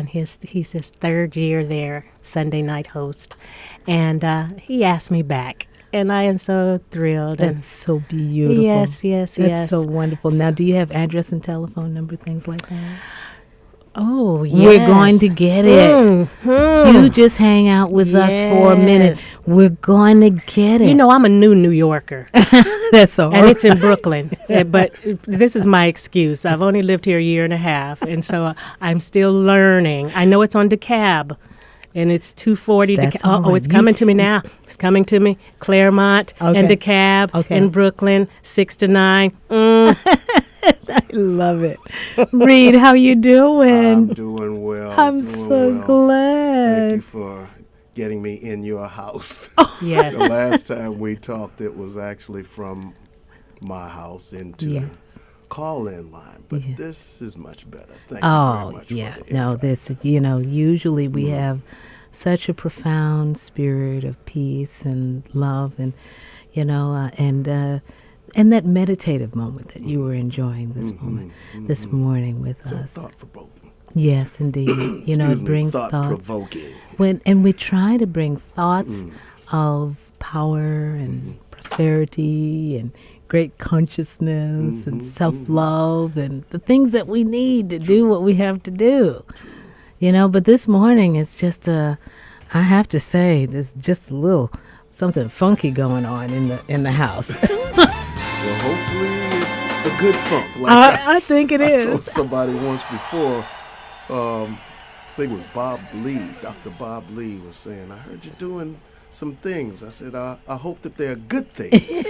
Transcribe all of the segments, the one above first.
he's his third year there, Sunday night host, and he asked me back. And I am so thrilled. That's so beautiful. Yes. That's so wonderful. Now, do you have address and telephone number, things like that? Oh, yes. We're going to get it. You just hang out with us for a minute. We're going to get it. You know, I'm a New Yorker. That's all. And it's in Brooklyn. But this is my excuse. I've only lived here a year and a half, and so I'm still learning. I know it's on DeKalb. And it's 240. That's it's coming to me now. It's coming to me. Claremont and DeKalb and Brooklyn, 6 to 9. I love it. Reed, how you doing? I'm doing well. I'm so glad. Thank you for getting me in your house. Yes. The last time we talked, it was actually from my house into call-in line, but this is much better. Thank you very much. Usually we have such a profound spirit of peace and love, and and that meditative moment that you were enjoying this morning with us. So thought-provoking. Yes, indeed. It brings thoughts. Thought-provoking. And we try to bring thoughts of power and prosperity and great consciousness and self-love and the things that we need to do what we have to do. But this morning it's just I have to say, there's just a little something funky going on in the house. Well, hopefully it's a good funk. I think it is. I told somebody once before, I think it was Bob Lee, Dr. Bob Lee was saying, I heard you doing some things. I said, I hope that they're good things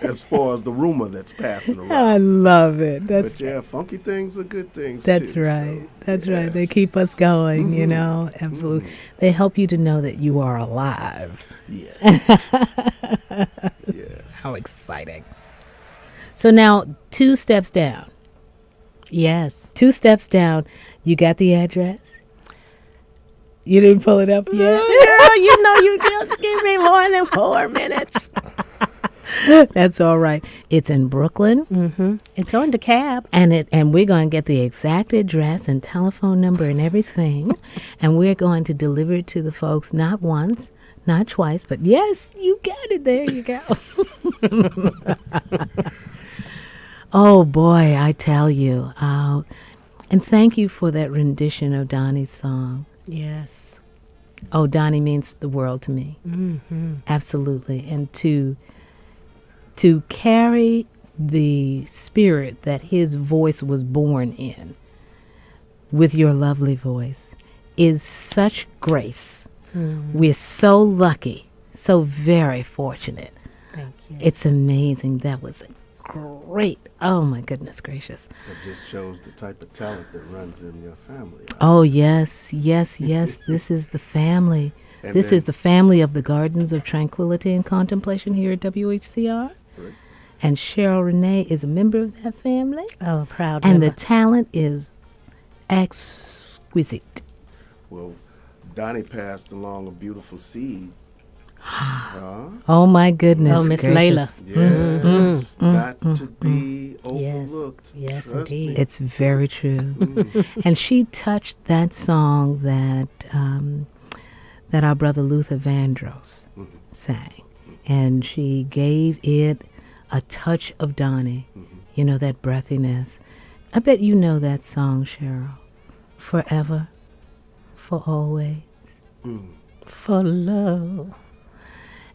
as far as the rumor that's passing around. I love it. But funky things are good things that's too. Right. So, that's right. They keep us going, Absolutely. They help you to know that you are alive. Yes. Yes. How exciting. So now 2 steps down. Yes. 2 steps down. You got the address? You didn't pull it up yet? Girl, you just give me more than 4 minutes. That's all right. It's in Brooklyn. Mm-hmm. It's on DeKalb. And we're going to get the exact address and telephone number and everything. And we're going to deliver it to the folks not once, not twice, but yes, you got it. There you go. Oh, boy, I tell you. And thank you for that rendition of Donnie's song. Yes. Oh, Donnie means the world to me. Mm-hmm. Absolutely. And to carry the spirit that his voice was born in with your lovely voice is such grace. Mm-hmm. We're so lucky, so very fortunate. Thank you. It's amazing. That was great. Oh, my goodness gracious. It just shows the type of talent that runs in your family. Oh, yes. This is the family. This is the family of the Gardens of Tranquility and Contemplation here at WHCR. Right. And Cheryl Renee is a member of that family. Oh, proud And member. the talent is exquisite. Well, Donnie passed along a beautiful seed. Oh, my goodness. Oh, Miss gracious. Layla. Yes, not to be overlooked. Yes, Trust indeed. me. It's very true. And she touched that song that our brother Luther Vandross sang. And she gave it a touch of Donnie, that breathiness. I bet you know that song, Cheryl. Forever, for always, for love.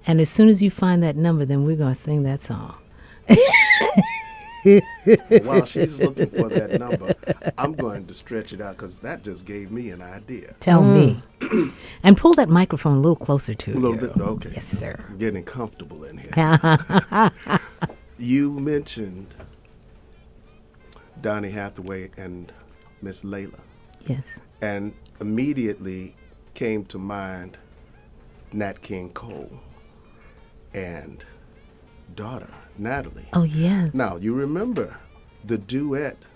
And as soon as you find that number, then we're going to sing that song. While she's looking for that number, I'm going to stretch it out because that just gave me an idea. Tell me. And pull that microphone a little closer to you. A little bit, okay. Yes, sir. I'm getting comfortable in here. You mentioned Donnie Hathaway and Miss Layla. Yes. And immediately came to mind Nat King Cole and daughter, Natalie. Oh, yes. Now, you remember the duet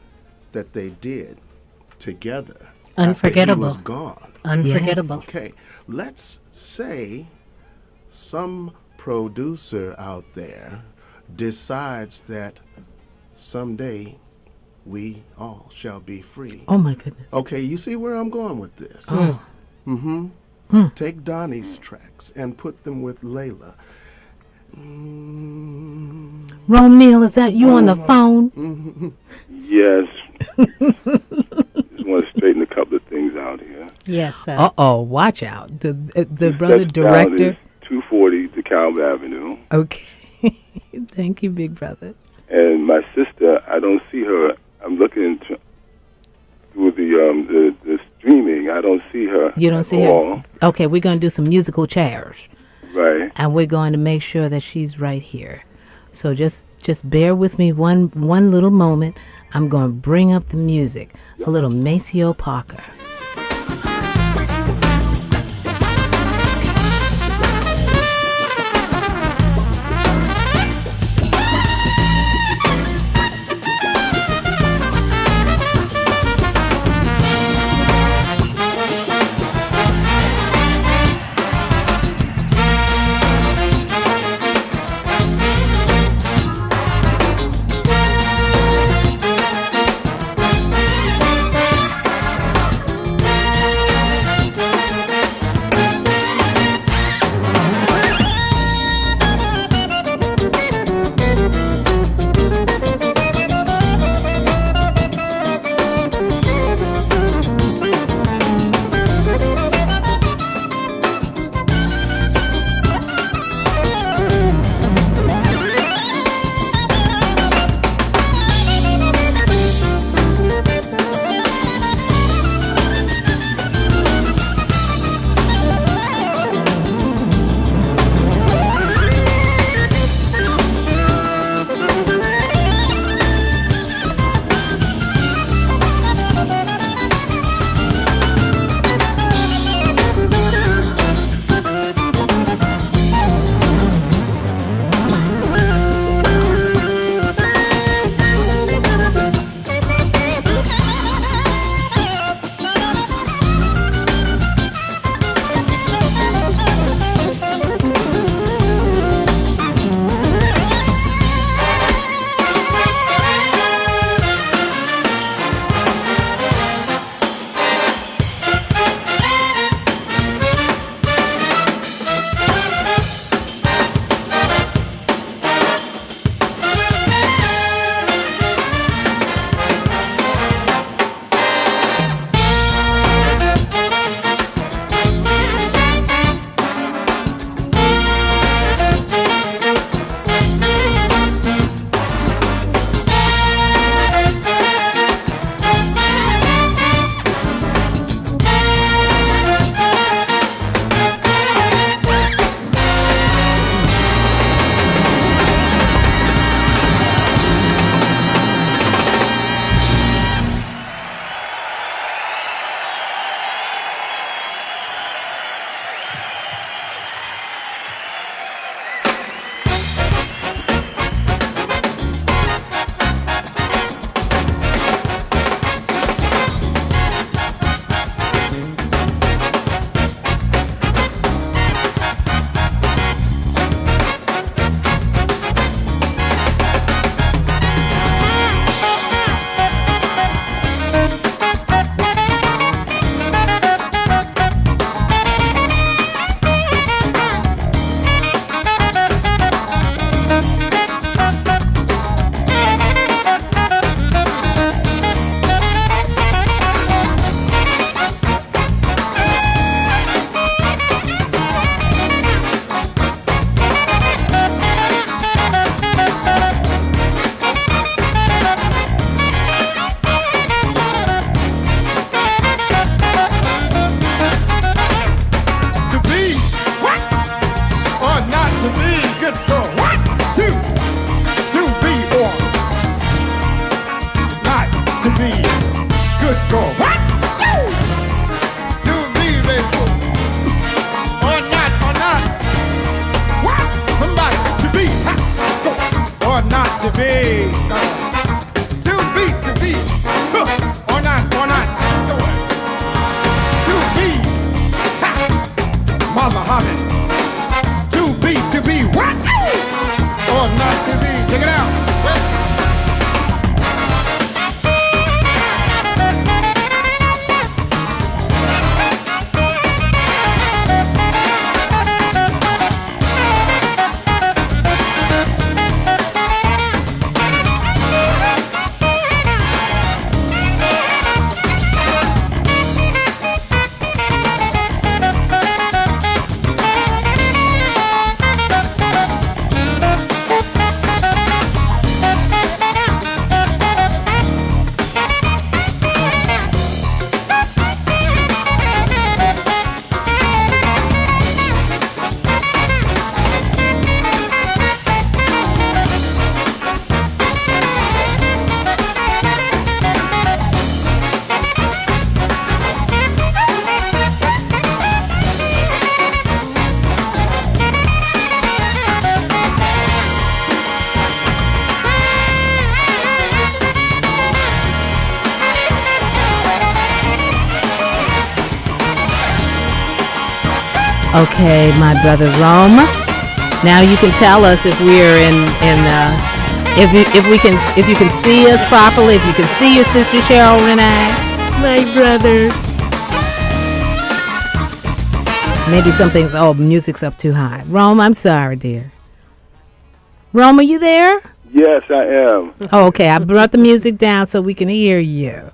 that they did together. Unforgettable. After he was gone. Unforgettable. Okay, let's say some producer out there decides that someday we all shall be free. Oh, my goodness. Okay, you see where I'm going with this? Oh. Take Donnie's tracks and put them with Layla. Romeo, is that you on the phone? Yes. Just want to straighten a couple of things out here. Yes, sir. Uh-oh, watch out. The brother Steps down director. is 240 DeKalb Avenue. Okay. Thank you, big brother. And my sister, I don't see her. I'm looking through the streaming. I don't see her. You don't at see all. her? Okay, we're going to do some musical chairs. Right. And we're going to make sure that she's right here. So just bear with me one little moment. I'm going to bring up the music. A little Maceo Parker. Okay, my brother Rome. Now you can tell us if we're if you can see us properly, if you can see your sister Cheryl Renee. My brother. Maybe something's music's up too high. Rome, I'm sorry, dear. Rome, are you there? Yes, I am. Oh, okay, I brought the music down so we can hear you.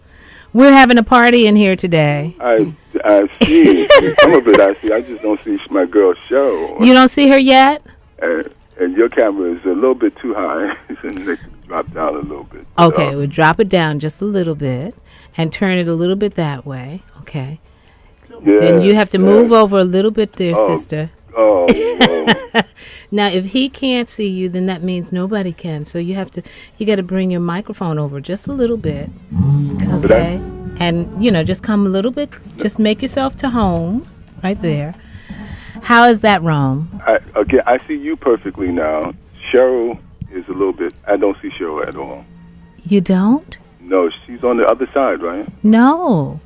We're having a party in here today. I see. Some of it I see. I just don't see my girl Cheryl. You don't see her yet? And your camera is a little bit too high. So it needs to drop down a little bit. Okay, we'll drop it down just a little bit and turn it a little bit that way. Okay. Yeah, Then you have to move over a little bit there, sister. Oh. Now, if he can't see you, then that means nobody can. So you got to bring your microphone over just a little bit. Okay. And, just come a little bit. Just make yourself to home right there. How is that, Rome? I see you perfectly now. Cheryl is a little bit, I don't see Cheryl at all. You don't? No, she's on the other side, right? No.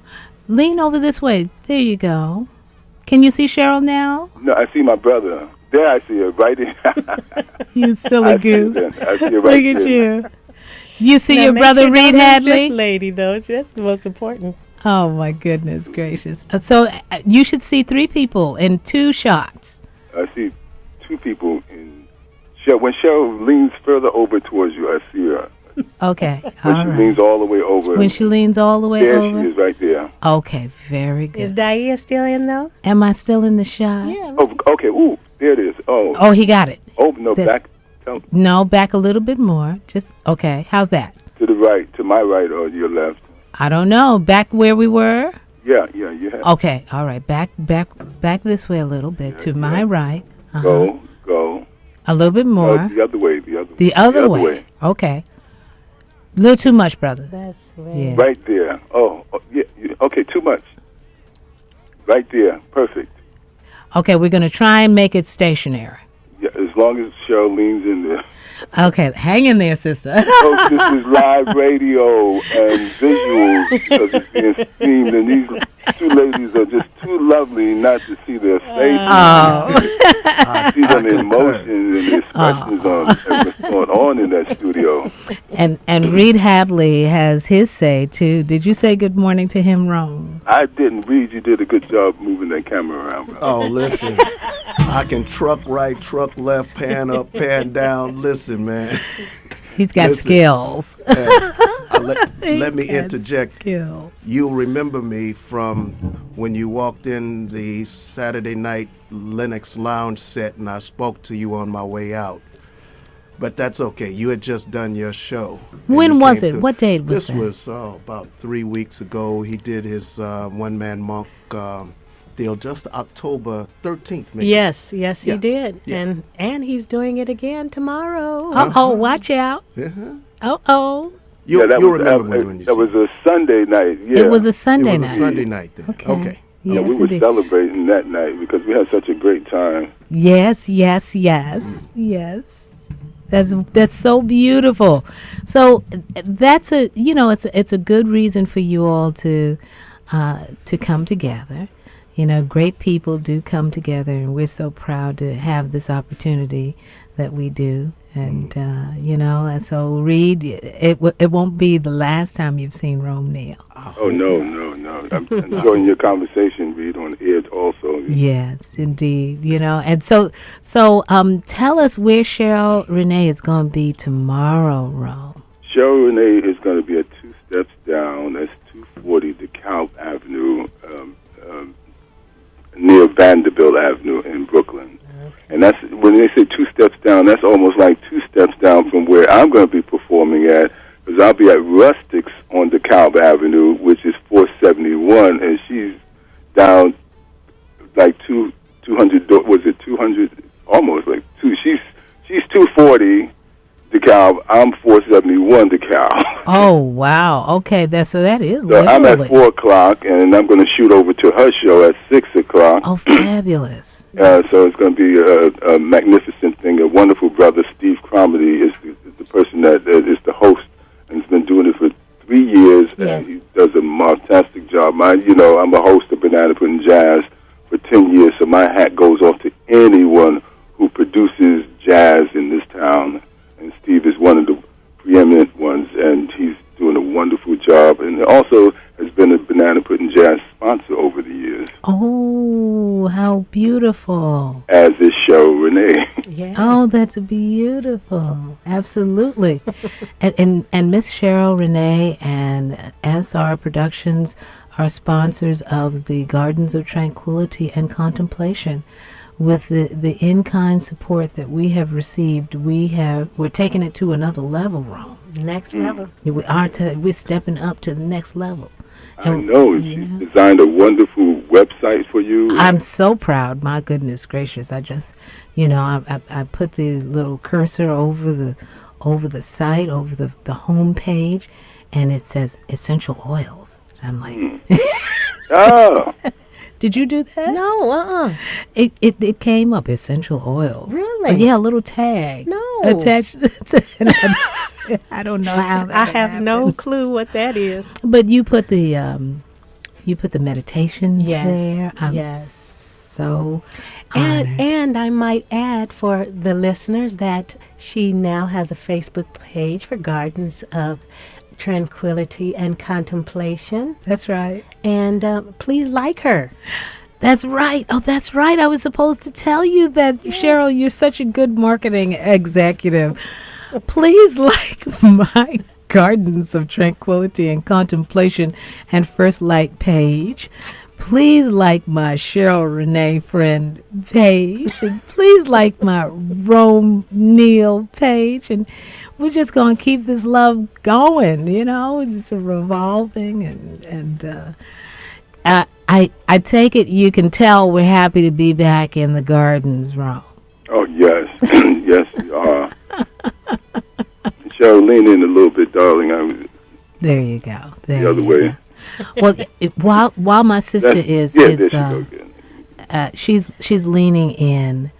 Lean over this way. There you go. Can you see Cheryl now? No, I see my brother. There I see her, right in. You silly goose. I see her right Look at there. you. You see Now your make brother sure Reed don't lose Hadley? This lady, though. That's the most important. Oh, my goodness gracious. So you should see 3 people in 2 shots. I see 2 people in Cheryl. When Cheryl leans further over towards you, I see her. Okay. When All she right. leans all the way over. When she leans all the way there over? she is, right there. Okay, very Is good. Diaax still in, though? Am I still in the shot? Yeah. Oh, okay. Ooh, there it is. Oh. Oh, he got it. Oh, no, That's- back No, back a little bit more. Just, okay. How's that? to the right, to my right or your left. I don't know. Back where we were? Yeah, you have. Okay, all right. Back this way a little bit to my right. Go. A little bit No, more. the other way. The other way. Okay. A little too much, brother. That's right. Yeah. Right there. Oh, yeah. Okay, too much. Right there. Perfect. Okay, we're going to try and make it stationary. Yeah, as long as Cheryl leans in there. Okay, hang in there, sister. Folks, this is live radio and visuals because it's being streamed, and these 2 ladies are just too lovely not to see their faces. Oh. See them emotions and expressions on what's going on in that studio. And Reed Hadley has his say, too. Did you say good morning to him, Rome? I didn't read. You did a good job moving that camera around, brother. Oh, listen. I can truck right, truck left, pan up, pan down. Listen, man. He's got skills. Let me interject. Skills. You'll remember me from when you walked in the Saturday night Lennox Lounge set and I spoke to you on my way out. But that's okay. You had just done your show. and When you was came it? through. What date was This that? was about 3 weeks ago. He did his one-man monk deal just October 13th, maybe. Yes, he Yeah. did. Yeah. And he's doing it again tomorrow. Uh-oh, watch out. Uh-huh. Uh-oh. You'll that remember was, when you that see was a Sunday night. Yeah. It was a Sunday It was night. a Sunday night then. Okay. Yeah, Yes, we were indeed. celebrating that night because we had such a great time. Yes. That's so beautiful. So that's it's a good reason for you all to come together. Great people do come together, and we're so proud to have this opportunity that we do. And and so Reed, it won't be the last time you've seen Rome Neal. Oh, no. I'm enjoying your conversation, Reed, on air also. Yes, indeed. And so tell us where Cheryl Renee is going to be tomorrow, Rome. Cheryl Renee is going to be at 2 steps down. That's 240 DeKalb Avenue, near Vanderbilt Avenue in Brooklyn. And that's when they say 2 steps down, that's almost like 2 steps down from where I'm going to be performing at, because I'll be at Rustics on DeKalb Avenue, which is 471, and she's down like 200, was it 200? Almost like 2. She's 240 DeKalb. I'm 471 DeKalb. Oh wow! Okay, that is So literally. I'm at 4 o'clock, and I'm going to shoot over to her show at 6 o'clock. Oh, fabulous! So it's going to be a magnificent thing. A wonderful brother, Steve Cromedy, is the person that is the host, and has been doing it for 3 years, Yes. and he does a fantastic job. I'm a host of Banana Pudding Jazz for 10 years, so my hat goes off to anyone who produces jazz in this town. And Steve is one of the preeminent ones, and he's doing a wonderful job. And also has been a Banana Pudding Jazz sponsor over the years. Oh, how beautiful. As is Cheryl Renee. Yes. Oh, that's beautiful. Absolutely. and Miss Cheryl Renee and SR Productions are sponsors of the Gardens of Tranquility and Contemplation. With the in-kind support that we have received, we're taking it to another level, Rome. Next level. We're stepping up to the next level. I know. She designed a wonderful website for you. I'm so proud. My goodness gracious! I just, I put the little cursor over the site, over the home page, and it says essential oils. I'm like, Oh. Did you do that? No, It came up essential oils. Really? Yeah, a little tag. No. Attached. I don't know how. I have no clue what that is. But you put the meditation Yes, there. I'm yes. so honored. And I might add for the listeners that she now has a Facebook page for Gardens of Tranquility and Contemplation. That's right. And please like her. That's right. Oh, that's right. I was supposed to tell you that, Cheryl. You're such a good marketing executive. Please like my Gardens of Tranquility and Contemplation and First Light page. Please like my Cheryl Renee friend page. And please like my Rome Neal page. And we're just going to keep this love going, It's revolving. And I take it you can tell we're happy to be back in the gardens, Rome. Oh, yes. Yes, we are. Cheryl, lean in a little bit, darling. There you go. The other way. Well, while my sister she's leaning in,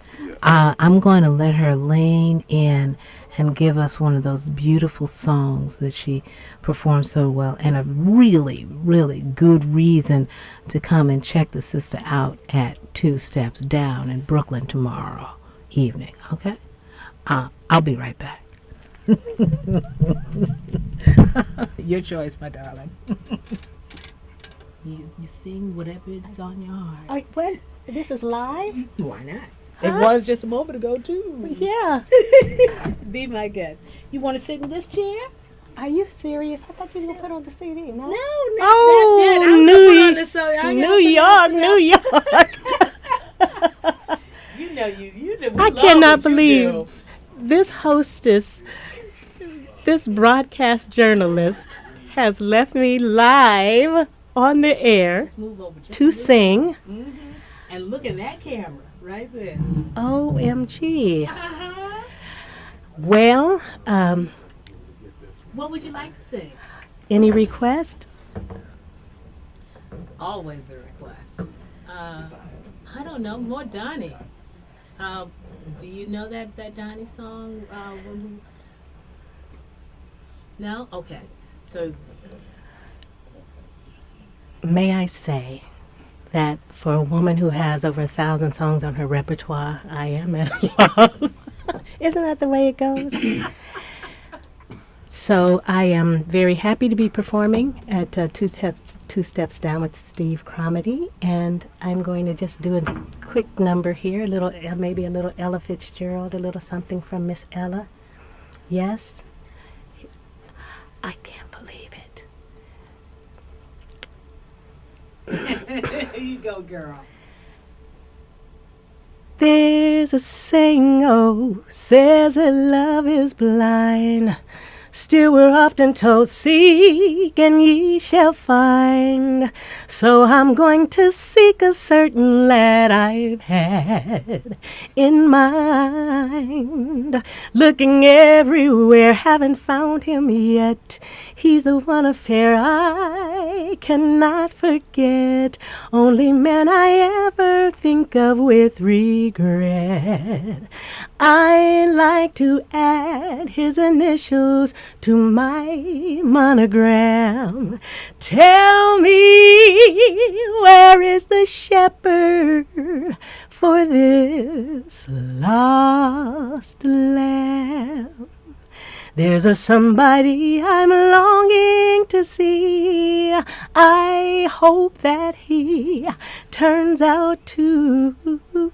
I'm going to let her lean in and give us one of those beautiful songs that she performed so well, and a really, really good reason to come and check the sister out at Two Steps Down in Brooklyn tomorrow evening. Okay, I'll be right back. Your choice, my darling. You sing whatever is on your heart. What? This is live? Why not? It was just a moment ago, too. Yeah. Be my guest. You want to sit in this chair? Are you serious? I thought you were going to put on the CD. No. Oh, New York. I cannot believe this hostess, this broadcast journalist, has left me live on the air to sing. Mm-hmm. And look at that camera right there. OMG. Well, what would you like to sing? any request? Always a request. I don't know, more Donnie. Do you know that Donnie song? No? Okay. So, May I say that for a woman who has over 1,000 songs on her repertoire, I am at a loss. Isn't that the way it goes? So I am very happy to be performing at Two Steps Down with Steve Cromedy, and I'm going to just do a quick number here, a little, maybe a little Ella Fitzgerald, a little something from Miss Ella. Yes, I can't believe it. you go, girl. There's a saying, says that love is blind. Still we're often told, seek and ye shall find. So I'm going to seek a certain lad I've had in mind. Looking everywhere, haven't found him yet. He's the one affair I cannot forget. Only man I ever think of with regret. I like to add his initials to my monogram. Tell me, where is the shepherd for this lost lamb. There's a somebody I'm longing to see. I hope that he turns out to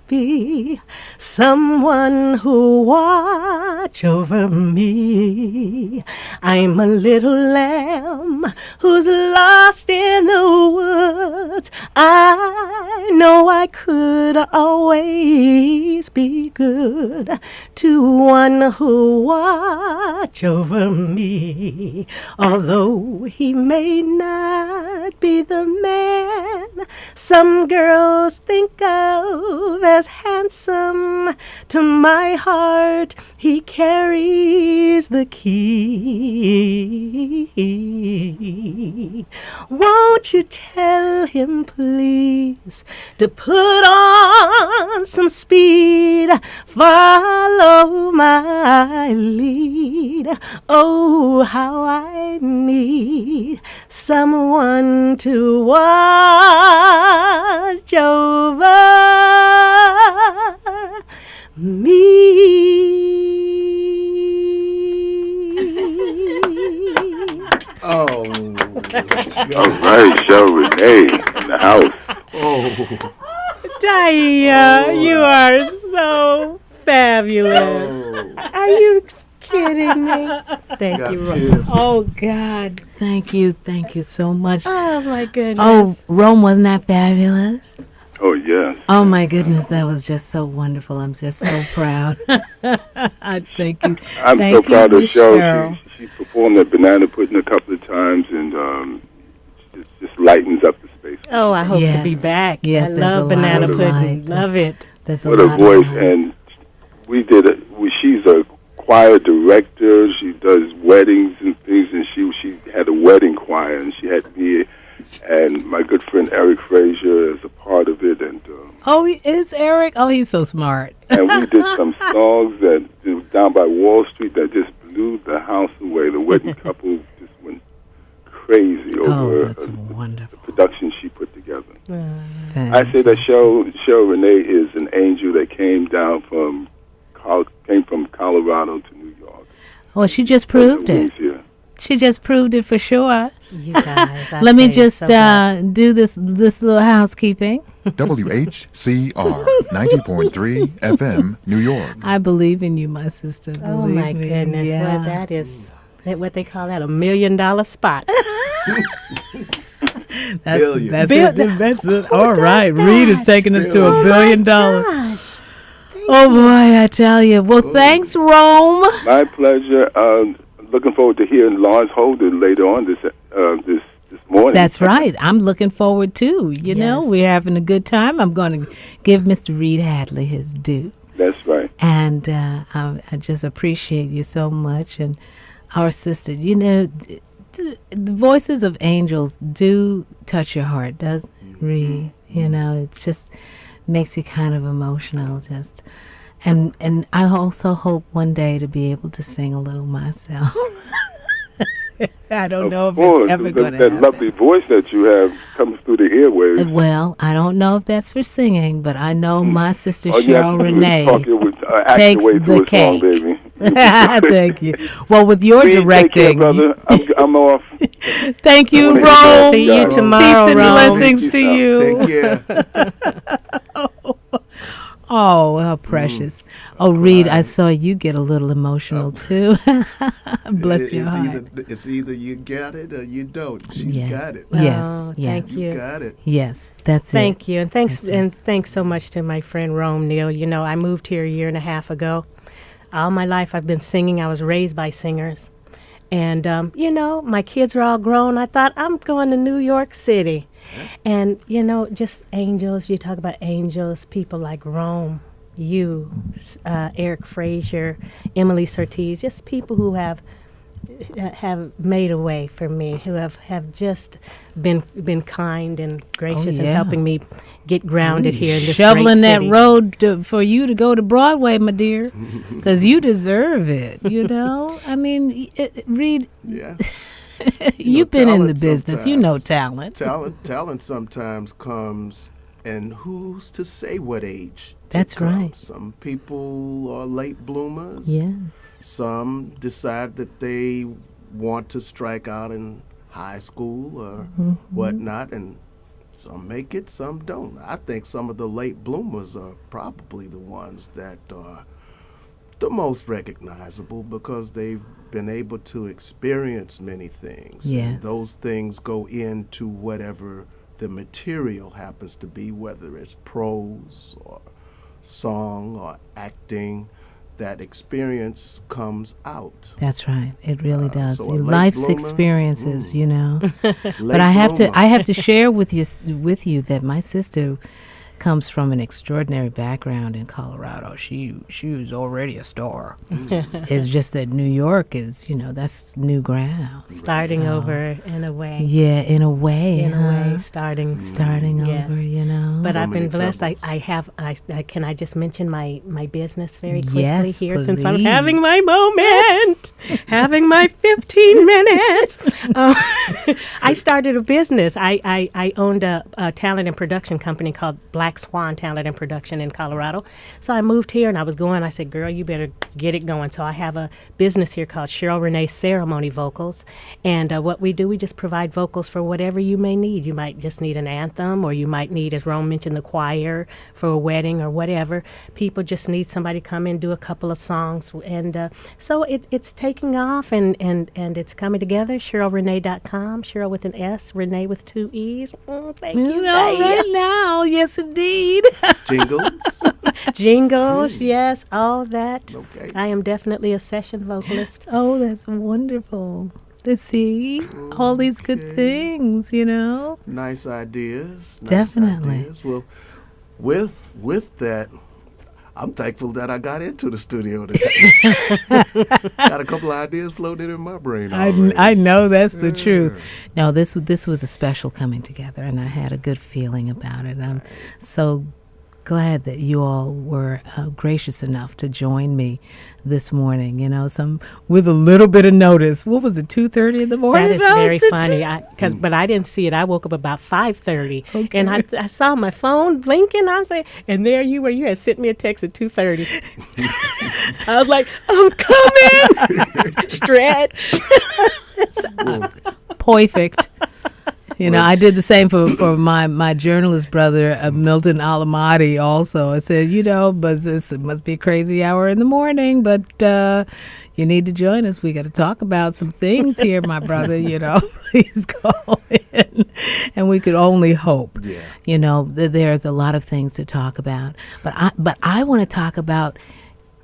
be someone who watch over me. I'm a little lamb who's lost in the woods. I know I could always be good to one who watch over me. Although he may not be the man some girls think of as handsome, to my heart he carries the key. Won't you tell him, please, to put on some speed, follow my lead. Oh, how I need someone to watch over me. Oh, All right, Cheryl Renee in the house. oh, Dia, you are so fabulous. Are you kidding me? Thank got you, tears. Oh, God. Thank you so much. Oh, my goodness. Oh, Rome, wasn't that fabulous? Oh, yes. Oh, my goodness, that was just so wonderful. I'm just so proud. Thank you. I'm Thank so you, proud of Miss Cheryl. Cheryl. She performed at Banana Pudding a couple of times, and just lightens up the space. Oh, I hope to be Yes. back. Yes, I there's love a banana lot of pudding. light. Love it. There's What a a lot voice! of And we did it. She's a choir director. She does weddings and things, and she had a wedding choir, and she had me and my good friend Eric Frazier as a part of it, and Oh, is Eric? Oh, he's so smart. and we did some songs that down by Wall Street that just blew the house away. The wedding couple just went crazy over Oh, that's the wonderful. production she put together. I Fantastic. say that Cheryl Renee is an angel that came down from Colorado to New York. Well, she just proved it. Wings here. She just proved it for sure. You guys. I Let me tell you, just so blessed. do this little housekeeping. WHCR 90.3 FM, New York. I believe in you, my sister. Oh, Believe my me. goodness. Yeah. Well, that is what they call that, $1 million spot. Billion. That's Bill- it. That's it. Who All does right. Reed is that? taking us to Billion. $1 billion. Gosh. Oh, boy, I tell you. Well, thanks, Rome. My pleasure. Looking forward to hearing Lawrence Holden later on this morning. That's right. I'm looking forward too. You know, Yes. we're having a good time. I'm going to give Mr. Reed Hadley his due. That's right. And I just appreciate you so much. And our sister, you know, the voices of angels do touch your heart, doesn't it, Reed? You know, it just makes you kind of emotional. Just and I also hope one day to be able to sing a little myself. I don't know if course, it's ever going to that happen. lovely voice that you have comes through the airwaves. Well, I don't know if that's for singing, but I know my sister All you have Cheryl to do is Renee talk your way- act takes your way through the a song, cake. baby. Thank you. Well, with your Reed, directing, take care, brother. I'm off. thank you, I wanna Rome. See you guys. tomorrow, Peace and Rome. blessings to Thank you. take care. Oh, how precious. Oh, Reed, I saw you get a little emotional too. Bless your heart. It's either you got it or you don't. She's Yes. got it. Yes, Oh, yes. thank You you. got it. Yes, that's it. Thank you, and thanks That's it. and thanks so much to my friend Rome Neal. You know, I moved here 1.5 years ago. All my life I've been singing. I was raised by singers, and you know, my kids are all grown. I thought I'm going to New York City, and you know, just angels. You talk about angels, people like Rome, you, Eric Frazier, Emily Surtees, just people who have made a way for me, who have just been kind and gracious in yeah. helping me get grounded here in this shoveling great that city. road for you to go to Broadway, my dear, because you deserve it. You know, I mean, Reed, Yeah. you've been in the talent business. You know sometimes. talent. Talent sometimes comes And who's to say what age? That's it comes? right. Some people are late bloomers. Yes. Some decide that they want to strike out in high school or whatnot, and some make it, some don't. I think some of the late bloomers are probably the ones that are the most recognizable because they've been able to experience many things. Yes. And those things go into whatever the material happens to be, whether it's prose or song or acting. That experience comes out. That's right. It really does. so a late Life's bloomer, experiences, you know. Late But I have bloomer. to share with you that my sister comes from an extraordinary background in Colorado. She was already a star. It's just that New York is, that's new ground. Starting So, over in a way. Yeah, in a way. Starting. Starting Yes. over. But So I've been many blessed. pebbles. Can I just mention my business very quickly Yes, here since I'm please. having my moment, having my 15 minutes. I started a business. I owned a talent and production company called Black Swan Talent and Production in Colorado. So I moved here and I said, girl, you better get it going. So I have a business here called Cheryl Renee Ceremony Vocals. And what we do, we just provide vocals for whatever you may need. You might just need an anthem, or you might need, as Rome mentioned, the choir for a wedding or whatever. People just need somebody to come in, do a couple of songs. And so it's taking off and it's coming together. CherylRenee.com, Cheryl with an S, Renee with 2 E's. Thank you. All right now. Yes, indeed. Jingles. Jingles, yes, all that. Okay. I am definitely a session vocalist. Oh, that's wonderful. To see all these good things, Nice ideas. Nice Definitely. Ideas. Well, with that, I'm thankful that I got into the studio today. Got a couple of ideas floating in my brain already. I know that's the truth. No, this was a special coming together, and I had a good feeling about it. I'm so glad that you all were gracious enough to join me this morning. Some with a little bit of notice. What was it? 2:30 in the morning. That is very funny. But I didn't see it. I woke up about 5:30, and I saw my phone blinking. I was like, and there you were. You had sent me a text at 2:30. I was like, I'm coming. Stretch. Perfect. I did the same for my journalist brother, Milton Alamati, also. I said, but it must be a crazy hour in the morning, but you need to join us. We got to talk about some things here, my brother, please call in. And we could only hope, that there's a lot of things to talk about. But I want to talk about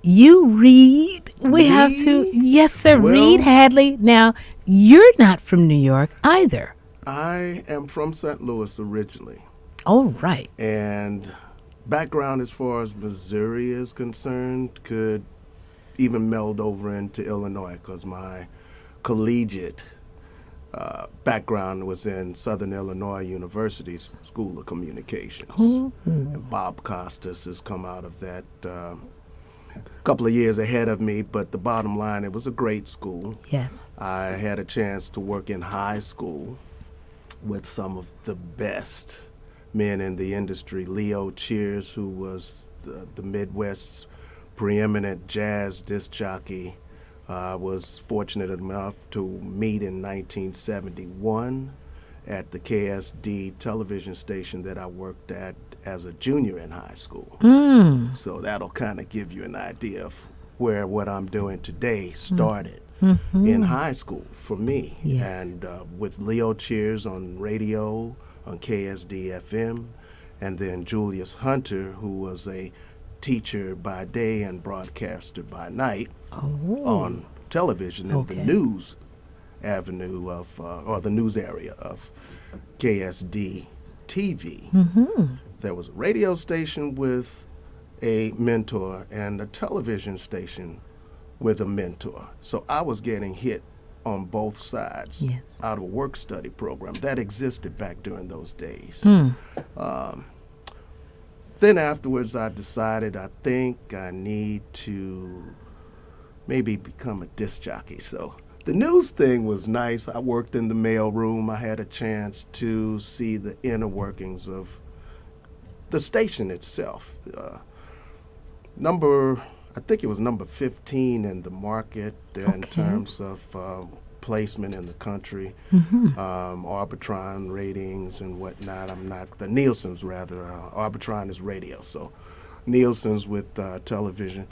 you, Reed. We have to. Yes, sir. Well, Reed Hadley. Now, you're not from New York either. I am from St. Louis originally. Oh, right. And background as far as Missouri is concerned could even meld over into Illinois because my collegiate background was in Southern Illinois University's School of Communications. And Bob Costas has come out of that a couple of years ahead of me, but the bottom line, it was a great school. Yes. I had a chance to work in high school with some of the best men in the industry. Whcr, who was the Midwest's preeminent jazz disc jockey, was fortunate enough to meet in 1971 at the KSD television station that I worked at as a junior in high school. So that'll kind of give you an idea of where what I'm doing today started. In high school for me. Yes. And with Leo Cheers on radio, on KSD FM, and then Julius Hunter, who was a teacher by day and broadcaster by night on television in the news avenue of, or the news area of KSD TV. There was a radio station with a mentor and a television station with a mentor. So I was getting hit on both sides out of a work-study program that existed back during those days. Then afterwards, I decided I think I need to maybe become a disc jockey. So the news thing was nice. I worked in the mail room. I had a chance to see the inner workings of the station itself. I think it was number 15 in the market in terms of placement in the country, Arbitron ratings and whatnot. The Nielsen's rather, Arbitron is radio, so Nielsen's with television.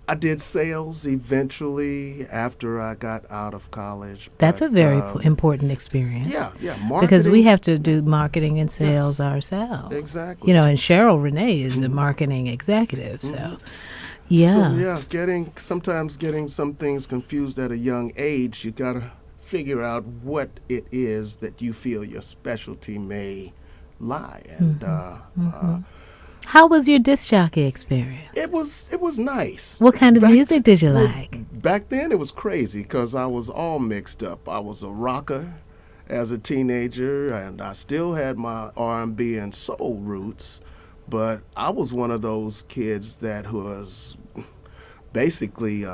I did sales eventually after I got out of college. That's a very important experience. Yeah, marketing. Because we have to do marketing and sales ourselves. Exactly. And Cheryl Renee is a marketing executive, so sometimes getting some things confused at a young age. You gotta figure out what it is that you feel your specialty may lie, and how was your disc jockey experience? It was nice. What kind of music did you like? Back then it was crazy because I was all mixed up. I was a rocker as a teenager, and I still had my R&B and soul roots, but I was one of those kids that was basically,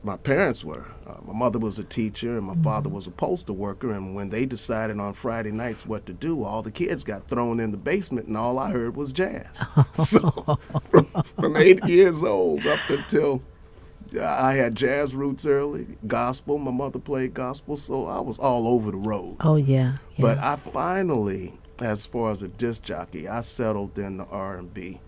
my parents were. My mother was a teacher and my father was a postal worker, and when they decided on Friday nights what to do, all the kids got thrown in the basement and all I heard was jazz. So from 8 years old up until I had jazz roots early, gospel. My mother played gospel, so I was all over the road. Oh, yeah. But I finally, as far as a disc jockey, I settled in the R&B.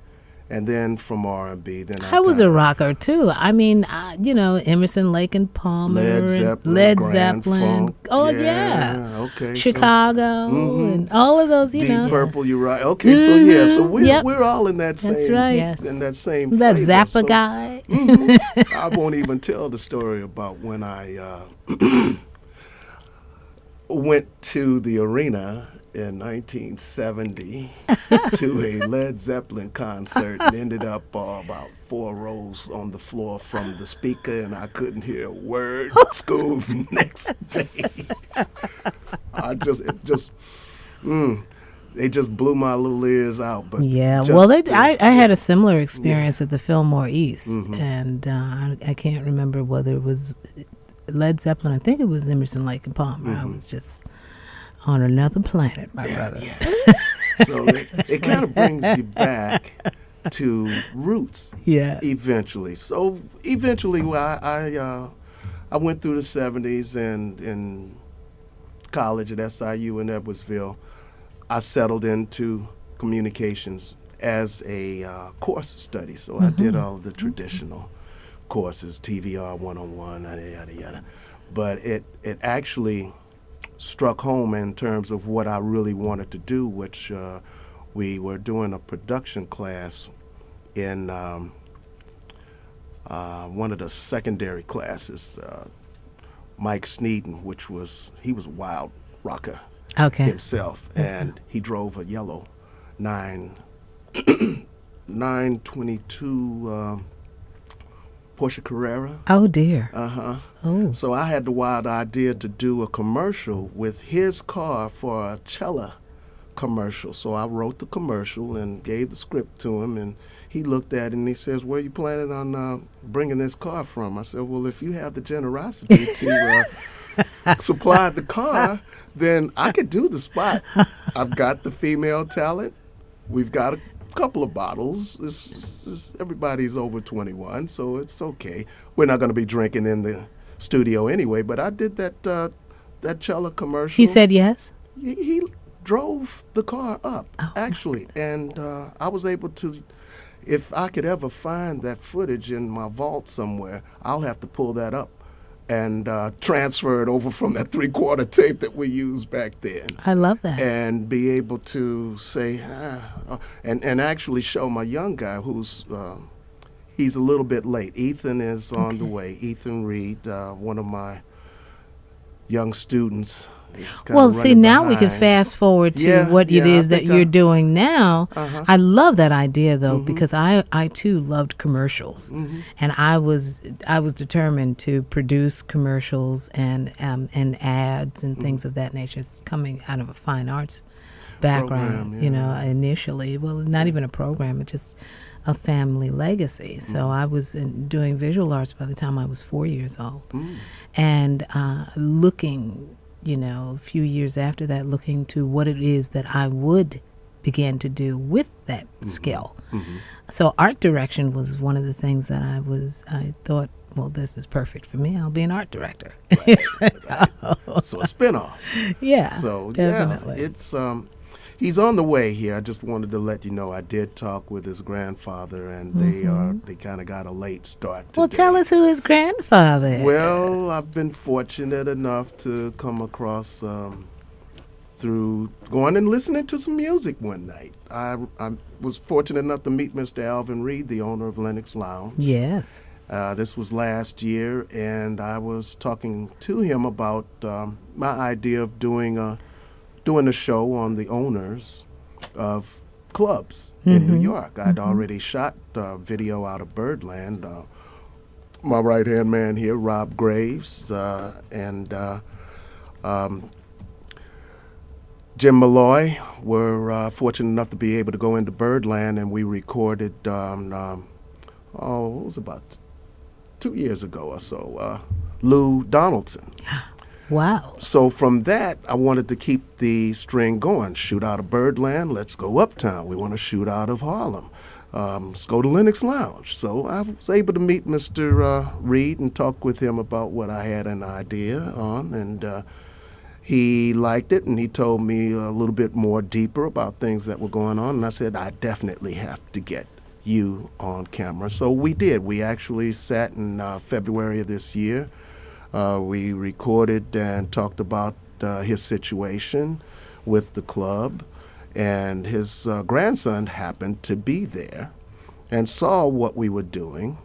And then from R&B, I was a rocker too. I mean, Emerson, Lake and Palmer, Led Zeppelin. Funk. Oh yeah. Okay. Chicago and all of those. Deep Purple. You're right. Okay. So we're all in that same. That's right. In that same. That flavor. Zappa guy. I won't even tell the story about when I went to the arena in 1970 to a Led Zeppelin concert and ended up about 4 rows on the floor from the speaker, and I couldn't hear a word at school the next day. They just blew my little ears out. But I had a similar experience at the Fillmore East, and I can't remember whether it was Led Zeppelin. I think it was Emerson, Lake and Palmer. I was just on another planet, my brother. Yeah. So it kind of brings you back to roots. Yeah. Eventually. So eventually, I went through the 70s, and in college at SIU in Edwardsville, I settled into communications as a course study. So I did all of the traditional courses, TVR 101, yada yada. But it actually struck home in terms of what I really wanted to do, which we were doing a production class in one of the secondary classes. Mike Sneeden, he was a wild rocker himself, and he drove a yellow 922 Porsche Carrera. Oh, dear. Oh. So I had the wild idea to do a commercial with his car for a Cella commercial. So I wrote the commercial and gave the script to him, and he looked at it and he says, "Where are you planning on bringing this car from?" I said, "Well, if you have the generosity to supply the car, then I could do the spot. I've got the female talent. We've got a couple of bottles. Everybody's over 21, so it's okay. We're not going to be drinking in the studio anyway." But I did that Cella commercial. He said yes? He drove the car up, actually. And I was able to, if I could ever find that footage in my vault somewhere, I'll have to pull that up and transfer it over from that 3/4 tape that we used back then. I love that. And be able to say, and actually show my young guy who's, he's a little bit late. Ethan is on the way. Ethan Reed, one of my young students. Well, see, now we can fast forward to what it is that you're doing now. I love that idea, though, because I too loved commercials, and I was determined to produce commercials and ads and things of that nature. It's coming out of a fine arts background, initially. Well, not even a program; it's just a family legacy. So I was doing visual arts by the time I was 4 years old, and looking. A few years after that, looking to what it is that I would began to do with that skill. So art direction was one of the things that I thought, well, this is perfect for me. I'll be an art director. So a spinoff. Yeah, So definitely. yeah, it's he's on the way here. I just wanted to let you know I did talk with his grandfather, and they kind of got a late start today. Well, tell us who his grandfather is. Well, I've been fortunate enough to come across through going and listening to some music one night. I was fortunate enough to meet Mr. Alvin Reed, the owner of Lenox Lounge. Yes. This was last year, and I was talking to him about my idea of doing a show on the owners of clubs in New York. I'd already shot video out of Birdland. My right-hand man here, Rob Graves, and Jim Malloy were fortunate enough to be able to go into Birdland, and we recorded, it was about 2 years ago or so, Lou Donaldson. Wow. So from that, I wanted to keep the string going. Shoot out of Birdland, let's go uptown. We want to shoot out of Harlem. Let's go to Lenox Lounge. So I was able to meet Mr. Reed and talk with him about what I had an idea on, and he liked it, and he told me a little bit more deeper about things that were going on, and I said, I definitely have to get you on camera. So we did. We actually sat in February of this year. We recorded and talked about his situation with the club, and his grandson happened to be there and saw what we were doing,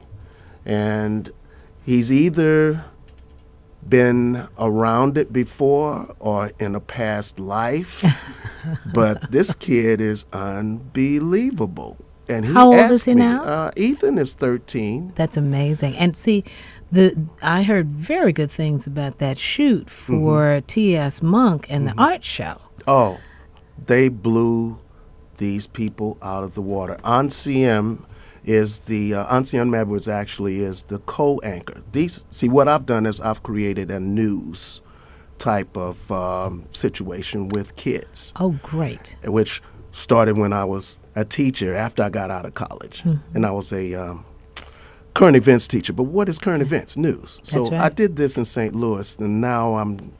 and he's either been around it before or in a past life, but this kid is unbelievable. And he How old asked is he me, now? Ethan is 13. That's amazing. And see, I heard very good things about that shoot for T.S. Monk and the art show. Oh, they blew these people out of the water. Anciem Edwards actually is the co-anchor. What I've done is I've created a news type of situation with kids. Oh, great. Which started when I was a teacher after I got out of college. And I was a current events teacher. But what is current events? News. So That's right. I did this in St. Louis, and now I'm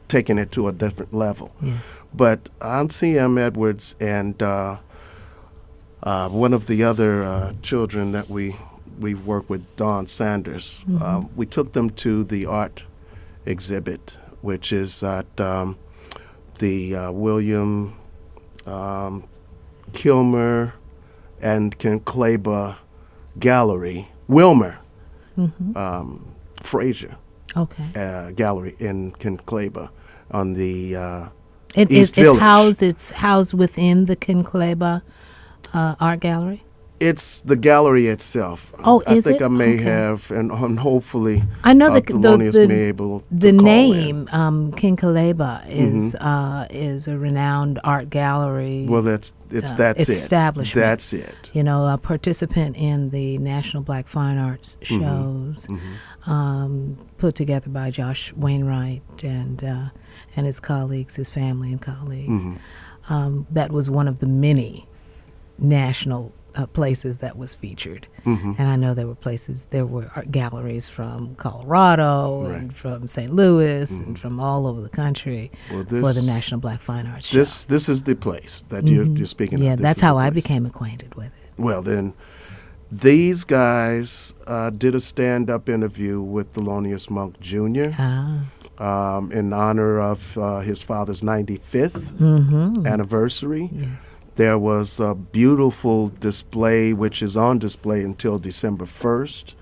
taking it to a different level. Yes. But Anciem Edwards and one of the other children that we've worked with, Dawn Sanders, we took them to the art exhibit, which is at the William Kilmer and Kincleba Gallery, Wilmer Frazier Gallery in Kincleba on the East Village. It's housed within the Kincleba Art Gallery? It's the gallery itself. Oh, I is think it? I may Okay. have, and hopefully I know Thelonious may be able to the call name in. Kincleba is a renowned art gallery. Well, that's establishment. it. That's it. You know, a participant in the National Black Fine Arts shows, put together by Josh Wainwright and his colleagues, his family and colleagues. That was one of the many national places that was featured. And I know there were art galleries from Colorado and from St. Louis and from all over the country for the National Black Fine Arts Show. This is the place that you're speaking of. Yeah, This that's is the how I place. became acquainted with it. Well, then, these guys did a stand-up interview with Thelonious Monk Jr. In honor of his father's 95th anniversary. Yes. There was a beautiful display, which is on display until December 1st,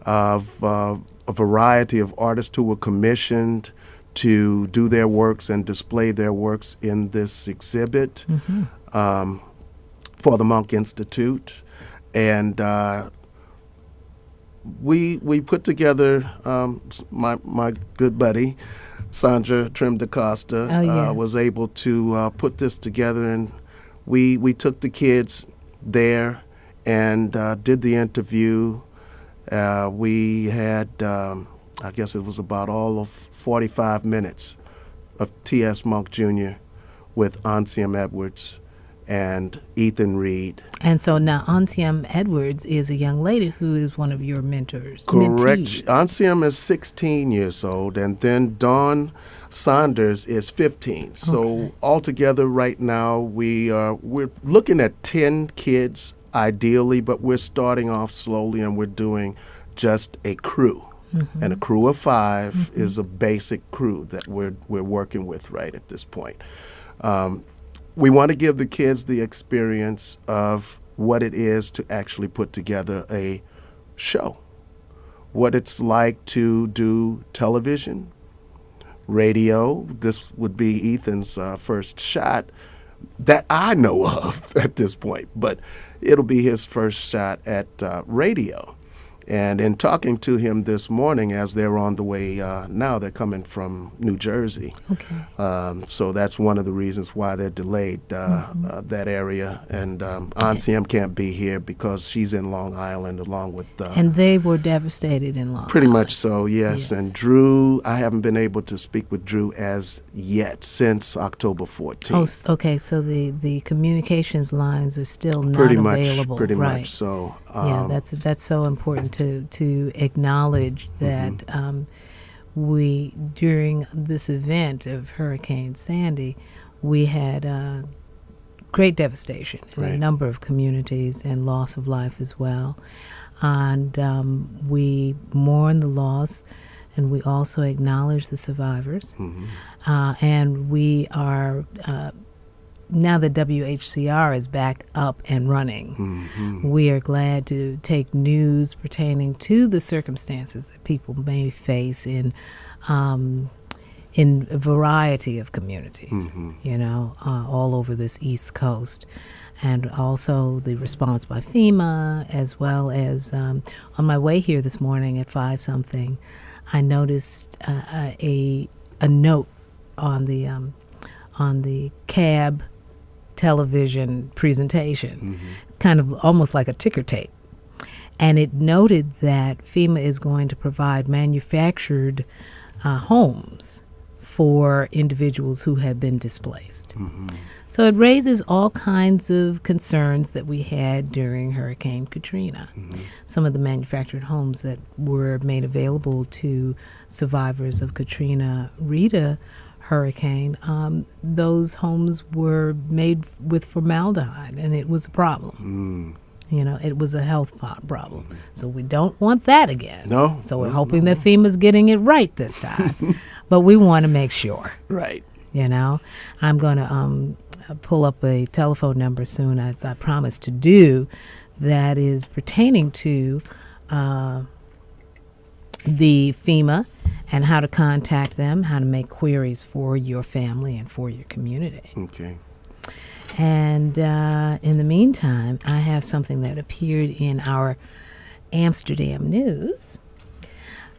of a variety of artists who were commissioned to do their works and display their works in this exhibit for the Monk Institute. And we put together, my good buddy, Sandra Trim DaCosta, was able to put this together, and we took the kids there and did the interview. We had, I guess it was about all of 45 minutes of T.S. Monk Jr. with Anciem Edwards and Ethan Reed. And so now Auntiam Edwards is a young lady who is one of your mentors. Correct. Mentees. Auntiam is 16 years old, and then Dawn Saunders is 15. So altogether right now we're looking at 10 kids ideally, but we're starting off slowly and we're doing just a crew. And a crew of 5 is a basic crew that we're working with right at this point. We want to give the kids the experience of what it is to actually put together a show, what it's like to do television, radio. This would be Ethan's first shot that I know of at this point, but it'll be his first shot at radio. And in talking to him this morning as they're on the way now, they're coming from New Jersey. Okay. So that's one of the reasons why they're delayed, that area. And Auntiam can't be here because she's in Long Island along with... and they were devastated in Long Pretty Island. much so, yes. And Drew, I haven't been able to speak with Drew as yet since October 14th. Oh, okay. So the communications lines are still not Pretty available. Pretty right. much so. Yeah, that's so important to acknowledge that we, during this event of Hurricane Sandy, we had great devastation in a number of communities and loss of life as well. And we mourn the loss, and we also acknowledge the survivors. And we are... now that Whcr is back up and running, we are glad to take news pertaining to the circumstances that people may face in a variety of communities, all over this East Coast. And also the response by FEMA, as well as on my way here this morning at 5-something, I noticed a note on the cab television presentation, kind of almost like a ticker tape. And it noted that FEMA is going to provide manufactured homes for individuals who have been displaced. So it raises all kinds of concerns that we had during Hurricane Katrina. Some of the manufactured homes that were made available to survivors of Katrina Rita hurricane, those homes were made with formaldehyde, and it was a problem. It was a health problem. So we don't want that again. No. So we're hoping that FEMA's getting it right this time. But we want to make sure. Right. I'm going to pull up a telephone number soon, as I promised to do, that is pertaining to the FEMA and how to contact them, how to make queries for your family and for your community. Okay. And in the meantime, I have something that appeared in our Amsterdam news.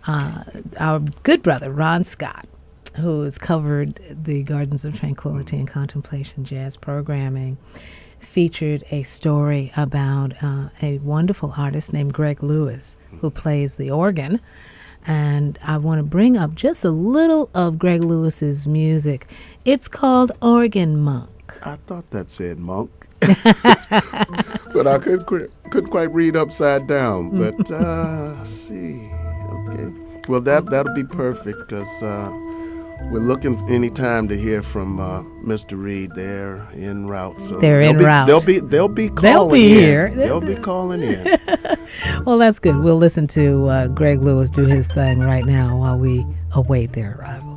Our good brother, Ron Scott, who has covered the Gardens of Tranquility and Contemplation jazz programming, featured a story about a wonderful artist named Greg Lewis, who plays the organ. And I want to bring up just a little of Greg Lewis's music. It's called Organ Monk. I thought that said monk. But I couldn't quite read upside down. But let's see. Okay. Well, that'll be perfect because we're looking any time to hear from Mr. Reed. They're en route. So They'll be calling They'll be in. here. They'll be calling in. Well, that's good. We'll listen to Greg Lewis do his thing right now while we await their arrival.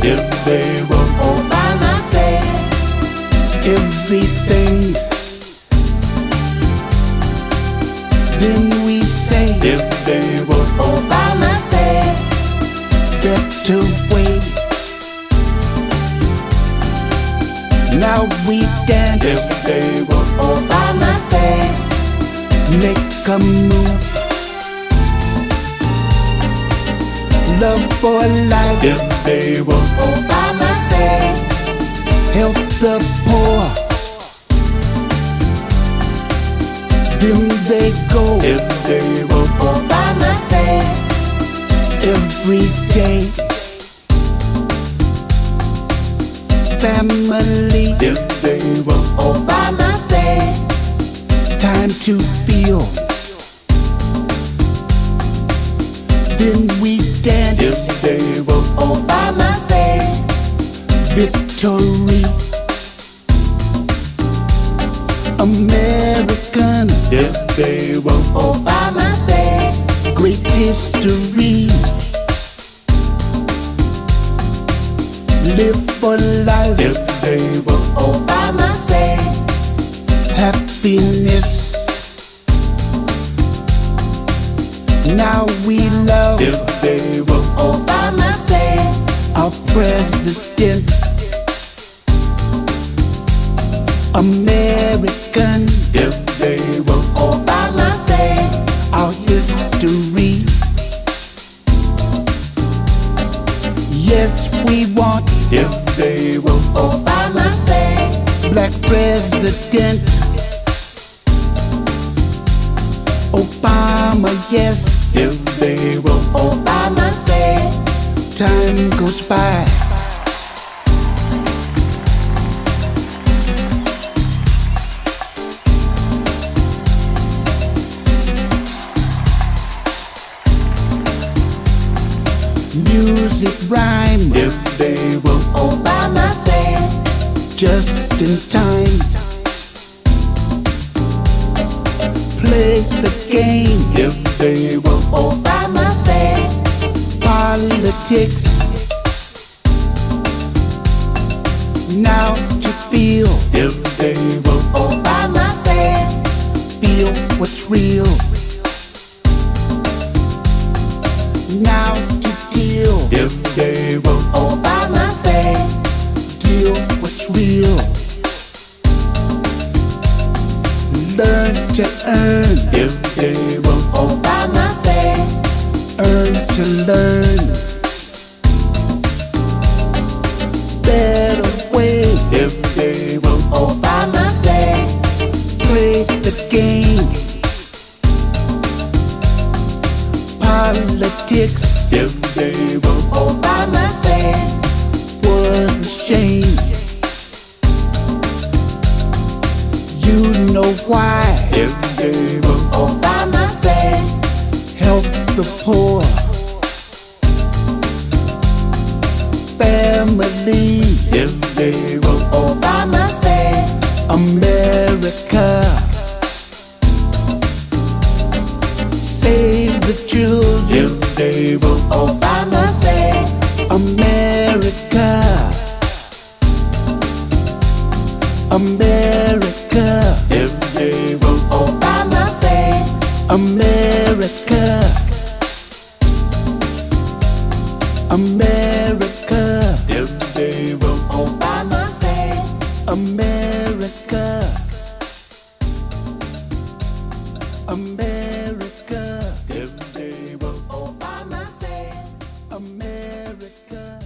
If they want Obama say everything, then we say if they want Obama say better way. Now we dance if they want Obama say make a move. Love for life if they want Obama say help the poor. Then they go if they want Obama say every day. Family if they want Obama say time to feel. Then we dance if they want Obama say victory. American if they want Obama say great history. Live for life if they want Obama say happiness. Now we love if they want Obama say our president. American if they want Obama say our history. Yes, we want if they want Obama say black president. Obama, yes, if they want Obama say time goes by. Music rhyme if they want Obama say just in time. Play the game if they want Obama say politics. Now to feel if they want Obama say feel what's real. Now to deal if they want Obama say deal what's real. Learn to earn if they want Obama say earn to learn. Better way if they want Obama say play the game. Politics if they want Obama say what a shame. You know why if they want the poor. Family. If they wrote Obama say America. Save the children. If they wrote Obama say America. America. If they wrote Obama say America. America. If they wrote Obama say America. America. If they wrote Obama say America.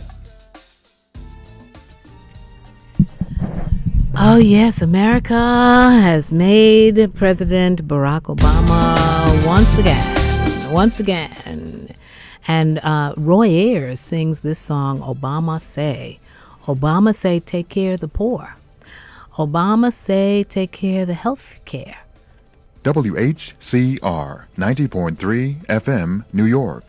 Oh, yes, America has made President Barack Obama once again. And Roy Ayers sings this song, Obama Say. Obama say, take care of the poor. Obama say, take care of the health care. WHCR 90.3 FM, New York.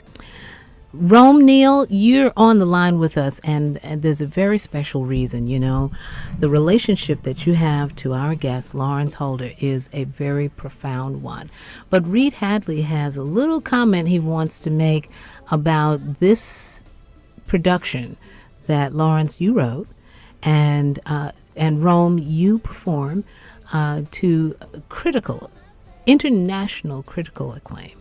Rome, Neal, you're on the line with us, and there's a very special reason. You know, the relationship that you have to our guest, Lawrence Holder, is a very profound one. But Reed Hadley has a little comment he wants to make about this production that, Lawrence, you wrote, and Rome, you perform to international critical acclaim.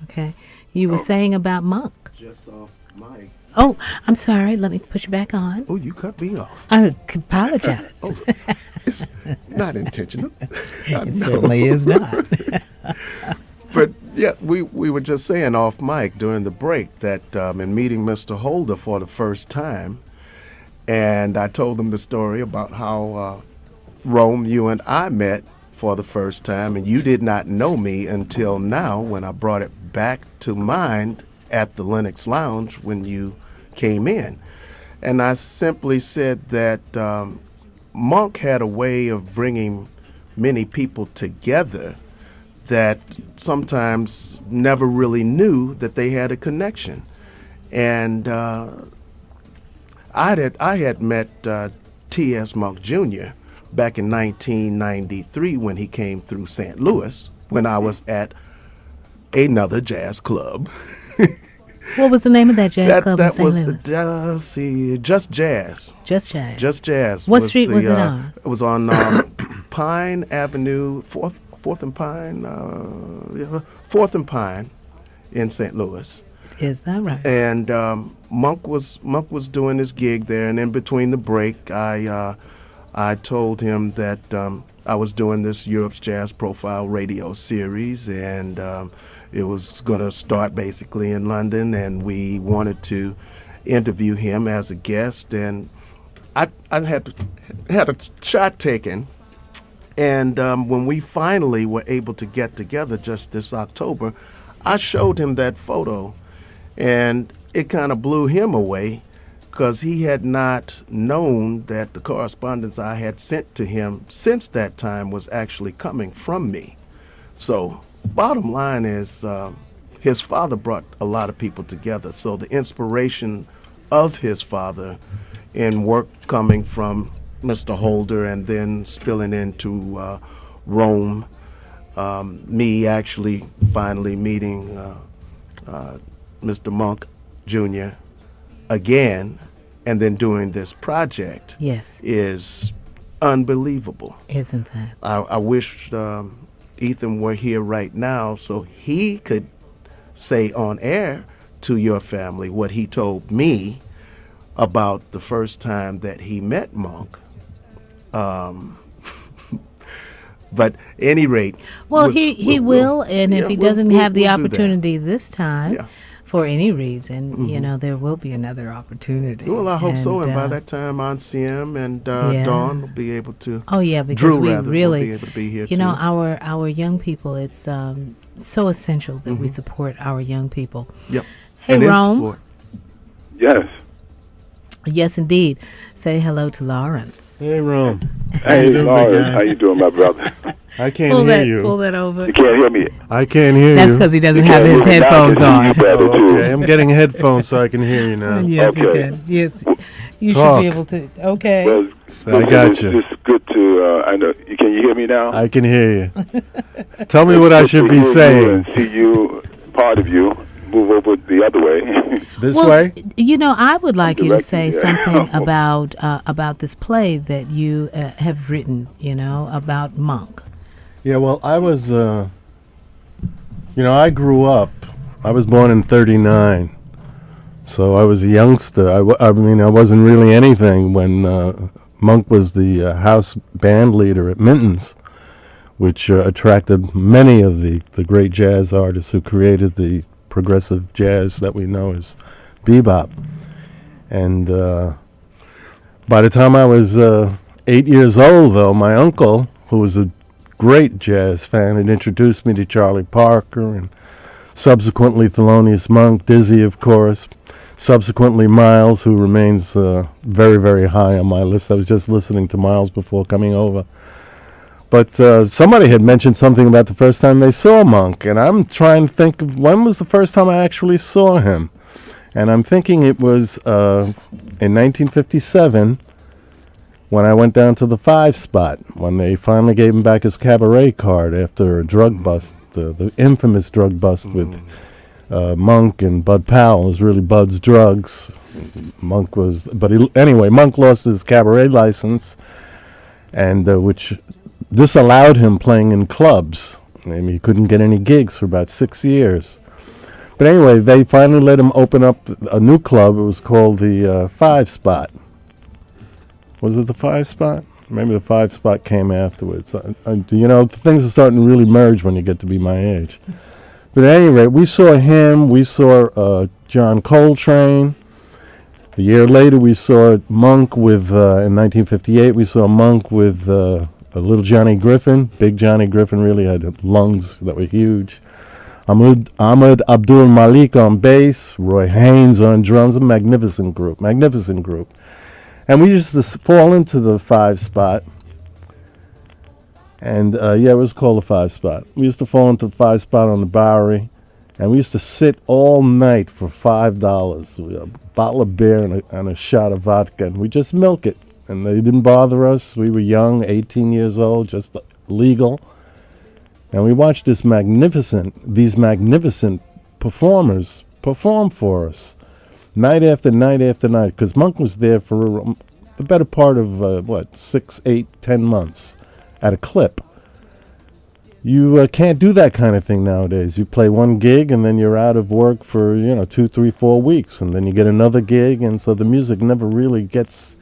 Okay? You were saying about Monk. Just off mic. Oh, I'm sorry. Let me put you back on. Oh, you cut me off. I apologize. Oh, it's not intentional. It certainly is not. But yeah, we were just saying off mic during the break that in meeting Mr. Holder for the first time, and I told him the story about how Rome, you and I met for the first time, and you did not know me until now when I brought it back to mind at the Lenox Lounge when you came in. And I simply said that Monk had a way of bringing many people together that sometimes never really knew that they had a connection. And I had met T.S. Monk Jr. back in 1993 when he came through St. Louis when I was at another jazz club. What was the name of that jazz club in That St. was Louis? Just Jazz. Just Jazz. Just Jazz. What street was it on? It was on Pine Avenue, 4th and Pine, 4th and Pine in St. Louis. Is that right? And Monk was doing his gig there, and in between the break, I told him that I was doing this Europe's Jazz Profile radio series, and it was going to start basically in London, and we wanted to interview him as a guest, and I had a shot taken, and when we finally were able to get together just this October, I showed him that photo, and it kind of blew him away because he had not known that the correspondence I had sent to him since that time was actually coming from me. So bottom line is his father brought a lot of people together. So the inspiration of his father in work coming from Mr. Holder and then spilling into Rome, me actually finally meeting Mr. Monk Jr. again and then doing this project is unbelievable. Isn't that? I wish Ethan were here right now so he could say on air to your family what he told me about the first time that he met Monk. But any rate, well, he will, and if he doesn't have the opportunity this time, for any reason, you know, there will be another opportunity. Well, I hope so, and by that time, Anciem and Dawn will be able to. Oh yeah, because Drew, we rather, really, will be able to be here you know, our young people. It's so essential that we support our young people. Yep. Hey, and Rome. sport. Yes. Yes, indeed. Say hello to Lawrence. Hey, Rome. Hey, Lawrence, how you doing, my brother? I can't hear you. Pull that over. You can't hear me. I can't hear That's you. because he doesn't You have can't his hear me. Now I headphones can hear you on. better, too. Okay, I'm getting headphones so I can hear you now. Yes, you Okay. can. Yes, you Talk. should be able to. Okay. Well, I got you. It's good to. I know. Can you hear me now? I can hear you. Tell me what I It's good should to be hear you saying. and see you, part of you, move over the other way. This Well, way? you know, I would like you to say directing, yeah. something about this play that you have written. You know, about Monk. Yeah, well, I was, I grew up. I was born in 1939. So I was a youngster. I mean, I wasn't really anything when Monk was the house band leader at Minton's, which attracted many of the great jazz artists who created the progressive jazz that we know as bebop. And by the time I was 8 years old, though, my uncle, who was a great jazz fan, had introduced me to Charlie Parker and subsequently Thelonious Monk, Dizzy, of course, subsequently Miles, who remains very, very high on my list. I was just listening to Miles before coming over. But somebody had mentioned something about the first time they saw Monk, and I'm trying to think of when was the first time I actually saw him. And I'm thinking it was in 1957 when I went down to the 5 Spot, when they finally gave him back his cabaret card after a drug bust, the infamous drug bust with Monk and Bud Powell. It was really Bud's drugs. Monk was, anyway, Monk lost his cabaret license, and which disallowed him playing in clubs. I mean, he couldn't get any gigs for about 6 years. But anyway, they finally let him open up a new club. It was called the 5 Spot. Was it the 5 Spot? Maybe the 5 Spot came afterwards. Things are starting to really merge when you get to be my age. But at any rate, we saw him. We saw John Coltrane. A year later, we saw Monk with, in 1958, we saw Monk with little Johnny Griffin. Big Johnny Griffin really had lungs that were huge. Ahmed Abdul Malik on bass, Roy Haynes on drums, a magnificent group. And we used to fall into the 5 Spot. And, it was called the 5 Spot. We used to fall into the 5 Spot on the Bowery. And we used to sit all night for $5. A bottle of beer and a shot of vodka. And we just milk it. And they didn't bother us. We were young, 18 years old, just legal. And we watched these magnificent performers perform for us. Night after night after night, because Monk was there for the better part of, 6, 8, 10 months at a clip. You can't do that kind of thing nowadays. You play one gig and then you're out of work for, 2, 3, 4 weeks. And then you get another gig, and so the music never really gets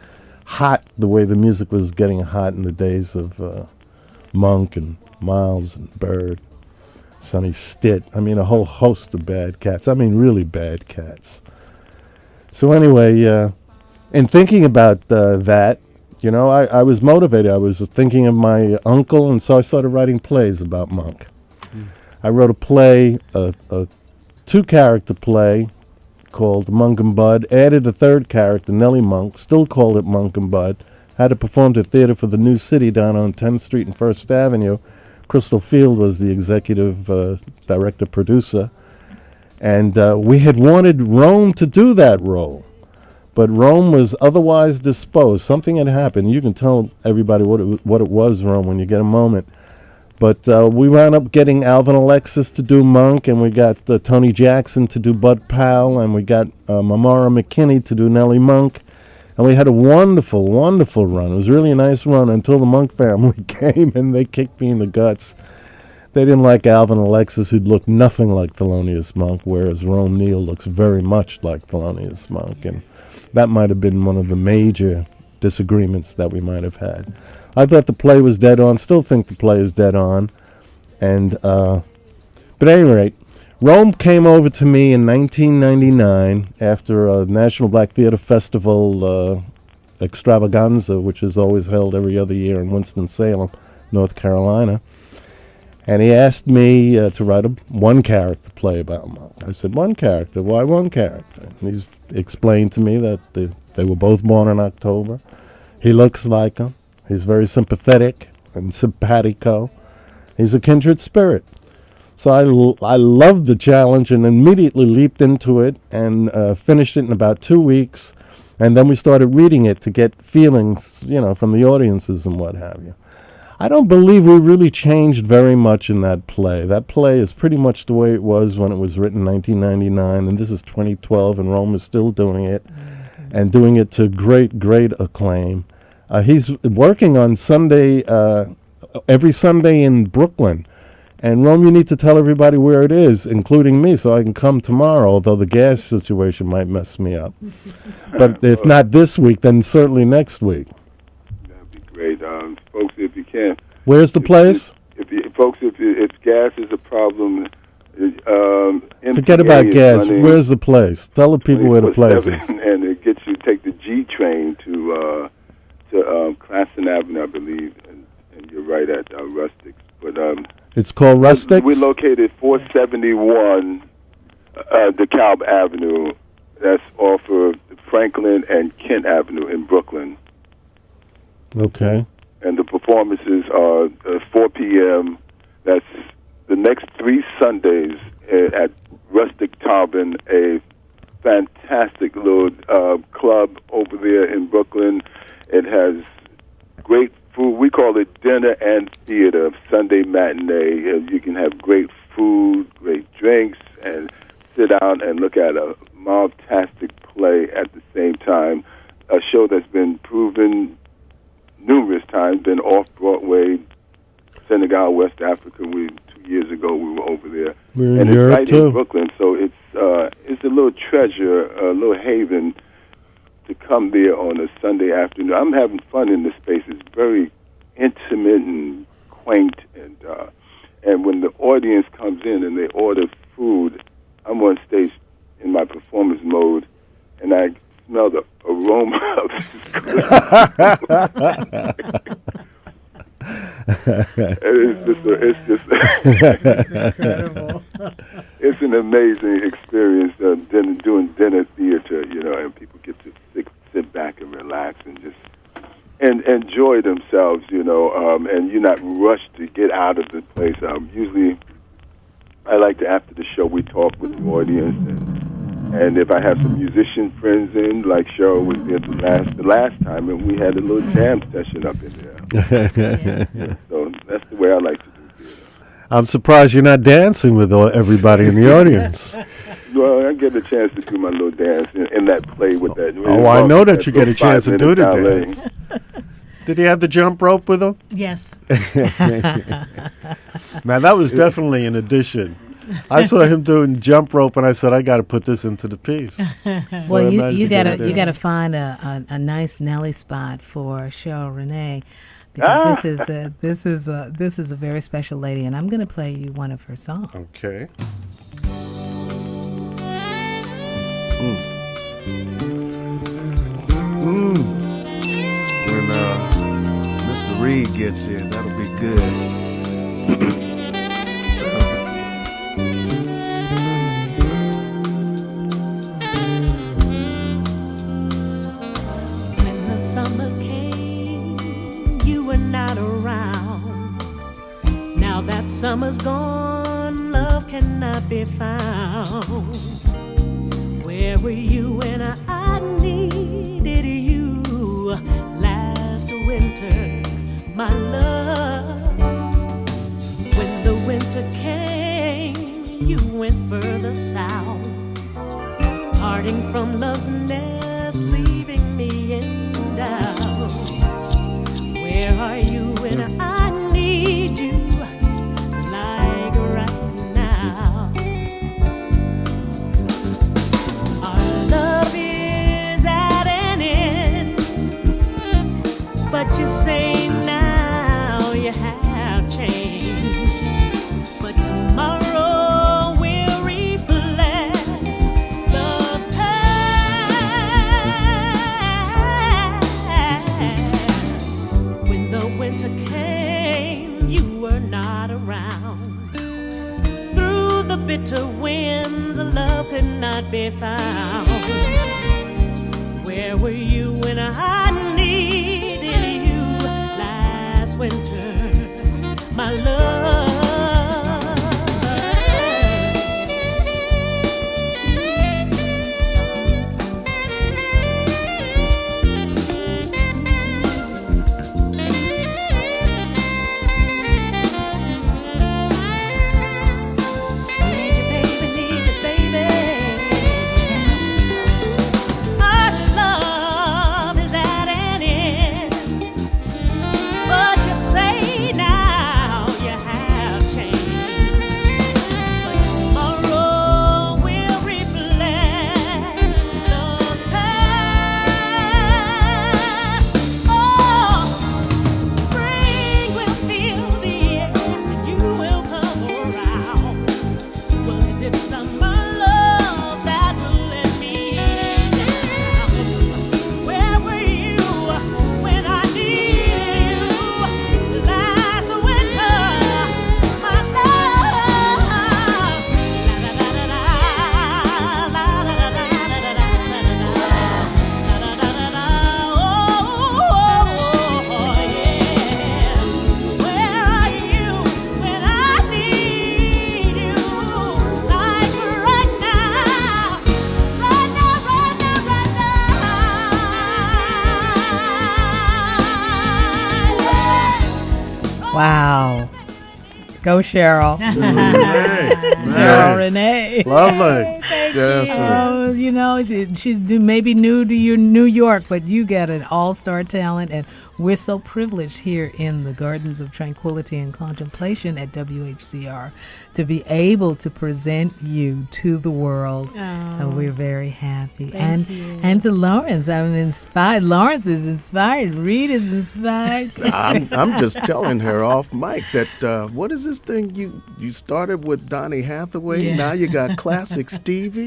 hot the way the music was getting hot in the days of Monk and Miles and Bird, Sonny Stitt. I mean, a whole host of bad cats. I mean, really bad cats. So anyway, in thinking about that, I was motivated. I was thinking of my uncle, and so I started writing plays about Monk. I wrote a play, a 2-character play called Monk and Bud, added a 3rd character, Nellie Monk, still called it Monk and Bud, had it performed at Theater for the New City down on 10th Street and 1st Avenue. Crystal Field was the executive director-producer. And we had wanted Rome to do that role. But Rome was otherwise disposed. Something had happened. You can tell everybody what it was, Rome, when you get a moment. But we wound up getting Alvin Alexis to do Monk, and we got Tony Jackson to do Bud Powell, and we got Mamara McKinney to do Nellie Monk. And we had a wonderful, wonderful run. It was really a nice run until the Monk family came, and they kicked me in the guts. They didn't like Alvin Alexis, who'd look nothing like Thelonious Monk, whereas Rome Neal looks very much like Thelonious Monk. And that might have been one of the major disagreements that we might have had. I thought the play was dead on, still think the play is dead on. And, but at any rate, Rome came over to me in 1999 after a National Black Theater Festival extravaganza, which is always held every other year in Winston-Salem, North Carolina. And he asked me to write a 1-character play about Monk. I said, 1 character? Why 1 character? And he's explained to me that the They were both born in October. He looks like him. He's very sympathetic and simpatico. He's a kindred spirit. So I loved the challenge and immediately leaped into it and finished it in about 2 weeks. And then we started reading it to get feelings, from the audiences and what have you. I don't believe we really changed very much in that play. That play is pretty much the way it was when it was written in 1999, and this is 2012, and Rome is still doing it, and doing it to great, great acclaim. He's working on Sunday, every Sunday in Brooklyn. And Rome, you need to tell everybody where it is, including me, so I can come tomorrow, although the gas situation might mess me up. But if not this week, then certainly next week. That'd be great. Folks, if you can. Where's the place? If gas is a problem, forget about gas. Where's the place? Tell the people where the place is. And it gets you, take the G train to Classon Avenue, I believe, and you're right at Rustics. But it's called Rustics? We're located 471 DeKalb Avenue. That's off of Franklin and Kent Avenue in Brooklyn. Okay. And the performances are 4 p.m. That's the next 3 Sundays at Rustic Tavern, a fantastic little club over there in Brooklyn. It has great food. We call it dinner and theater, Sunday matinee. You can have great food, great drinks, and sit down and look at a fantastic play at the same time. A show that's been proven numerous times, been off Broadway, Senegal, West Africa. 2 years ago we were over there. We're and in Europe right too. In Brooklyn, so it's a little treasure, a little haven to come there on a Sunday afternoon. I'm having fun in this space. It's very intimate and quaint, and when the audience comes in and they order food, I'm on stage in my performance mode, and I smell the aroma of it's incredible. It's an amazing experience doing dinner theater, and people get to sit back and relax and just and enjoy themselves, and you're not rushed to get out of the place. Usually, I like to, after the show, we talk with the audience, and if I have some musician friends in, like Cheryl was there the last time, and we had a little jam session up in there. So that's the way I like to do theater. I'm surprised you're not dancing with everybody in the audience. Well, I get a chance to do my little dance in that play with that. Oh, I know that you get a chance to do the dance. Did he have the jump rope with him? Yes. Now, that was definitely an addition. I saw him doing jump rope, and I said, I got to put this into the piece. Well, you gotta find a nice Nelly spot for Cheryl Renee, because this is a very special lady, and I'm going to play you one of her songs. Okay. When Mr. Reed gets here, that'll be good. When the summer came, you were not around. Now that summer's gone, love cannot be found. Where were you when I needed you last winter, my love? When the winter came, you went further south, parting from love's nest, leaving me in doubt. Where are you when I need you, like right now? Our love is at an end, but you say now you have changed. But tomorrow will reflect love's past. When the winter came, you were not around. Through the bitter winds, love could not be found. Where were you when I needed you last winter, my love? Wow. Go, Cheryl. Cheryl Cheryl Renee. Lovely. Oh, you know, she's maybe new to your New York, but you got an all-star talent, and we're so privileged here in the Gardens of Tranquility and Contemplation at WHCR to be able to present you to the world. And we're very happy. And to Lawrence, I'm inspired. Lawrence is inspired. Reed is inspired. I'm just telling her off mic that what is this thing you started with Donny Hathaway? Yeah. Now you got classic Stevie.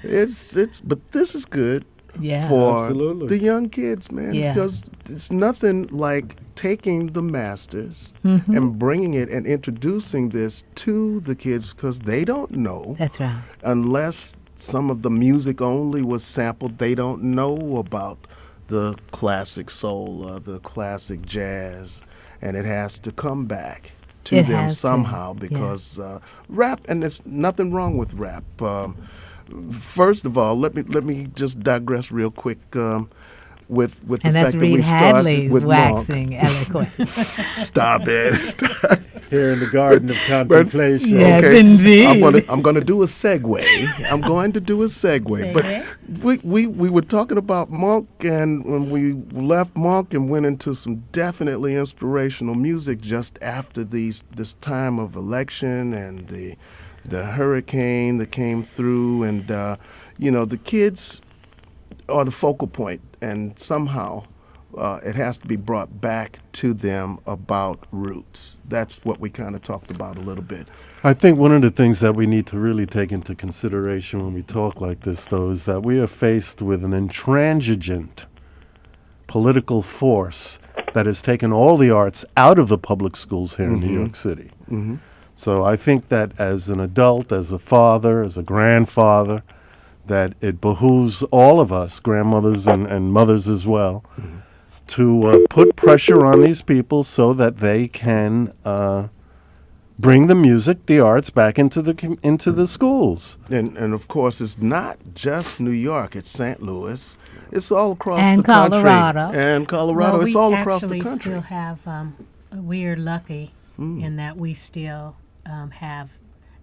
It's but this is good Yeah. for Absolutely. the young kids, man. Yeah. Because it's nothing like taking the masters and bringing it and introducing this to the kids because they don't know. That's right. Unless some of the music only was sampled, they don't know about the classic soul, the classic jazz, and it has to come back to It them has to, somehow because rap, and there's nothing wrong with rap. First of all, let me just digress real quick with the And that's fact that we Reed started Hadley with waxing eloquent. Stop it. Here in the Garden of Contemplation. Yes, Okay, indeed. I'm gonna do a segue. I'm going to do a segue. But we were talking about Monk, and when we left Monk and went into some definitely inspirational music just after this time of election and the hurricane that came through, and the kids are the focal point, and somehow it has to be brought back to them about roots. That's what we kind of talked about a little bit. I think one of the things that we need to really take into consideration when we talk like this, though, is that we are faced with an intransigent political force that has taken all the arts out of the public schools here in New York City. Mm-hmm. So I think that as an adult, as a father, as a grandfather, that it behooves all of us, grandmothers and mothers as well, to put pressure on these people so that they can bring the music, the arts back into the schools. And of course, it's not just New York. It's St. Louis. It's all across And the country. Colorado. And Colorado. Well, it's all across the We country. still have, we're lucky in that we still have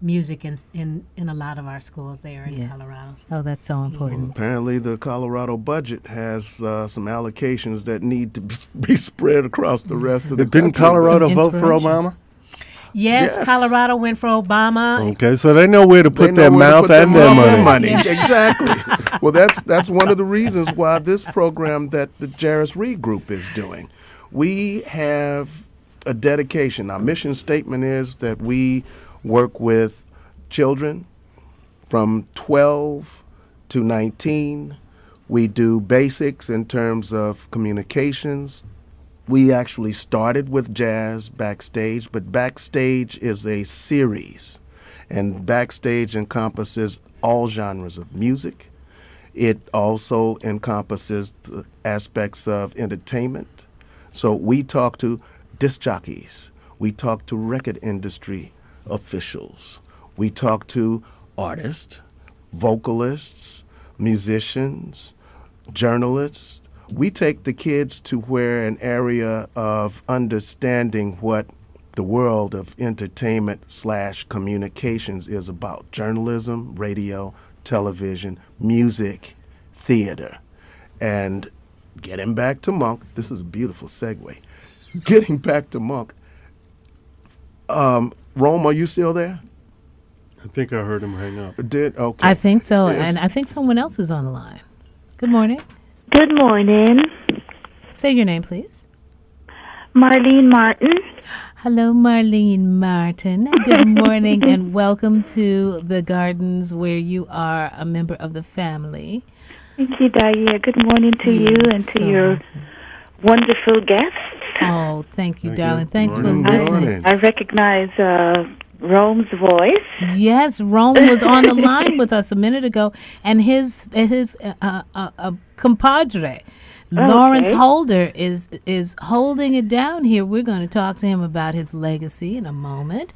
music in a lot of our schools there in Yes. Colorado. Oh, that's so important. Apparently, the Colorado budget has some allocations that need to be spread across the rest of the Didn't country. Colorado Some vote for inspiration. Obama? Yes, Yes. Colorado went for Obama. Okay, so they know where to They put know their where to mouth put their and their mouth money. and Exactly. Well, that's one of the reasons why this program that the Jairus Reed Group is doing. We have a dedication. Our mission statement is that we work with children from 12 to 19. We do basics in terms of communications. We actually started with jazz backstage, but backstage is a series, and backstage encompasses all genres of music. It also encompasses the aspects of entertainment. So we talk to disc jockeys. We talk to record industry officials. We talk to artists, vocalists, musicians, journalists. We take the kids to where an area of understanding what the world of entertainment/communications is about. Journalism, radio, television, music, theater. And getting back to Monk, this is a beautiful segue. Getting back to Monk, Rome, are you still there? I think I heard him hang up. Did? Okay. I think so, Yes. and I think someone else is on the line. Good morning. Good morning. Say your name, please. Marlene Martin. Hello, Marlene Martin. Good morning and welcome to the Gardens, where you are a member of the family. Thank you, Diane. Good morning to you and to your wonderful guests. Oh, thank you, Thank darling. you. Thanks Morning. for listening. Morning. I recognize Rome's voice. Yes, Rome was on the line with us a minute ago, and his compadre, Lawrence Holder, is holding it down here. We're going to talk to him about his legacy in a moment.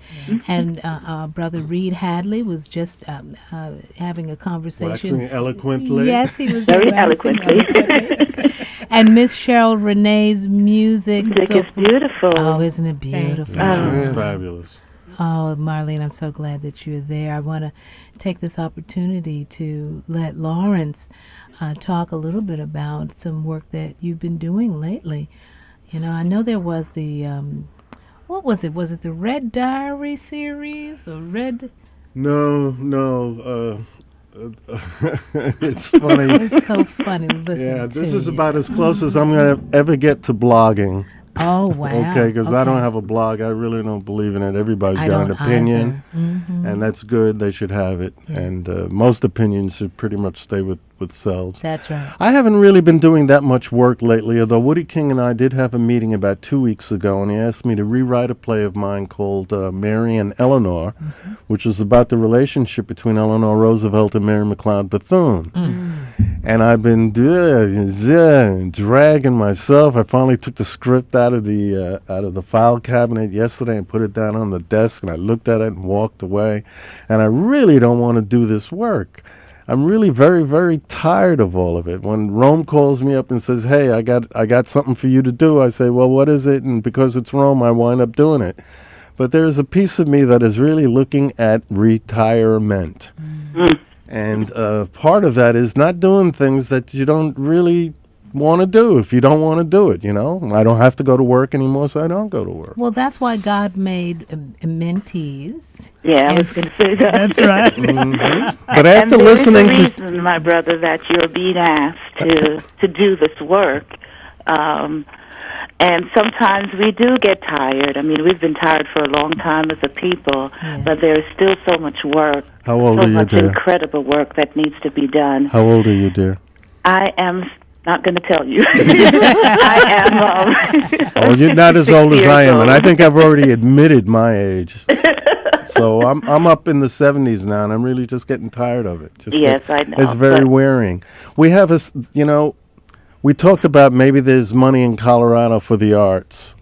And our brother Reed Hadley was just having a conversation. Waxing eloquently. Yes, he was Very waxing eloquently. And Miss Cheryl Renee's music. Music is beautiful. Oh, isn't it beautiful? It's fabulous. Oh, Marlene, I'm so glad that you're there. I want to take this opportunity to let Lawrence talk a little bit about some work that you've been doing lately. You know, I know there was the, what was it? Was it the Red Diary series or Red? No. It's funny. It's so funny. Listen Yeah, this to is you. about as close as I'm going to ever get to blogging. Oh, wow. Okay, because I don't have a blog. I really don't believe in it. Everybody's I got an don't opinion, either. and that's good. They should have it. Yeah. And most opinions should pretty much stay with selves. That's right. I haven't really been doing that much work lately, although Woody King and I did have a meeting about 2 weeks ago, and he asked me to rewrite a play of mine called Mary and Eleanor, which is about the relationship between Eleanor Roosevelt and Mary McLeod Bethune. And I've been dragging myself. I finally took the script out of the file cabinet yesterday and put it down on the desk, and I looked at it and walked away. And I really don't want to do this work. I'm really very, very tired of all of it. When Rome calls me up and says, "Hey, I got something for you to do," I say, "Well, what is it?" And because it's Rome, I wind up doing it. But there's a piece of me that is really looking at retirement. And part of that is not doing things that you don't really want to do if you don't want to do it, you know? I don't have to go to work anymore, so I don't go to work. Well, that's why God made mentees. Yeah, I was going to say that. That's right. But after and listening there to... is a reason, my brother, that you're being asked to do this work. And sometimes we do get tired. I mean, we've been tired for a long time as a people, but there is still so much work. How old so are you, much dear? incredible work that needs to be done. How old are you, dear? I am not going to tell you. I am. Oh, you're not as old as I am, and I old. think I've already admitted my age. So I'm up in the 70s now, and I'm really just getting tired of it. Yes, I know, It's very but- wearing. We have we talked about maybe there's money in Colorado for the arts.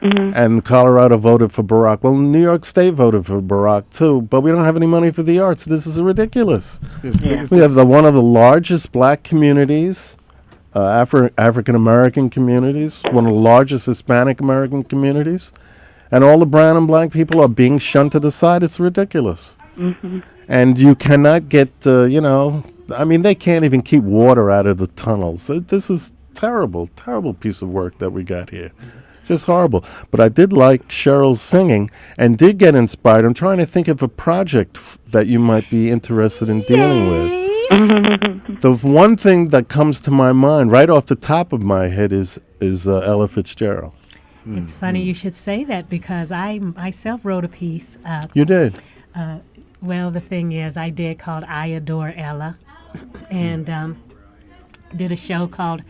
And Colorado voted for Barack. Well, New York State voted for Barack, too, but we don't have any money for the arts. This is ridiculous. Yeah. We have one of the largest black communities, African-American communities, one of the largest Hispanic-American communities, and all the brown and black people are being shunted aside. It's ridiculous. And you cannot get, I mean, they can't even keep water out of the tunnels. This is terrible piece of work that we got here. Just horrible. But I did like Cheryl's singing and did get inspired. I'm trying to think of a project that you might be interested in dealing with. The one thing that comes to my mind right off the top of my head is Ella Fitzgerald. It's funny you should say that because I myself wrote a piece. You did? Well, the thing is, I did called I Adore Ella and did a show called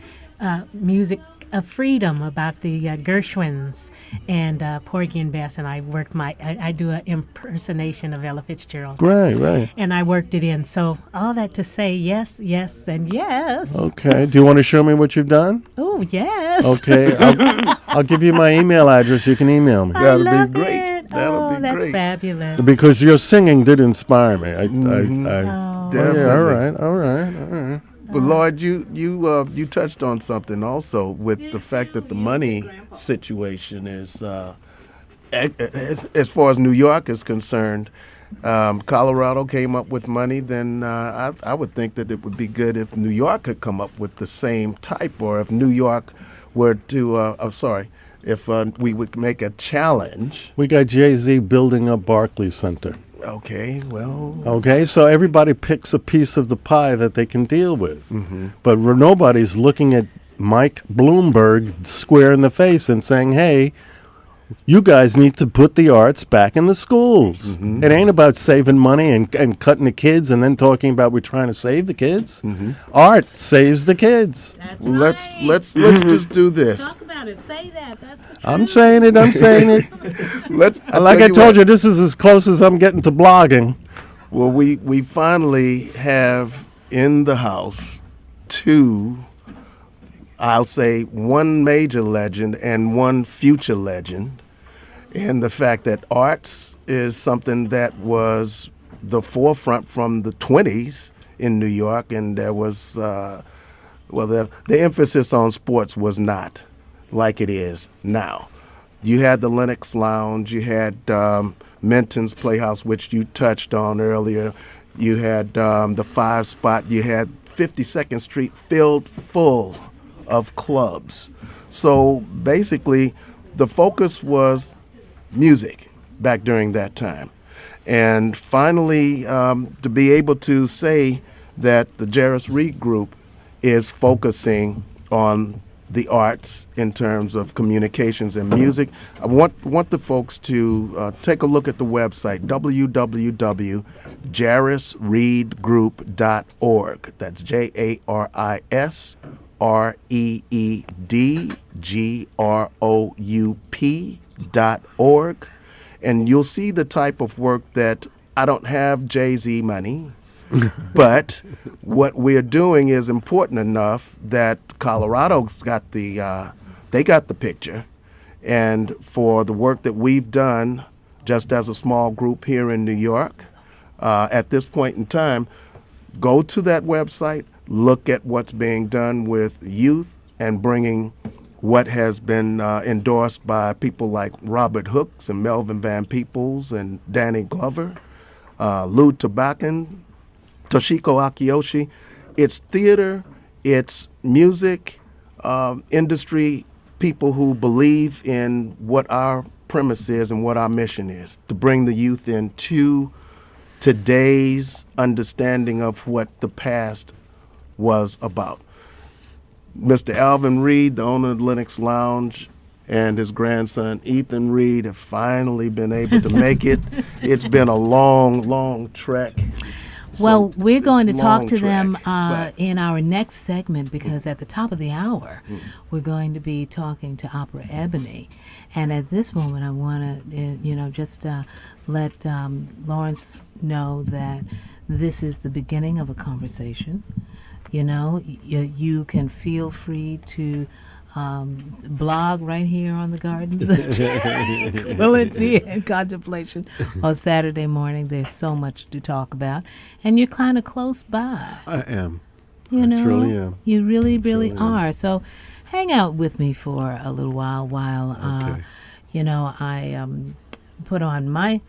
Music of freedom about the Gershwins and Porgy and Bess, and I worked I do an impersonation of Ella Fitzgerald. Right. And I worked it in. So all that to say yes, yes, and yes. Okay. Do you want to show me what you've done? Oh, yes. Okay. I'll give you my email address. You can email me. I That'll love be great. it. That'll be that's great. fabulous. Because your singing did inspire me. Definitely. All right. But Lloyd, you touched on something also with the fact that the money situation is, as far as New York is concerned, Colorado came up with money. Then I would think that it would be good if New York could come up with the same type, or if New York were to, if we would make a challenge. We got Jay-Z building up Barclays Center. Okay, well. Okay, so everybody picks a piece of the pie that they can deal with. Mm-hmm. But nobody's looking at Mike Bloomberg square in the face and saying, hey, you guys need to put the arts back in the schools. Mm-hmm. It ain't about saving money and cutting the kids and then talking about we're trying to save the kids. Mm-hmm. Art saves the kids. That's Well, right. let's just do this. Talk about it. Say that. That's the truth. I'm saying it. Let's. Like I told you, this is as close as I'm getting to blogging. Well, we finally have in the house two, I'll say, one major legend and one future legend, and the fact that arts is something that was the forefront from the 20s in New York, and there was, the emphasis on sports was not like it is now. You had the Lenox Lounge, you had Minton's Playhouse, which you touched on earlier. You had the 5 Spot. You had 52nd Street filled full of clubs. So basically, the focus was music back during that time. And finally, to be able to say that the Jarris Reed Group is focusing on the arts in terms of communications and music. I want the folks to take a look at the website, www.jarrisreedgroup.org. That's JARRISREEDGROUP.org. And you'll see the type of work that I don't have Jay-Z money, but what we're doing is important enough that Colorado's got they got the picture. And for the work that we've done just as a small group here in New York, at this point in time, go to that website, look at what's being done with youth and bringing what has been endorsed by people like Robert Hooks and Melvin Van Peebles and Danny Glover, Lou Tabakan, Toshiko Akiyoshi. It's theater, it's music, industry, people who believe in what our premise is and what our mission is, to bring the youth into today's understanding of what the past was about. Mr. Alvin Reed, the owner of the Lenox Lounge, and his grandson Ethan Reed have finally been able to make it. It's been a long, long trek. Well, we're going to talk to long them trek, in our next segment, because at the top of the hour, we're going to be talking to Opera Ebony. And at this moment, I want to, just let Lawrence know that this is the beginning of a conversation. You can feel free to blog right here on the Gardens of Tranquility and Contemplation on Saturday morning. There's so much to talk about, and you're kind of close by. I am. I truly am. You really, really are. So hang out with me for a little while Okay. I put on my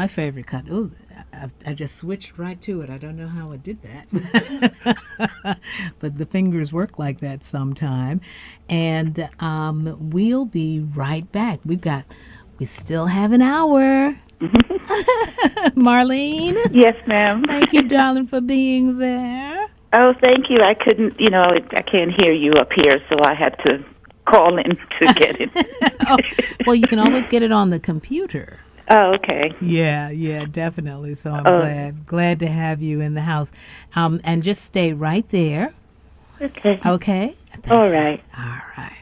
favorite cut. Ooh, I just switched right to it. I don't know how I did that. But the fingers work like that sometime. And we'll be right back. We still have an hour. Marlene? Yes, ma'am. Thank you, darling, for being there. Oh, thank you. I couldn't, I can't hear you up here, so I had to call in to get it. Well, you can always get it on the computer. Oh, okay. Yeah, definitely. So I'm glad to have you in the house. And just stay right there. Okay. Okay? All right. All right.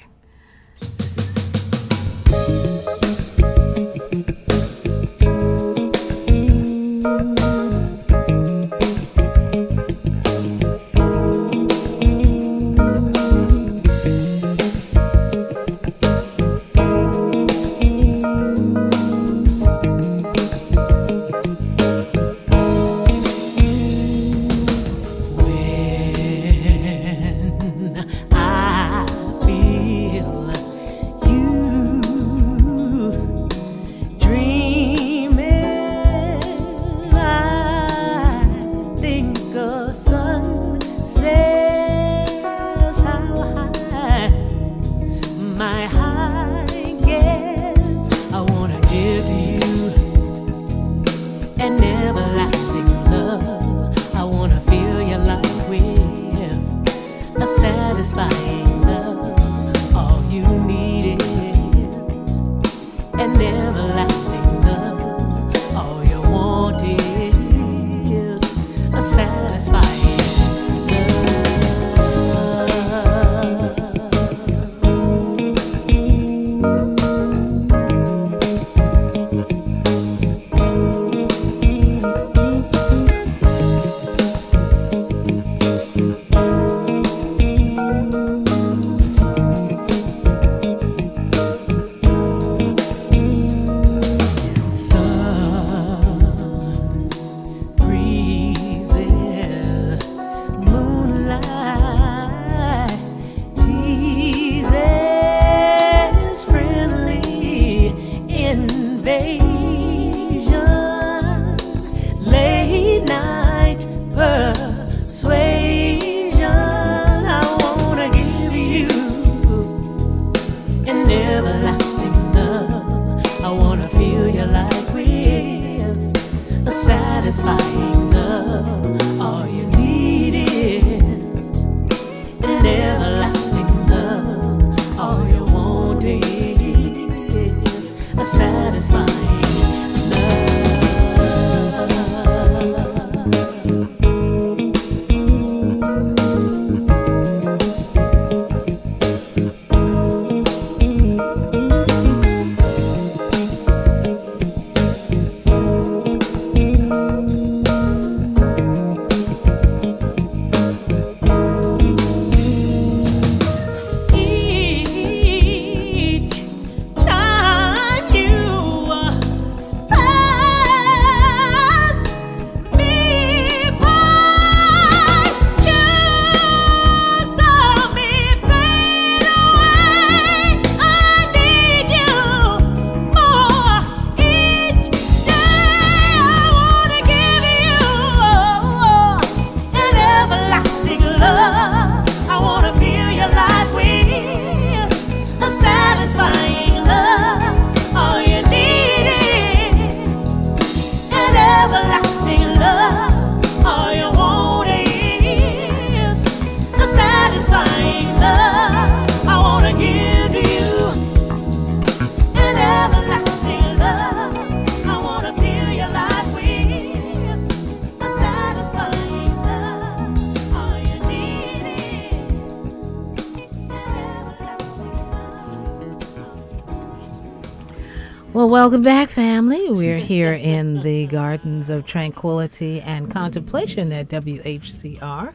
Well, welcome back, family. We're here in the Gardens of Tranquility and Contemplation at WHCR.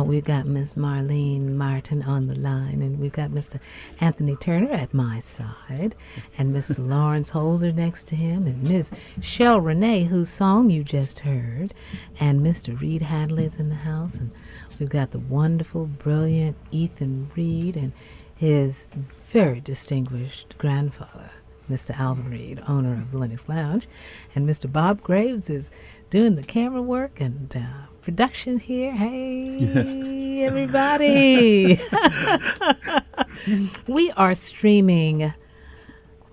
We've got Miss Marlene Martin on the line, and we've got Mr. Anthony Turner at my side, and Mr. Lawrence Holder next to him, and Miss Shell Renee, whose song you just heard, and Mr. Reed Hadley is in the house, and we've got the wonderful, brilliant Ethan Reed and his very distinguished grandfather, Mr. Alvin Reed, owner of the Linux Lounge, and Mr. Bob Graves is doing the camera work and production here. Hey, everybody. We are streaming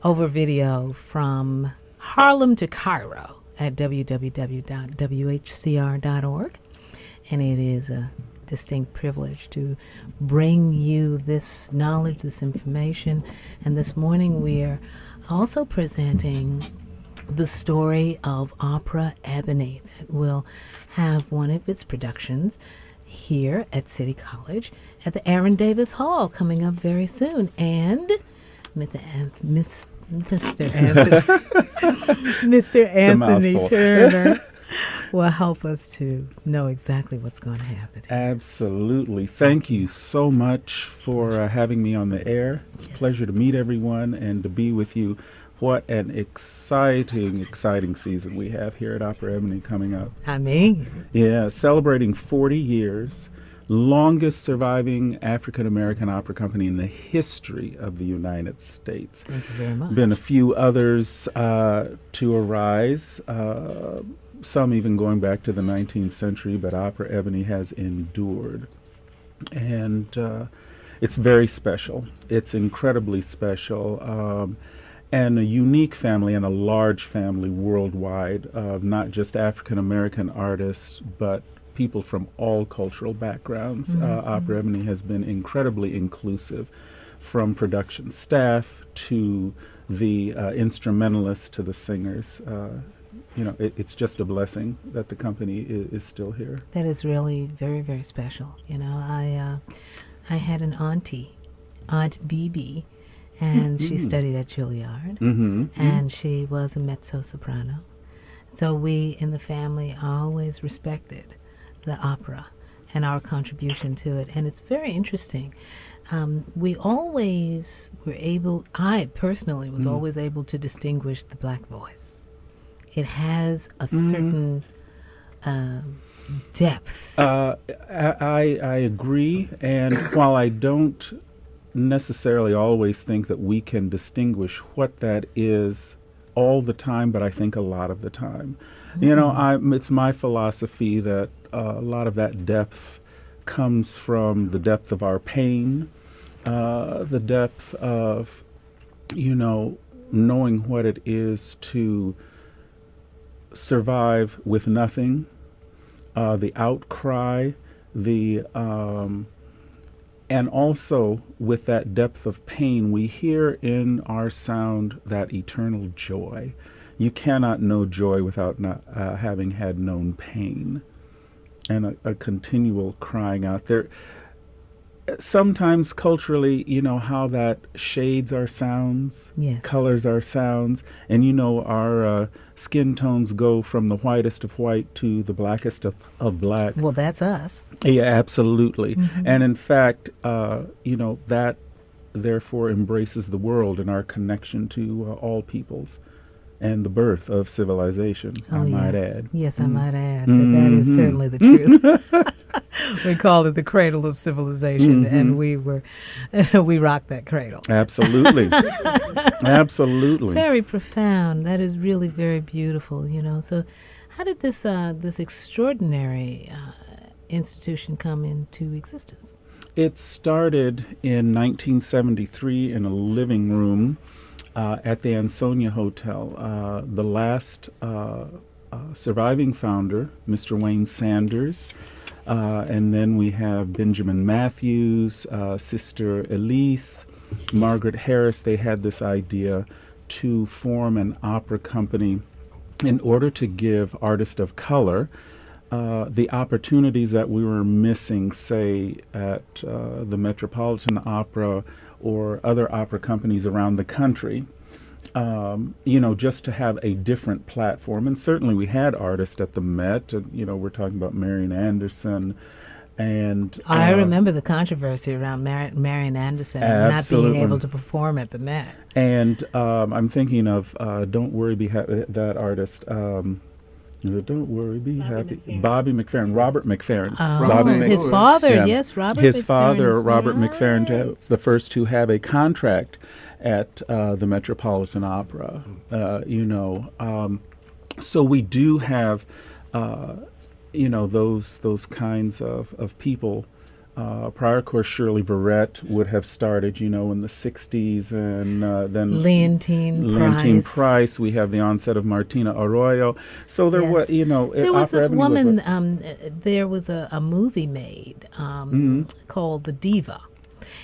over video from Harlem to Cairo at www.whcr.org, and it is a distinct privilege to bring you this knowledge, this information, and this morning we are also presenting the story of Opera Ebony that will have one of its productions here at City College at the Aaron Davis Hall coming up very soon. And Mr. Anthony Turner will help us to know exactly what's going to happen. Absolutely. Thank you so much for having me on the air. It's a pleasure to meet everyone and to be with you. What an exciting season we have here at Opera Ebony coming up. I mean. Yeah, celebrating 40 years. Longest surviving African-American opera company in the history of the United States. Thank you very much. Been a few others to arise, some even going back to the 19th century, but Opera Ebony has endured. And it's very special. It's incredibly special. And a unique family and a large family worldwide of not just African-American artists, but people from all cultural backgrounds. Opera Ebony has been incredibly inclusive, from production staff to the instrumentalists to the singers. It's just a blessing that the company is still here. That is really very, very special. I had an auntie, Aunt BB, and she studied at Juilliard, and she was a mezzo-soprano. So we in the family always respected the opera and our contribution to it. And it's very interesting. We always were able, I personally was always able to distinguish the black voice. It has a certain depth. I agree. And while I don't necessarily always think that we can distinguish what that is all the time, but I think a lot of the time. It's my philosophy that a lot of that depth comes from the depth of our pain, the depth of, knowing what it is to survive with nothing, the outcry, and also with that depth of pain, we hear in our sound that eternal joy. You cannot know joy without not having had known pain, and a continual crying out there. Sometimes culturally, how that shades our sounds, colors our sounds, and our skin tones go from the whitest of white to the blackest of black. Well, that's us. Yeah, absolutely. And in fact, that therefore embraces the world and our connection to all peoples and the birth of civilization, I might add. Yes, I might add. That is certainly the truth. We called it the cradle of civilization, and we rocked that cradle. Absolutely. Absolutely. Very profound. That is really very beautiful, So how did this extraordinary institution come into existence? It started in 1973 in a living room at the Ansonia Hotel. The last surviving founder, Mr. Wayne Sanders, and then we have Benjamin Matthews, Sister Elise, Margaret Harris. They had this idea to form an opera company in order to give artists of color the opportunities that we were missing, say, at the Metropolitan Opera or other opera companies around the country. Just to have a different platform. And certainly we had artists at the Met, and, we're talking about Marian Anderson. And I remember the controversy around Marian Anderson not being able to perform at the Met. And I'm thinking of Don't Worry, Be Happy, that artist. Don't Worry, Be Happy. Bobby McFerrin, Robert McFerrin. His father, yes, Robert His McFerrin. father, Robert McFerrin, the first to have a contract at the Metropolitan Opera, so we do have, those kinds of people. Prior, of course, Shirley Verrett would have started, in the 60s, and then Leontine Price. We have the onset of Martina Arroyo. So there was, there was this woman. There was a movie made called The Diva.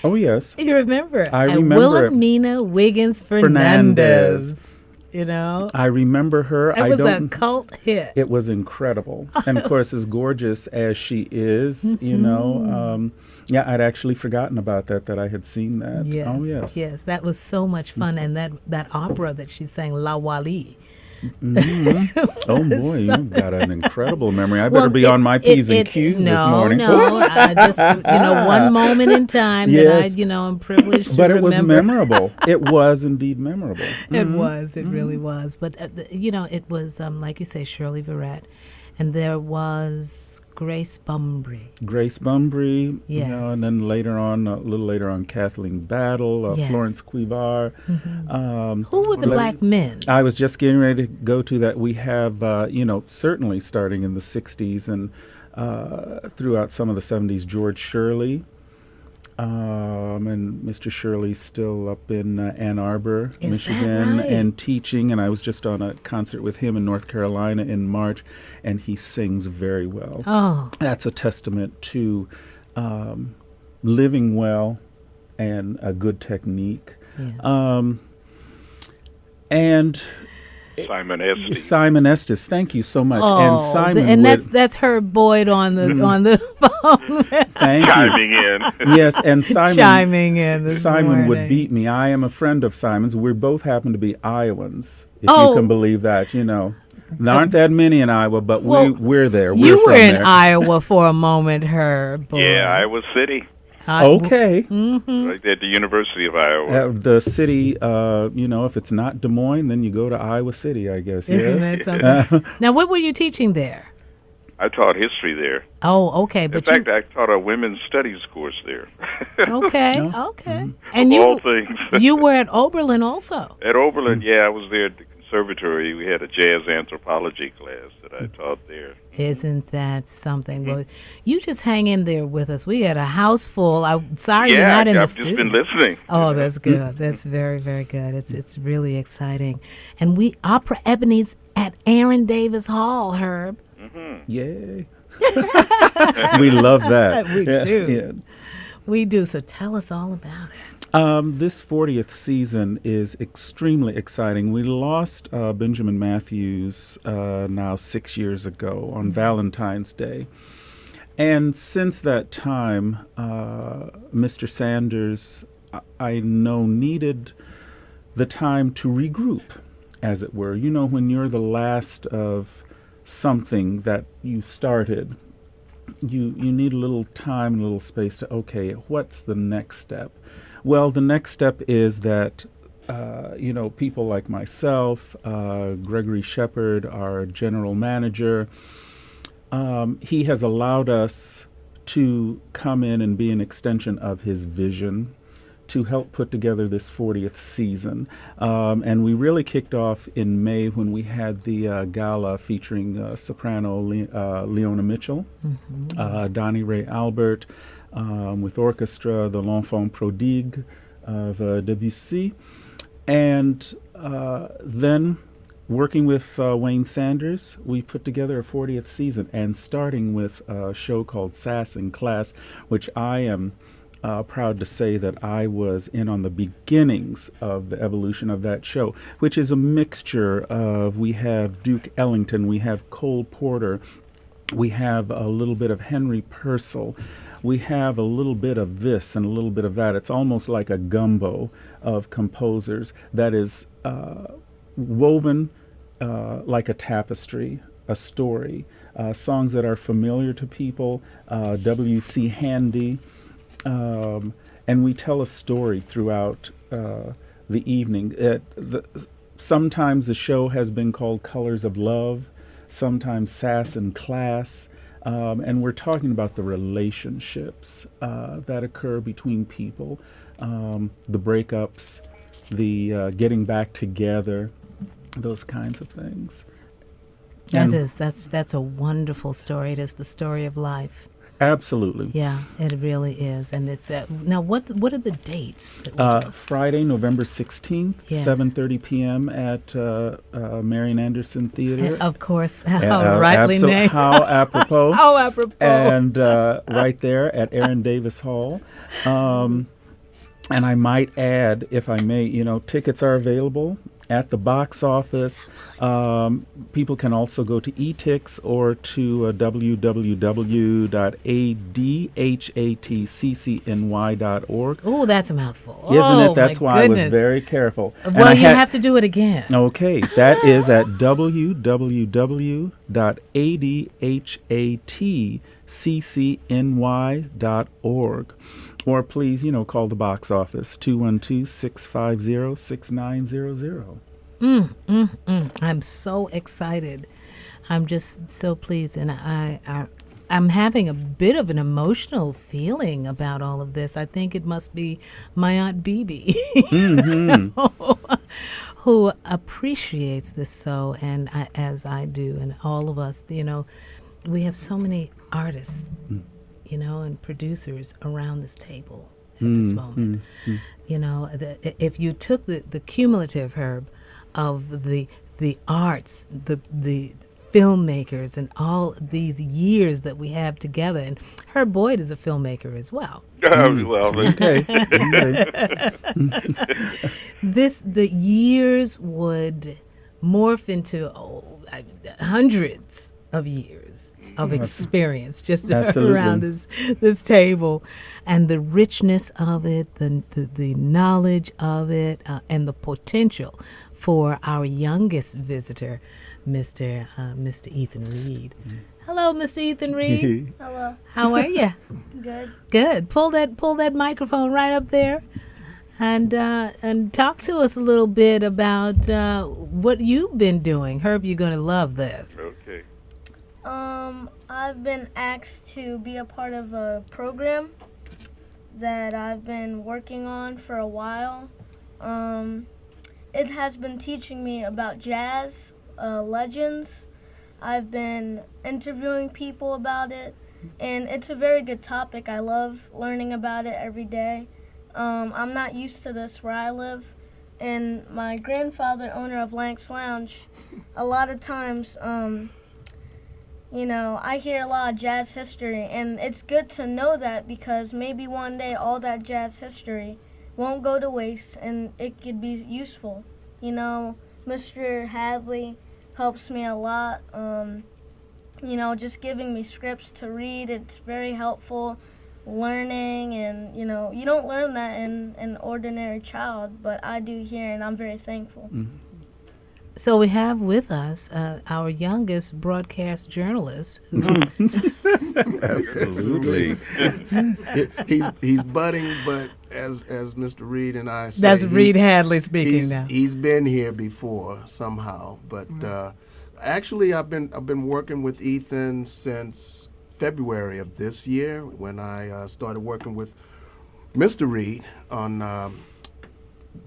Oh, yes. You remember? I remember Wilhelmina Wiggins Fernandez. you know. I remember her. It was a cult hit. It was incredible. And of course, as gorgeous as she is, you know, yeah, I'd actually forgotten about that I had seen that. Yes. Oh, yes. Yes, that was so much fun. And that opera that she sang, La Wally. Oh, boy, you've got an incredible memory. I better be on my P's and Q's this morning. No, I just, one moment in time that I, am privileged to remember. But it was memorable. It was indeed memorable. It was. It really was. But, it was, like you say, Shirley Verrett. And there was Grace Bumbry. Yes. And then later on, a little later on, Kathleen Battle, Florence Quivar. Who were the black men? I was just getting ready to go to that. We have, certainly starting in the 60s and throughout some of the 70s, George Shirley. And Mr. Shirley's still up in Ann Arbor, Michigan, and teaching. And I was just on a concert with him in North Carolina in March, and he sings very well. Oh, that's a testament to living well and a good technique. Yes. And Simon Estes, thank you so much. Oh, and Simon, and that's Herb Boyd on the phone. Thank chiming you. in. Yes, and Simon chiming in. Simon would beat me. I am a friend of Simon's. We both happen to be Iowans, if you can believe that. There aren't that many in Iowa, but we're there. You were in Iowa for a moment, Herb. Yeah, Iowa City. Okay. Right there at the University of Iowa. The city, if it's not Des Moines, then you go to Iowa City, I guess. Isn't that something? Now, what were you teaching there? I taught history there. Oh, okay. In fact, I taught a women's studies course there. Okay. And all things. You were at Oberlin also. At Oberlin, I was there at the conservatory. We had a jazz anthropology class that I taught there. Isn't that something? Well, you just hang in there with us. We had a house full. I'm sorry you're not in the studio. I've just been listening. Oh, that's good. That's very, very good. It's really exciting. And Opera Ebony's at Aaron Davis Hall, Herb. Yay. We love that. We do. Yeah. We do. So tell us all about it. This 40th season is extremely exciting. We lost Benjamin Matthews now 6 years ago on Valentine's Day. And since that time, Mr. Sanders, I know, needed the time to regroup, as it were. When you're the last of something that you started, you need a little time and a little space to, what's the next step? Well, the next step is that, people like myself, Gregory Shepard, our general manager, he has allowed us to come in and be an extension of his vision to help put together this 40th season. And we really kicked off in May when we had the gala featuring soprano Leona Mitchell, Donnie Ray Albert, with orchestra, the L'Enfant Prodigue of Debussy. And then working with Wayne Sanders, we put together a 40th season, and starting with a show called Sass in Class, which I am proud to say that I was in on the beginnings of the evolution of that show, which is a mixture of, we have Duke Ellington, we have Cole Porter, we have a little bit of Henry Purcell, we have a little bit of this and a little bit of that. It's almost like a gumbo of composers that is woven like a tapestry, a story, songs that are familiar to people, W.C. Handy, and we tell a story throughout the evening. Sometimes the show has been called Colors of Love, sometimes Sass in Class, and we're talking about the relationships that occur between people, the breakups, the getting back together, those kinds of things. That's a wonderful story. It is the story of life. Absolutely. Yeah, it really is. And it's now what are the dates? Friday, November 16th, 7:30 p.m. at Marian Anderson Theater. And of course, how rightly named. How apropos. How apropos. And right there at Aaron Davis Hall. And I might add, if I may, tickets are available at the box office. People can also go to ETICS or to www.adhatccny.org. Oh, that's a mouthful. Isn't Oh, it? That's my why goodness. I was very careful. Well, you have to do it again. Okay, that is at www.adhatccny.org. Or please, call the box office, 212-650-6900. I'm so excited. I'm just so pleased, and I'm having a bit of an emotional feeling about all of this. I think it must be my Aunt Bibi who appreciates this so, and as I do, and all of us. We have so many artists, and producers around this table at this moment. If you took the cumulative, Herb, of the arts, the filmmakers, and all these years that we have together, and Herb Boyd is a filmmaker as well. Well, Okay. The years would morph into hundreds of years of experience just around this table, and the richness of it, the knowledge of it, and the potential for our youngest visitor, Mr. Ethan Reed. Hello, Mr. Ethan Reed. Hello. How are you? Good. Good. Pull that microphone right up there, and talk to us a little bit about what you've been doing. Herb, you're going to love this. Okay. I've been asked to be a part of a program that I've been working on for a while. It has been teaching me about jazz legends. I've been interviewing people about it, and it's a very good topic. I love learning about it every day. I'm not used to this where I live, and my grandfather, owner of Lanx Lounge, a lot of times, I hear a lot of jazz history, and it's good to know that because maybe one day all that jazz history won't go to waste and it could be useful. Mr. Hadley helps me a lot. Just giving me scripts to read, it's very helpful. Learning, and you don't learn that in an ordinary child, but I do here, and I'm very thankful. So we have with us our youngest broadcast journalist. Absolutely. he's budding, but as Mr. Reed and I say, that's Reed Hadley speaking now. He's been here before somehow, but actually I've been working with Ethan since February of this year when I started working with Mr. Reed on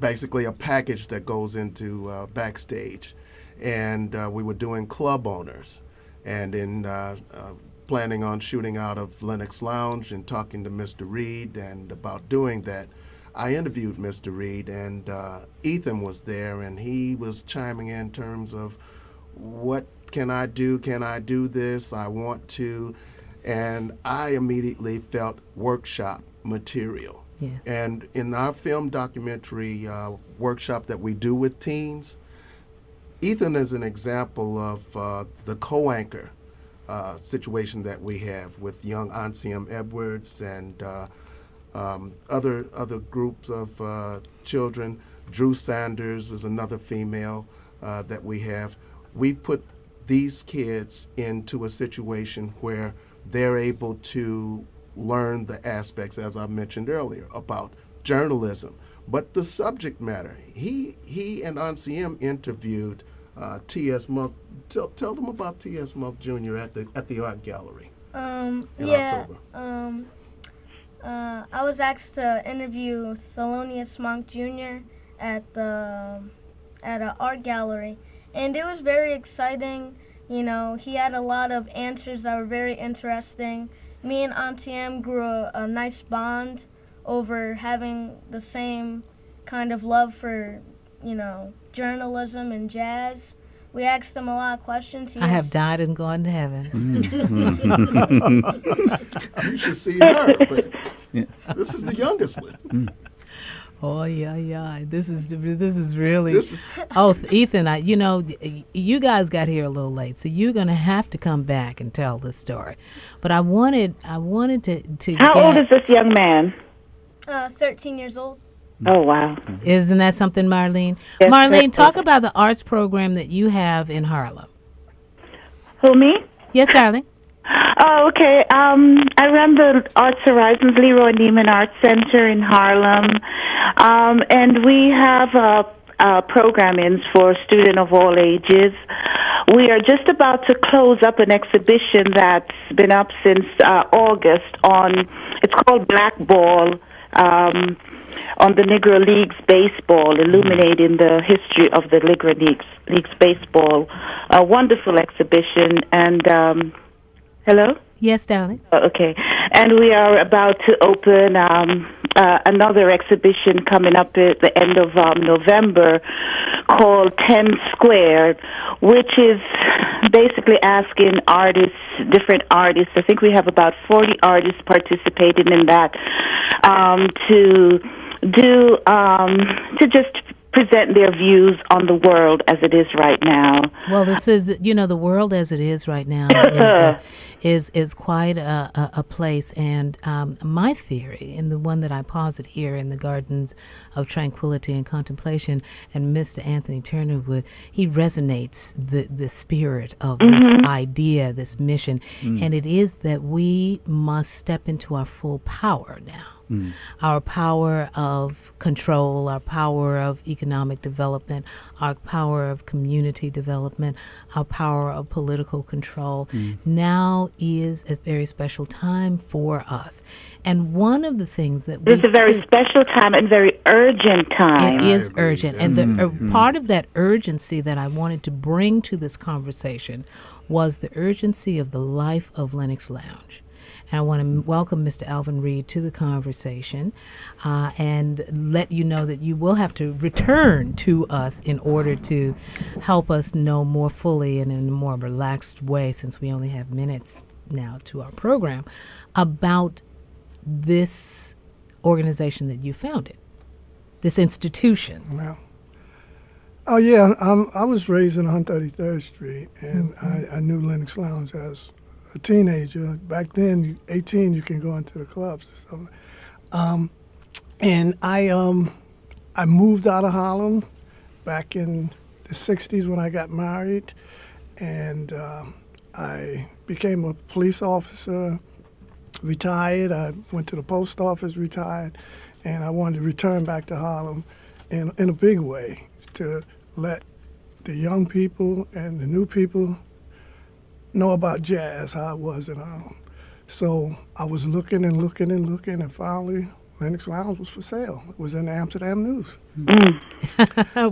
basically a package that goes into backstage, and we were doing club owners, and in planning on shooting out of Lennox Lounge and talking to Mr. Reed, and about doing that, I interviewed Mr. Reed, and Ethan was there, and he was chiming in terms of what can I do this, I want to, and I immediately felt workshop material. Yes. And in our film documentary workshop that we do with teens, Ethan is an example of the co-anchor situation that we have with young Anciem Edwards and other groups of children. Drew Sanders is another female that we have. We put these kids into a situation where they're able to learn the aspects, as I mentioned earlier, about journalism, but the subject matter. He and Anciem interviewed T.S. Monk. Tell them about T.S. Monk Jr. at the art gallery in October. I was asked to interview Thelonious Monk Jr. at an art gallery, and it was very exciting. He had a lot of answers that were very interesting. Me and Anciem grew a nice bond over having the same kind of love for, journalism and jazz. We asked him a lot of questions. I have died and gone to heaven. You should see her, but this is the youngest one. Oh yeah. This is really. Ethan, you guys got here a little late, so you're gonna have to come back and tell this story. But I wanted to. How old is this young man? 13 years old. Oh wow! Isn't that something, Marlene? Yes, Marlene, talk about the arts program that you have in Harlem. Who, me? Yes, darling. Oh, okay. I run the Arts Horizons Leroy Neiman Arts Center in Harlem, and we have programmings for students of all ages. We are just about to close up an exhibition that's been up since August. It's called Black Ball. On the Negro Leagues baseball, illuminating the history of the Negro Leagues baseball. A wonderful exhibition. And hello? Yes, darling. Okay. And we are about to open another exhibition coming up at the end of November called 10 Squared, which is basically asking different artists, I think we have about 40 artists participating in that, to just present their views on the world as it is right now. Well, this is, the world as it is right now is quite a place. And my theory, and the one that I posit here in the Gardens of Tranquility and Contemplation, and Mr. Anthony Turner he resonates the spirit of this idea, this mission. And it is that we must step into our full power now. Our power of control, our power of economic development, our power of community development, our power of political control. Now is a very special time for us. And one of the things that it's a very special time and very urgent time. It is urgent. And the part of that urgency that I wanted to bring to this conversation was the urgency of the life of Lenox Lounge. And I want to welcome Mr. Alvin Reed to the conversation and let you know that you will have to return to us in order to help us know more fully and in a more relaxed way, since we only have minutes now to our program, about this organization that you founded, this institution. Well, oh, yeah, I was raised on 133rd Street, and I knew Lenox Lounge as a teenager. Back then, 18, you can go into the clubs and stuff. And I moved out of Harlem back in the 60s when I got married, and I became a police officer, retired. I went to the post office, retired, and I wanted to return back to Harlem in a big way to let the young people and the new people know about jazz, how it was in Harlem. So I was looking, and finally Lenox Lounge was for sale. It was in the Amsterdam News.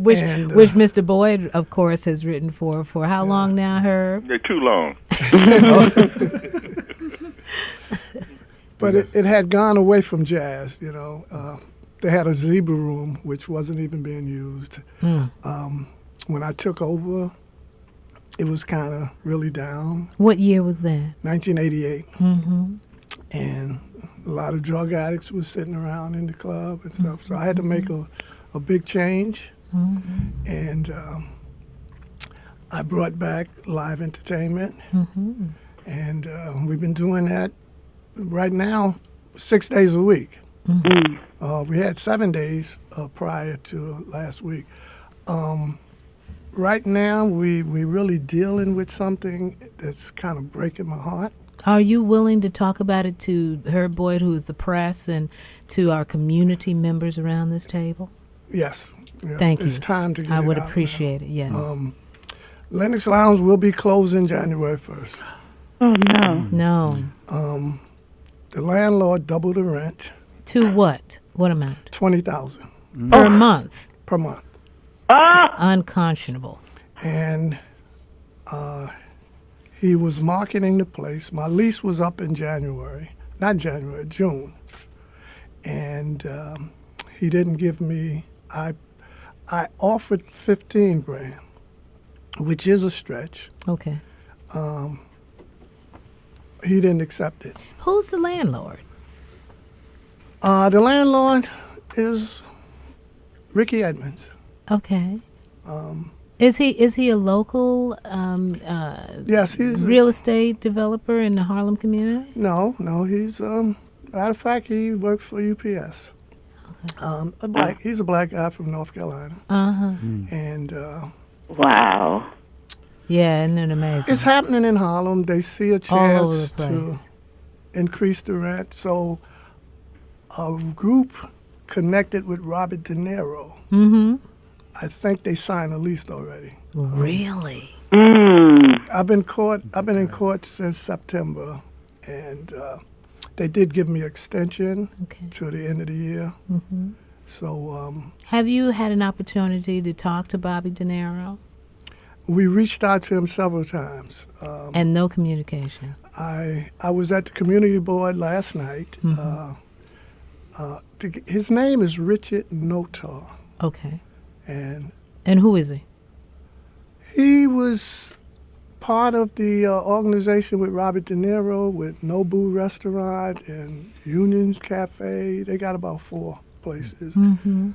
which Mr. Boyd, of course, has written for how long now, Herb? They're too long. But it had gone away from jazz, They had a zebra room, which wasn't even being used. When I took over, it was kind of really down. What year was that? 1988. And a lot of drug addicts were sitting around in the club and stuff. So I had to make a big change. And I brought back live entertainment. And we've been doing that right now 6 days a week. We had 7 days prior to last week. Right now, we're really dealing with something that's kind of breaking my heart. Are you willing to talk about it to Herb Boyd, who is the press, and to our community members around this table? Yes. Thank you. It's time to get I it would out appreciate now. it, yes. Lenox Lounge will be closing January 1st. Oh, no. No. The landlord doubled the rent. To what? What amount? $20,000. Per month? Per month. Unconscionable. And he was marketing the place. My lease was up in June. And he didn't give me, I offered $15,000, which is a stretch. Okay. He didn't accept it. Who's the landlord? The landlord is Ricky Edmonds. Okay. Is he a local Yes, he's real estate developer in the Harlem community? No, he's matter of fact, he worked for UPS. He's a black guy from North Carolina. And Wow. Yeah, isn't it amazing? it's happening in Harlem. They see a All over chance the to place. increase the rent. So a group connected with Robert De Niro. Mm-hmm. I think they signed a lease already. Really? I've been in court since September, and they did give me extension to the end of the year. Mm-hmm. So Have you had an opportunity to talk to Bobby De Niro? we reached out to him several times. And no communication. I was at the community board last night. His name is Richard Notar. Okay. And who is he? He was part of the organization with Robert De Niro, with Nobu Restaurant and Union's Cafe. They got about 4 places. Mm-hmm.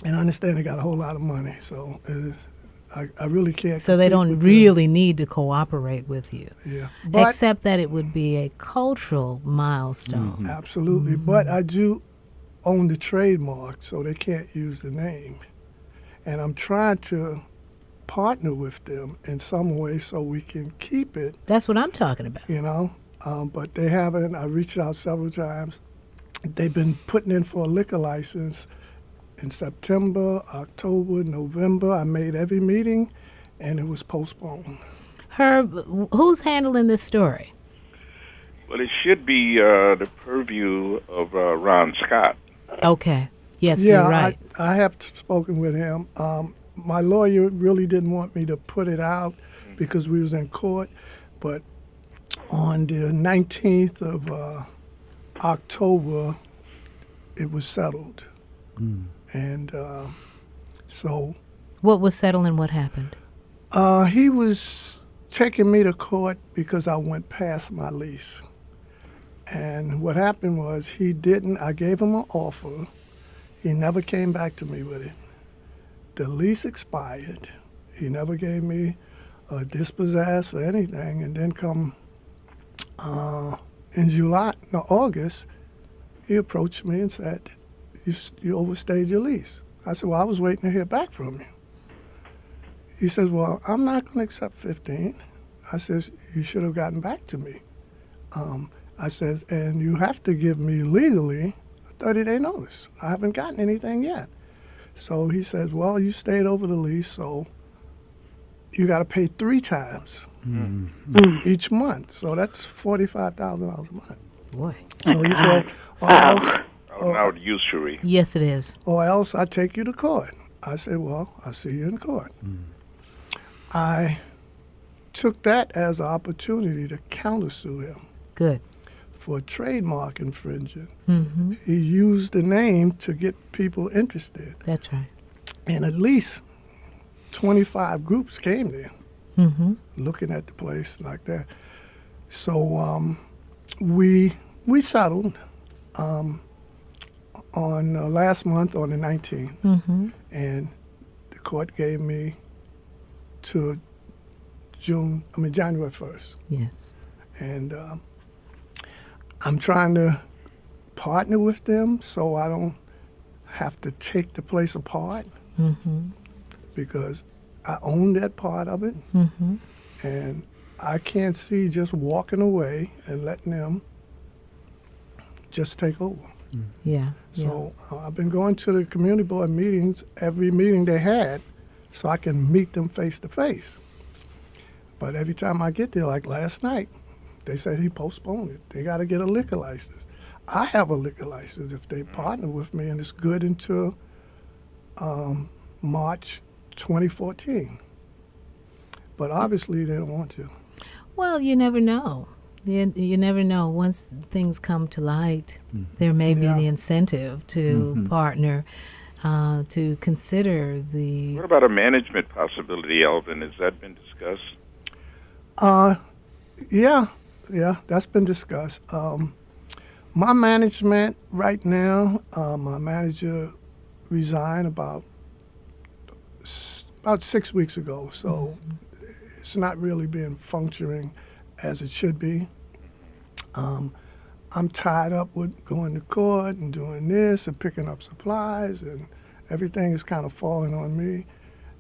And I understand they got a whole lot of money, so I really can't. So they compete don't with really need to cooperate with you. Yeah. But- Except that it would be a cultural milestone. Absolutely. But I do own the trademark, so they can't use the name. And I'm trying to partner with them in some way so we can keep it. That's what I'm talking about. You know, but they haven't. I reached out several times. They've been putting in for a liquor license in September, October, November. I made every meeting, and it was postponed. Herb, who's handling this story? Well, it should be the purview of Ron Scott. Okay. Yes, Yeah, you're right. I have spoken with him. My lawyer really didn't want me to put it out because we was in court, but on the 19th of October, it was settled. And so... What was settled and what happened? He was taking me to court because I went past my lease. And what happened was I gave him an offer. He never came back to me with it. The lease expired. He never gave me a dispossess or anything. And then come in August, he approached me and said, you overstayed your lease. I said, well, I was waiting to hear back from you. He says, well, I'm not going to accept 15. I says, you should have gotten back to me. I says, and you have to give me legally a 30-day notice. I haven't gotten anything yet. So he says, well, you stayed over the lease, so you got to pay 3 times each month. So that's $45,000 a month. Boy. So he said, Out usury. Yes, it is. Or else I take you to court. I said, well, I'll see you in court. I took that as an opportunity to countersue him. Good. For trademark infringement. Mm-hmm. He used the name to get people interested. That's right. And at least 25 groups came there looking at the place like that. So we settled on last month on the 19th. And the court gave me to January 1st. Yes. And I'm trying to partner with them so I don't have to take the place apart because I own that part of it. And I can't see just walking away and letting them just take over. Yeah. So I've been going to the community board meetings, every meeting they had, so I can meet them face to face. But every time I get there, like last night, they said he postponed it. They got to get a liquor license. I have a liquor license if they partner with me, and it's good until March 2014. But obviously they don't want to. Well, you never know. You never know. Once things come to light, there may be the incentive to partner, to consider the... What about a management possibility, Elvin? Has that been discussed? Yeah, that's been discussed. My management right now, my manager resigned about 6 weeks ago, so it's not really been functioning as it should be. I'm tied up with going to court and doing this and picking up supplies, and everything is kind of falling on me.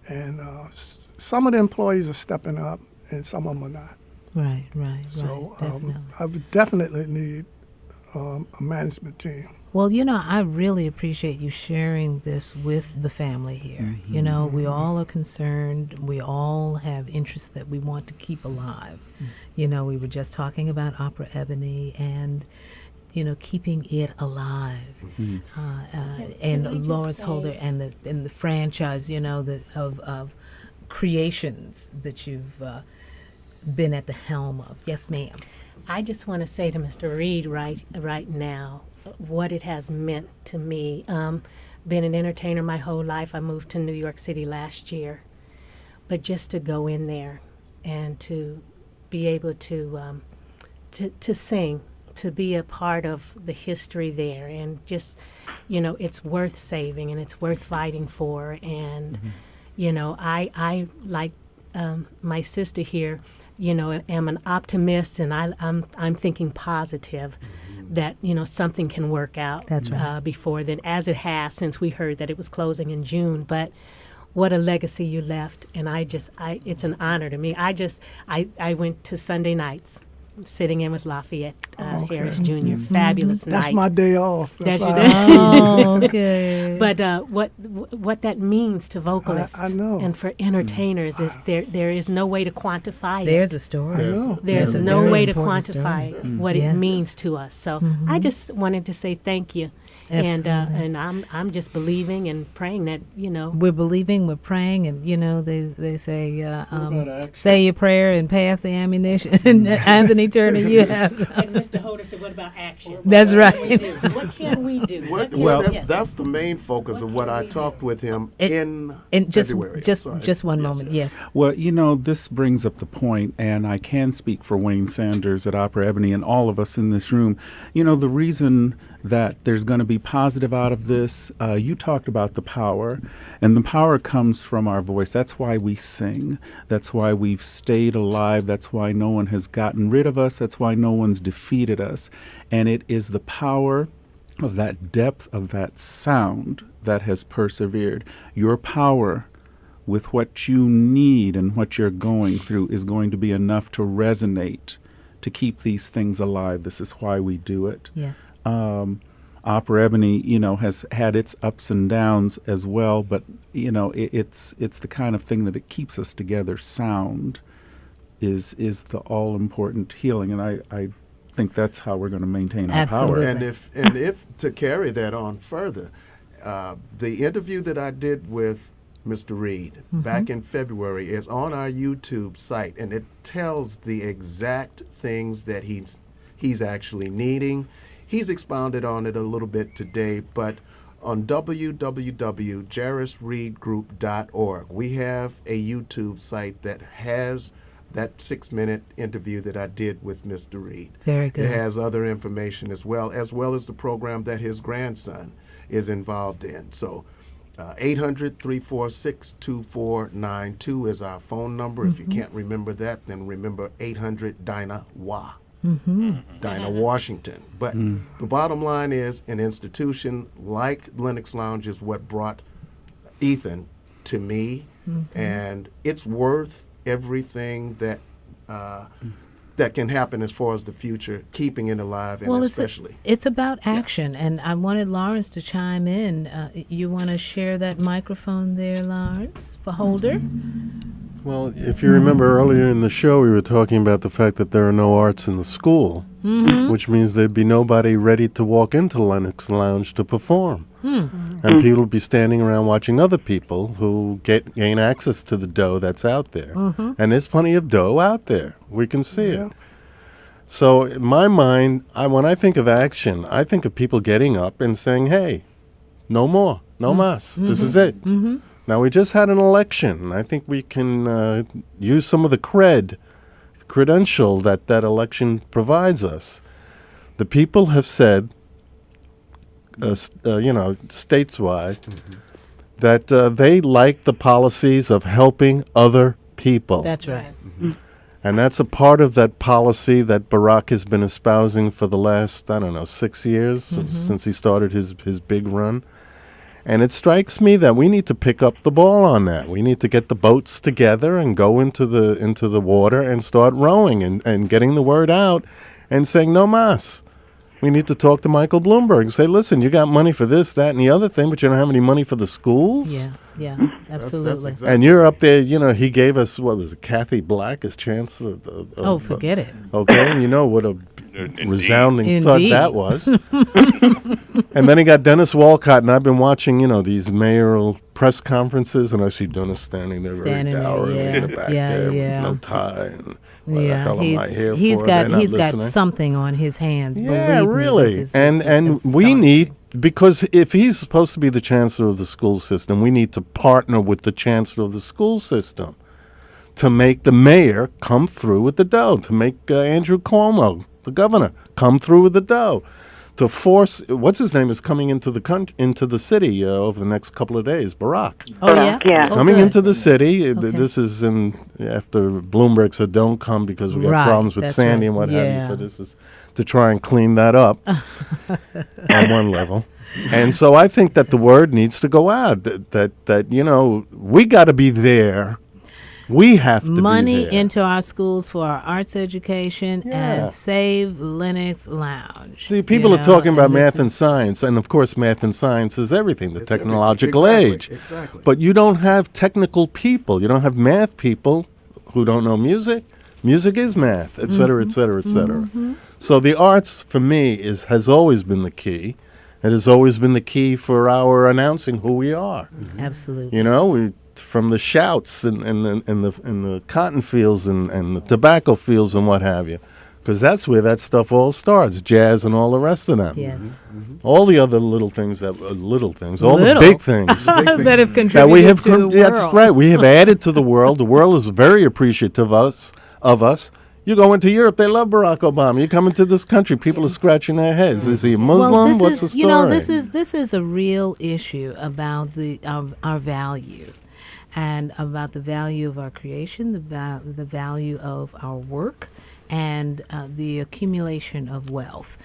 And some of the employees are stepping up, and some of them are not. Right. So Definitely. I would definitely need a management team. Well, I really appreciate you sharing this with the family here. We all are concerned. We all have interests that we want to keep alive. We were just talking about Opera Ebony and, keeping it alive. And Lawrence Holder and the franchise, of creations that you've been at the helm of. Yes, ma'am. I just want to say to Mr. Reed right now what it has meant to me. Been an entertainer my whole life. I moved to New York City last year. But just to go in there and to be able to sing, to be a part of the history there, and just, it's worth saving and it's worth fighting for. And, I like my sister here, am an optimist, and I'm thinking positive that, something can work out. That's right. Before then, as it has since we heard that it was closing in June. But what a legacy you left, and it's an honor to me. I went to Sunday nights, sitting in with Lafayette Harris Jr. Fabulous night. That's my day off. That's your why day. Oh, okay. But what that means to vocalists I know. and for entertainers is there is no way to quantify There's it. a story. I know. There's a no very way to important quantify story. what Yes. it means to us. So I just wanted to say thank you. Absolutely. And I'm just believing and praying that, We're believing, we're praying, and they say say your prayer and pass the ammunition. Anthony Turner, you have. And Mr. Holder said, what about action? That's right. What can we do? That's the main focus of what I talked with him in February. Just one moment, yes. Well, this brings up the point, and I can speak for Wayne Sanders at Opera Ebony and all of us in this room. The reason that there's going to be positive out of this, you talked about the power, and the power comes from our voice. That's why we sing. That's why we've stayed alive. That's why no one has gotten rid of us. That's why no one's defeated us. And it is the power of that depth of that sound that has persevered. Your power with what you need and what you're going through is going to be enough to resonate, to keep these things alive. This is why we do it. Yes. Opera Ebony, has had its ups and downs as well, but it's the kind of thing that it keeps us together. Sound is the all important healing, and I think that's how we're going to maintain our power. And if to carry that on further, the interview that I did with Mr. Reed back in February is on our YouTube site, and it tells the exact things that he's actually needing. He's expounded on it a little bit today, but on www.jairusreedgroup.org, we have a YouTube site that has that 6-minute interview that I did with Mr. Reed. Very good. It has other information as well as the program that his grandson is involved in. So 800-346-2492 is our phone number. If you can't remember that, then remember 800-DINA-WA. Dinah Washington. But the bottom line is an institution like Lennox Lounge is what brought Ethan to me, and it's worth everything that that can happen as far as the future, keeping it alive, and especially. It's about action, and I wanted Lawrence to chime in. You want to share that microphone there, Lawrence, for Holder? Well, if you remember earlier in the show, we were talking about the fact that there are no arts in the school, which means there'd be nobody ready to walk into Lennox Lounge to perform. And people would be standing around watching other people who gain access to the dough that's out there. And there's plenty of dough out there. We can see it. So in my mind, when I think of action, I think of people getting up and saying, hey, no more, no mas, this is it. Now, we just had an election, and I think we can use some of the credential that election provides us. The people have said, stateswide, that they like the policies of helping other people. That's right. And that's a part of that policy that Barack has been espousing for the last, 6 years, since he started his big run. And it strikes me that we need to pick up the ball on that. We need to get the boats together and go into the water and start rowing and getting the word out and saying, no mas. We need to talk to Michael Bloomberg and say, listen, you got money for this, that, and the other thing, but you don't have any money for the schools? Yeah, absolutely. That's exactly And you're up there, he gave us, what was it, Kathy Black as chancellor? Forget it. Okay, and what a resounding thud Indeed. that was. And then he got Dennis Walcott, and I've been watching, these mayoral press conferences, and I see Dennis standing there very dourly in the back there with no tie. And what the hell am I here he's for? got They're not he's got listening. something on his hands. Yeah, believe me, really. this is And we need, because if he's supposed to be the chancellor of the school system, we need to partner with the chancellor of the school system to make the mayor come through with the dough, to make Andrew Cuomo, the governor, come through with the dough, to force, what's his name is coming into the city over the next couple of days, Barack. Oh, yeah? Yeah. He's coming good. into the city. Okay. This is after Bloomberg said, don't come because we got Right, problems with that's Sandy right. and what have you. Yeah. So this is to try and clean that up on one level. And so I think that the word needs to go out that we got to be there. We have to money be there. into our schools for our arts education and save Lennox Lounge. See, people are talking about math and is- science, and of course math and science is everything, the It's technological everything. age. Exactly. But you don't have technical people. You don't have math people who don't know music. Music is math, et cetera, et cetera, et cetera. So the arts, for me, has always been the key. It has always been the key for our announcing who we are. Absolutely. We from the shouts and the cotton fields and the tobacco fields and what have you, because that's where that stuff all starts, jazz and all the rest of them. Yes. All the other little things, all the Little. big things that have contributed that we have. to the world. That's right. We have added to the world. The world is very appreciative of us. You go into Europe, they love Barack Obama. You come into this country, people are scratching their heads. Is he a Muslim? Well, What's the story? this is a real issue about our value, and about the value of our creation, the value of our work, and the accumulation of wealth.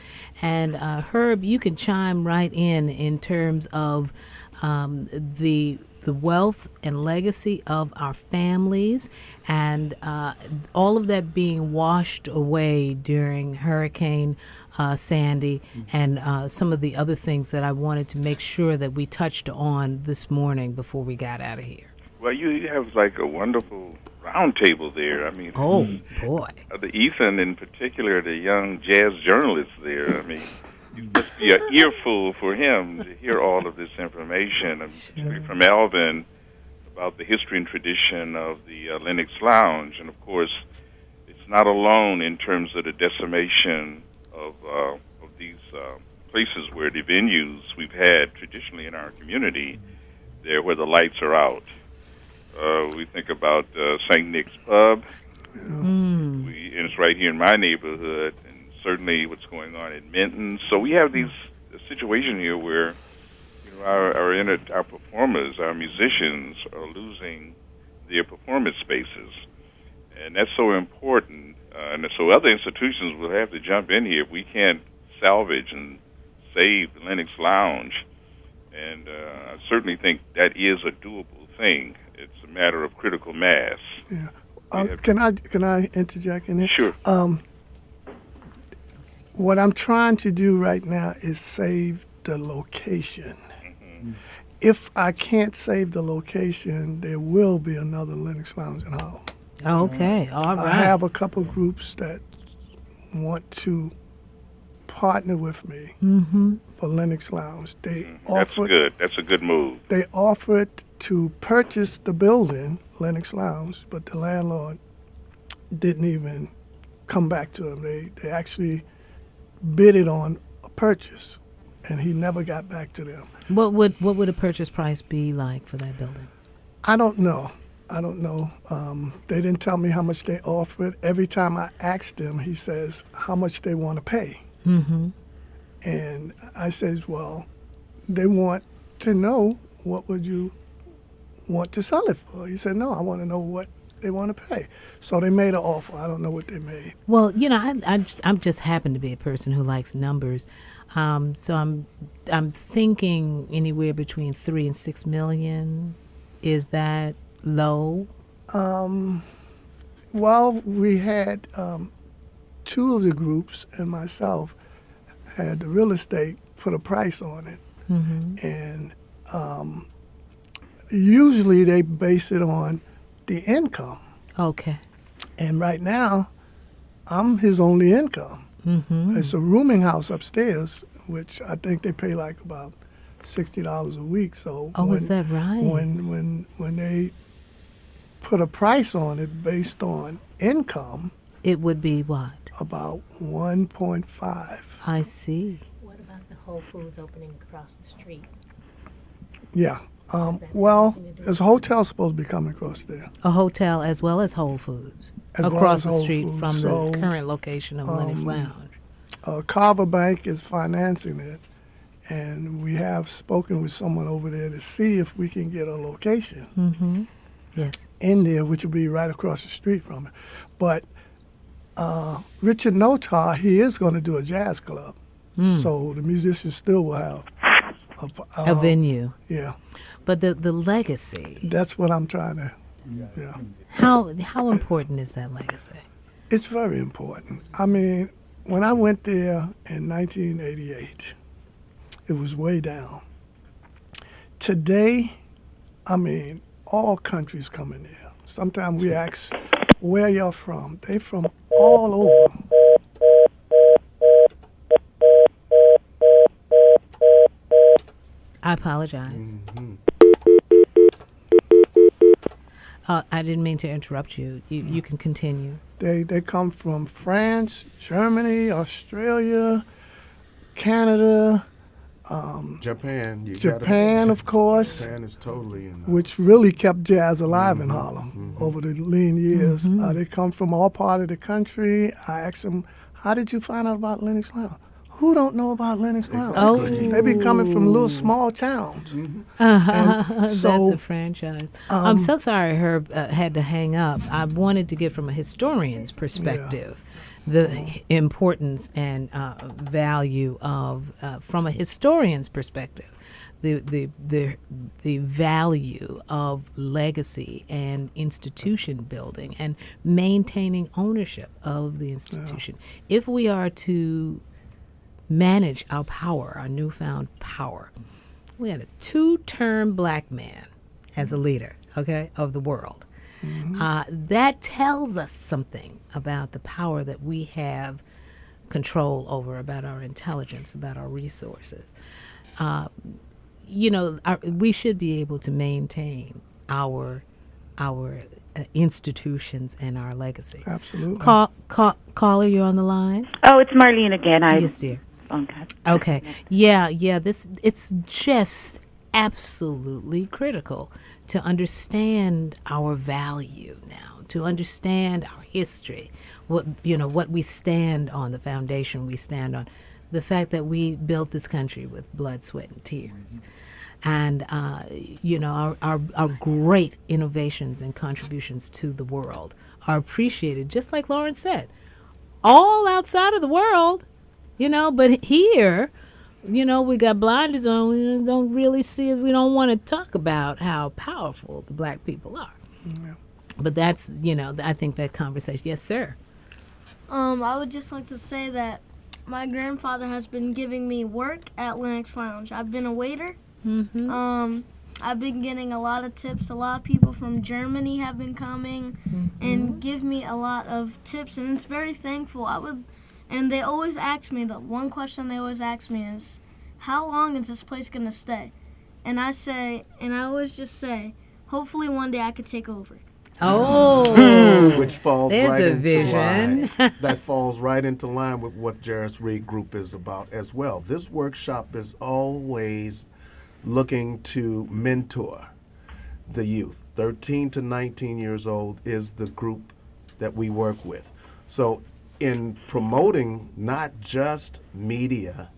And Herb, you can chime right in terms of the wealth and legacy of our families, and all of that being washed away during Hurricane Sandy, and some of the other things that I wanted to make sure that we touched on this morning before we got out of here. Well, you have like a wonderful round table there. I mean, Oh, boy. the Ethan in particular, the young jazz journalist there. I mean, it must be an earful for him to hear all of this information, particularly from Alvin, about the history and tradition of the Lennox Lounge. And of course, it's not alone in terms of the decimation of these places where the venues we've had traditionally in our community, there where the lights are out. We think about St. Nick's Pub, and it's right here in my neighborhood, and certainly what's going on in Minton. So we have a situation here where our performers, our musicians, are losing their performance spaces, and that's so important. And so other institutions will have to jump in here if we can't salvage and save the Lennox Lounge. And I certainly think that is a doable thing. It's a matter of critical mass. Yeah. Can I interject in there? Sure. What I'm trying to do right now is save the location. If I can't save the location, there will be another Lennox Lounge in Harlem. Okay, all right. I have a couple groups that want to partner with me for Lennox Lounge. They That's good. That's a good move. They offered to purchase the building, Lennox Lounge, but the landlord didn't even come back to them. They actually bid it on a purchase, and he never got back to them. What would a purchase price be like for that building? I don't know. They didn't tell me how much they offered. Every time I asked him, he says how much they want to pay. And I says, well, they want to know, what would you want to sell it for? He said, no, I want to know what they want to pay. So they made an offer. I don't know what they made. Well, I'm just happen to be a person who likes numbers, so I'm thinking anywhere between 3 and 6 million. Is that low? Well, we had two of the groups and myself had the real estate put a price on it, and usually they base it on the income. Okay. And right now, I'm his only income. It's a rooming house upstairs, which I think they pay like about $60 a week. So is that right? When they put a price on it based on income, it would be what? About 1.5. I see. What about the Whole Foods opening across the street? Yeah. Well, there's a hotel supposed to be coming across there. A hotel as well as Whole Foods across the street from the current location of Lennox Lounge. Carver Bank is financing it, and we have spoken with someone over there to see if we can get a location. Yes. In there, which will be right across the street from it. But Richard Notar, he is going to do a jazz club, so the musicians still will have a venue. Yeah. But the legacy. That's what I'm trying to. Yeah. How important is that legacy? It's very important. I mean, when I went there in 1988, it was way down. Today, I mean, all countries come in there. Sometimes we ask where you're from. They from all over. I apologize. I didn't mean to interrupt you. You can continue. They come from France, Germany, Australia, Canada, Japan. Japan, of course. Japan is totally in. Which really kept jazz alive in Harlem over the lean years. They come from all part of the country. I asked them, how did you find out about Lennox Lounge? Who don't know about Lennox Lounge? Exactly. They be coming from little small towns. That's a franchise. I'm so sorry Herb had to hang up. I wanted to get from a historian's perspective the importance and value of, from a historian's perspective, the value of legacy and institution building and maintaining ownership of the institution. If we are to manage our power, our newfound power, we had a 2-term black man as a leader, of the world. That tells us something about the power that we have control over, about our intelligence, about our resources. We should be able to maintain our institutions and our legacy. Absolutely. Caller, you're on the line? Oh, it's Marlene again. Yes, dear. Okay. Yeah. It's just absolutely critical to understand our value now, to understand our history, what we stand on, the foundation we stand on, the fact that we built this country with blood, sweat, and tears. And, our great innovations and contributions to the world are appreciated, just like Lauren said, all outside of the world, but here, we got blinders on. We don't really see it. We don't want to talk about how powerful the black people are. Yeah. But that's, I think that conversation. Yes, sir. I would just like to say that my grandfather has been giving me work at Lennox Lounge. I've been a waiter. I've been getting a lot of tips. A lot of people from Germany have been coming and give me a lot of tips, and it's very thankful. And they always ask me, the one question they always ask me is, how long is this place going to stay? And I always just say, hopefully one day I could take over. Oh, which falls there's right a into vision. line. That falls right into line with what Jairus Reed Group is about as well. This workshop is always looking to mentor the youth. 13 to 19 years old is the group that we work with. So in promoting not just media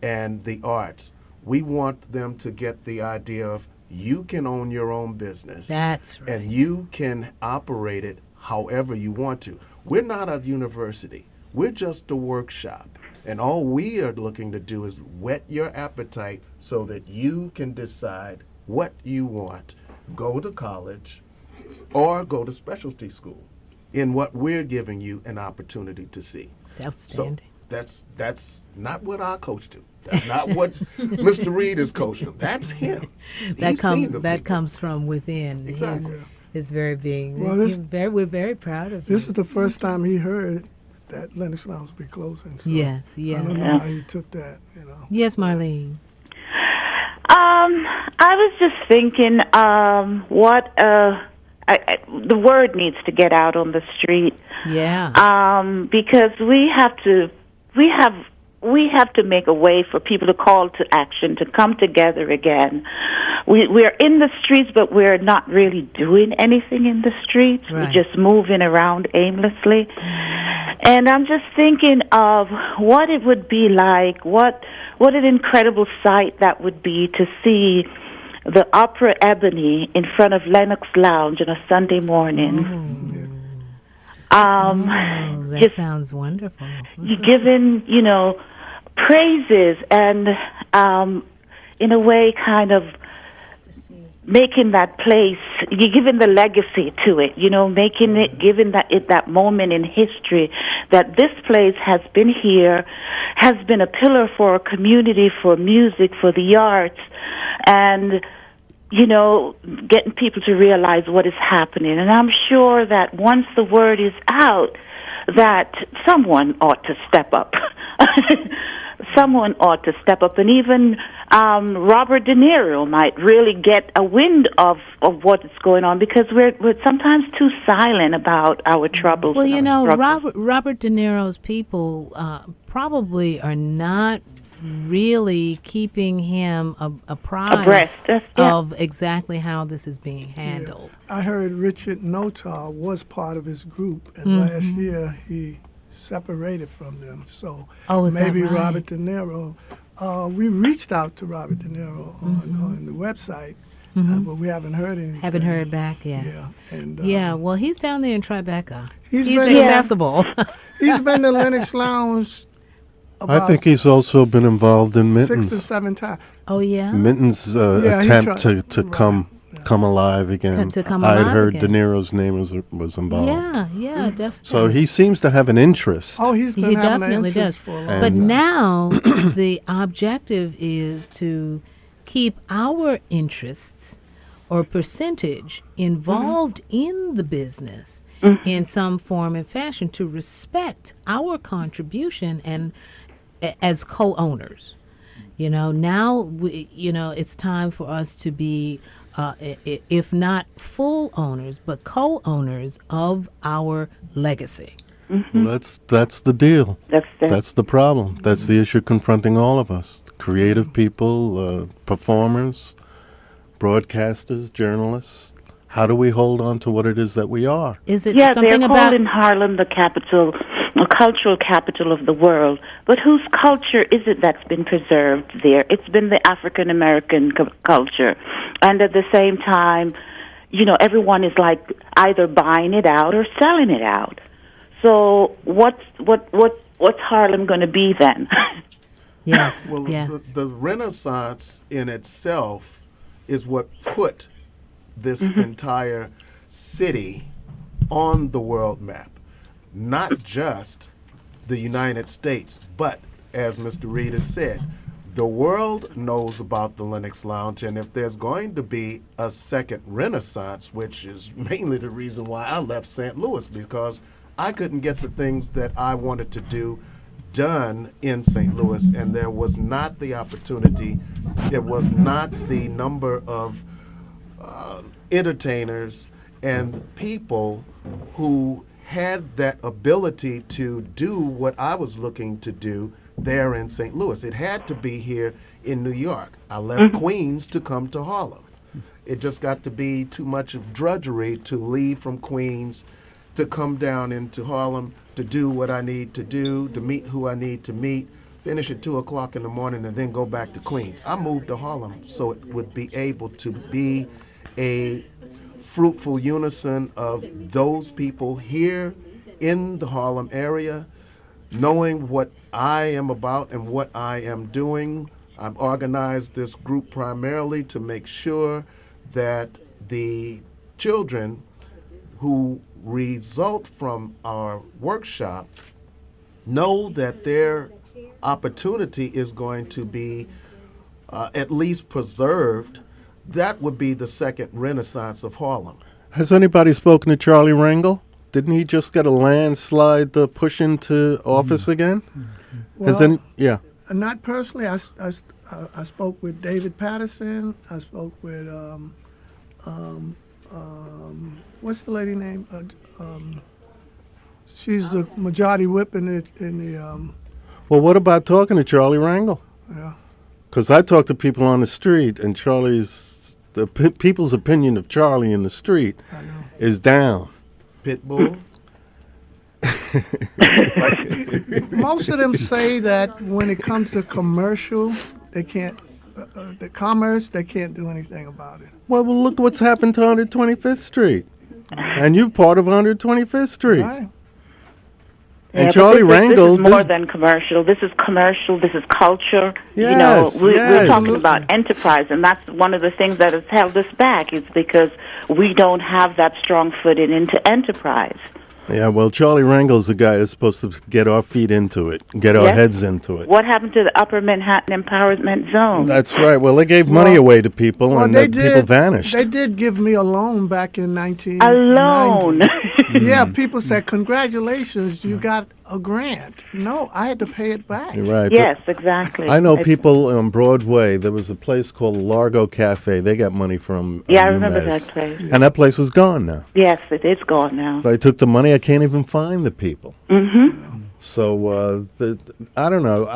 and the arts, We want them to get the idea of you can own your own business. That's right. And you can operate it however you want to. We're not a university. We're just a workshop. And all we are looking to do is whet your appetite so that you can decide what you want. Go to college or go to specialty school in what we're giving you an opportunity to see. It's outstanding. So that's not what our coach do. That's not what Mr. Reed has coached him. That's him. That comes from within. Exactly. His very being. Well, we're very proud of This him. is the first time he heard that Lennox Lounge will be closing. So Yes. I don't know how he took that, Yes, Marlene. I was just thinking, the word needs to get out on the street. Yeah. Because we have to make a way for people to call to action, to come together again. We're in the streets, but we're not really doing anything in the streets. Right. We're just moving around aimlessly. And I'm just thinking of what it would be like, what an incredible sight that would be to see the Opera Ebony in front of Lennox Lounge on a Sunday morning. That sounds wonderful. You're giving, praises and, in a way, kind of making that place, you're giving the legacy to it, making it, giving that moment in history that this place has been here, has been a pillar for a community, for music, for the arts, and getting people to realize what is happening. And I'm sure that once the word is out, that someone ought to step up. Someone ought to step up, and even Robert De Niro might really get a wind of what is going on, because we're sometimes too silent about our troubles. Well, Robert De Niro's people probably are not really keeping him apprised of exactly how this is being handled. Yeah. I heard Richard Notar was part of his group, and last year he separated from them. So maybe right? Robert De Niro. We reached out to Robert De Niro on the website, but we haven't heard anything. Haven't heard back yet. Yeah, and well, he's down there in Tribeca. He's accessible. He's been to Lennox Lounge. I think he's also been involved in Minton's. 6 or 7 times. Oh yeah. Minton's attempt to come alive again. I had heard De Niro's name was involved. Yeah, definitely. So he seems to have an interest. Oh, he definitely does. For a long but time. now the objective is to keep our interests or percentage involved in the business in some form and fashion, to respect our contribution and as co-owners. Now it's time for us to be if not full owners, but co-owners of our legacy. Well, that's the deal. That's the problem. That's the issue confronting all of us: creative people, performers, broadcasters, journalists. How do we hold on to what it is that we are? Is it they're something called in Harlem the cultural capital of the world. But whose culture is it that's been preserved there? It's been the African American culture, and at the same time, everyone is like either buying it out or selling it out. So what's Harlem going to be then? Yes. Well, yes. The Renaissance in itself is what put this entire city on the world map. Not just the United States, but as Mr. Reed has said, the world knows about the Lennox Lounge, and if there's going to be a second Renaissance, which is mainly the reason why I left St. Louis, because I couldn't get the things that I wanted to do done in St. Louis, and there was not the opportunity, there was not the number of entertainers and people who had that ability to do what I was looking to do there in St. Louis. It had to be here in New York. I left Queens to come to Harlem. It just got to be too much of drudgery to leave from Queens to come down into Harlem to do what I need to do, to meet who I need to meet, finish at 2 o'clock in the morning, and then go back to Queens. I moved to Harlem so it would be able to be a fruitful unison of those people here in the Harlem area, knowing what I am about and what I am doing. I've organized this group primarily to make sure that the children who result from our workshop know that their opportunity is going to be at least preserved. That would be the second renaissance of Harlem. Has anybody spoken to Charlie Rangel? Didn't he just get a landslide push into office again? Well, yeah. Not personally. I spoke with David Patterson. I spoke with what's the lady name? She's the majority whip in the. Well, what about talking to Charlie Rangel? Yeah. Because I talk to people on the street, and people's opinion of Charlie in the street is down. Pitbull. Most of them say that when it comes to commercial, they can't. The commerce, they can't do anything about it. Well, look what's happened to 125th Street, and you're part of 125th Street. Right. And Charlie Rangel. This is more than commercial. This is commercial. This is culture. Yes, we're talking about enterprise, and that's one of the things that has held us back. Is because we don't have that strong footing into enterprise. Yeah, well, Charlie Rangel's the guy that's supposed to get our feet into it, get our heads into it. What happened to the Upper Manhattan Empowerment Zone? That's right. Well, they gave money away to people, and people vanished. They did give me a loan back in 1990. A loan? Yeah, people said, congratulations, you got a grant. No, I had to pay it back. You're right. Yes, exactly. I know people on Broadway. There was a place called Largo Cafe. They got money from I remember that place. And that place is gone now. Yes, it is gone now. So I took the money. I can't even find the people. Mm-hmm. So I don't know.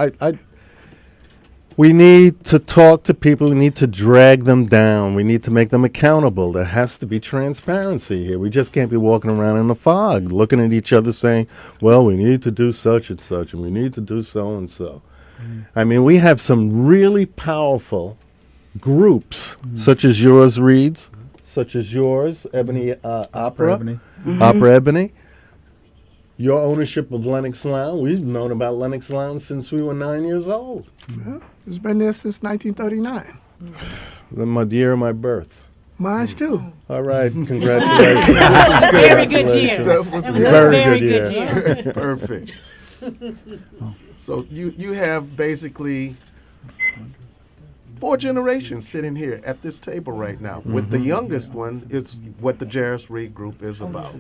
We need to talk to people. We need to drag them down. We need to make them accountable. There has to be transparency here. We just can't be walking around in the fog, looking at each other saying, well, we need to do such and such, and we need to do so and so. I mean, we have some really powerful groups, such as yours, Reeds, such as yours, Ebony Opera, Ebony. Opera Ebony. Your ownership of Lenox Lounge. We've known about Lenox Lounge since we were 9 years old. Yeah, it's been there since 1939. The year of my birth. Mine's too. All right, congratulations. Very good year. That was a very good year. That's perfect. So you have basically 4 generations sitting here at this table right now. With the youngest one is what the Jairus Reed Group is about.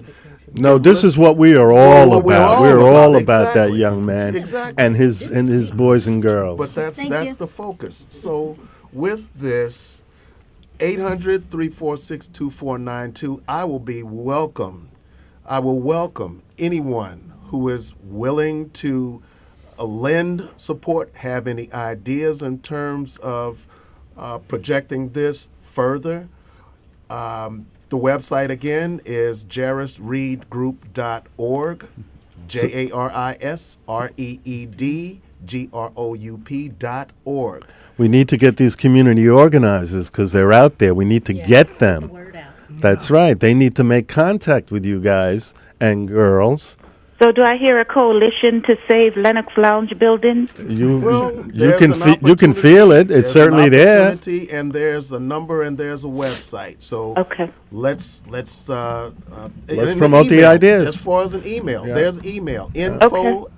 No, this is what we are all about. We're all about that exactly. young man Exactly. and his boys and girls. But that's the focus. So with this 800-346-2492, I will welcome anyone who is willing to lend support, have any ideas in terms of projecting this further. The website again is jairusreedgroup.org, JairusReedGroup.org. We need to get these community organizers because they're out there. We need to get them. Word out. That's right. They need to make contact with you guys and girls. So do I hear a coalition to save Lenox Lounge building? You can feel it. It's certainly there. And there's a number and there's a website. So let's promote the ideas. As far as an email, there's email info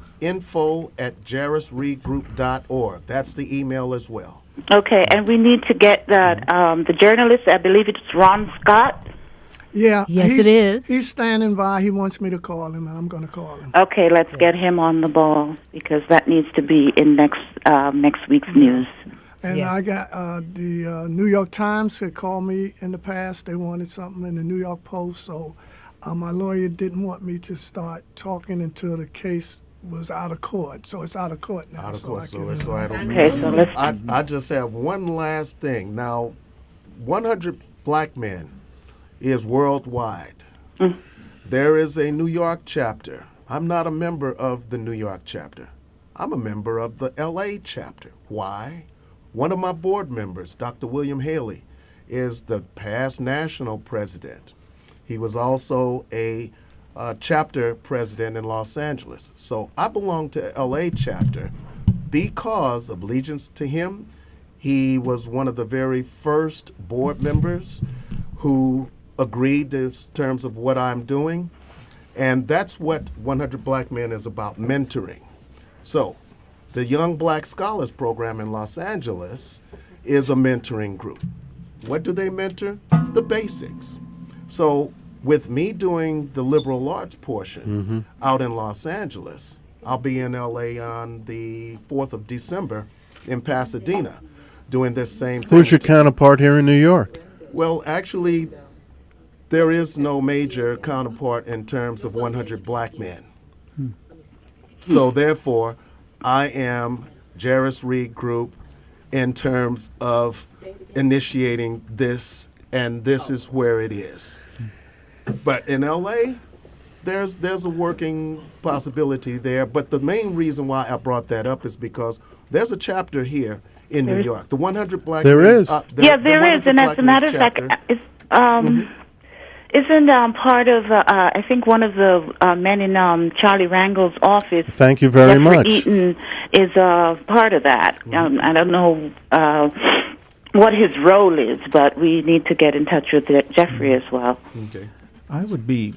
at jairusreedgroup.org. That's the email as well. Okay, and we need to get the journalist. I believe it's Ron Scott. Yeah. Yes, it is. He's standing by. He wants me to call him, and I'm going to call him. Okay, let's get him on the ball because that needs to be in next week's news. And I got the New York Times had called me in the past. They wanted something in the New York Post, so my lawyer didn't want me to start talking until the case was out of court. So it's out of court now. Out of court, so I don't Okay, so let's... I just have one last thing. Now, 100 Black Men is worldwide. There is a New York chapter. I'm not a member of the New York chapter. I'm a member of the LA chapter. Why? One of my board members, Dr. William Haley, is the past national president. He was also a chapter president in Los Angeles. So I belong to LA chapter because of allegiance to him. He was one of the very first board members who agreed to terms of what I'm doing. And that's what 100 Black Men is about, mentoring. So the Young Black Scholars Program in Los Angeles is a mentoring group. What do they mentor? The basics. So with me doing the liberal arts portion out in Los Angeles, I'll be in LA on the 4th of December in Pasadena doing this same thing. Who's your counterpart here in New York? Well, actually, there is no major counterpart in terms of 100 Black Men. So therefore, I am Jairus Reed Group in terms of initiating this, and this is where it is. But in LA, there's a working possibility there. But the main reason why I brought that up is because there's a chapter here in New York. The 100 Black There Men's, is. There is, and as a matter of fact, isn't part of, I think one of the men in Charlie Rangel's office. Thank you very Jeffrey much. Eaton is part of that. I don't know what his role is, but we need to get in touch with Jeffrey as well. Okay. I would be,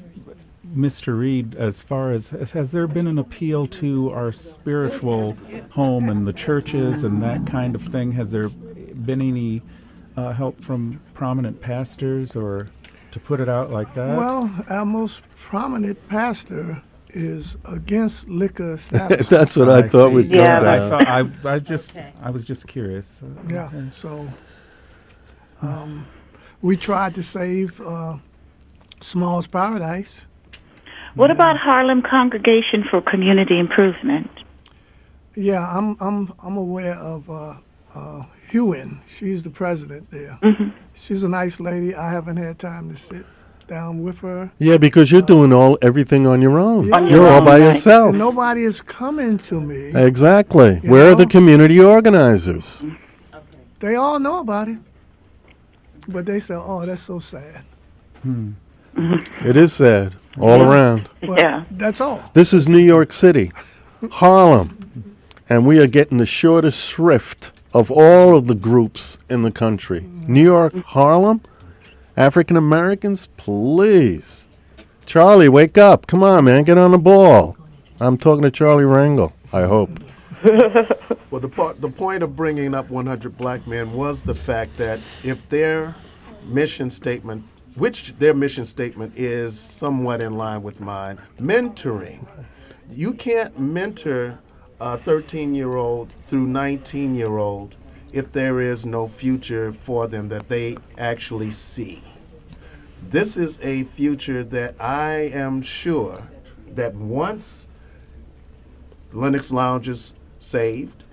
Mr. Reed, as far as, has there been an appeal to our spiritual home and the churches and that kind of thing? Has there been any help from prominent pastors, or to put it out like that? Well, our most prominent pastor is against liquor establishments. That's what I thought we'd go down. I was just curious. Yeah, so we tried to save Small's Paradise. What about Harlem Congregation for Community Improvement? Yeah, I'm aware of Hewen. She's the president there. She's a nice lady. I haven't had time to sit down with her. Yeah, because you're doing everything on your own. Yeah. You're all by yourself. And nobody is coming to me. Exactly. You Where are know? the community organizers? They all know about it. But they say, oh, that's so sad. It is sad all around. Well, that's all. This is New York City, Harlem, and we are getting the shortest shrift of all of the groups in the country. New York, Harlem, African Americans, please. Charlie, wake up. Come on, man, get on the ball. I'm talking to Charlie Rangel, I hope. Well, the point of bringing up 100 Black Men was the fact that if their mission statement, which their mission statement is somewhat in line with mine, mentoring. You can't mentor a 13-year-old through 19-year-old if there is no future for them that they actually see. This is a future that I am sure that once Lennox Lounge is saved,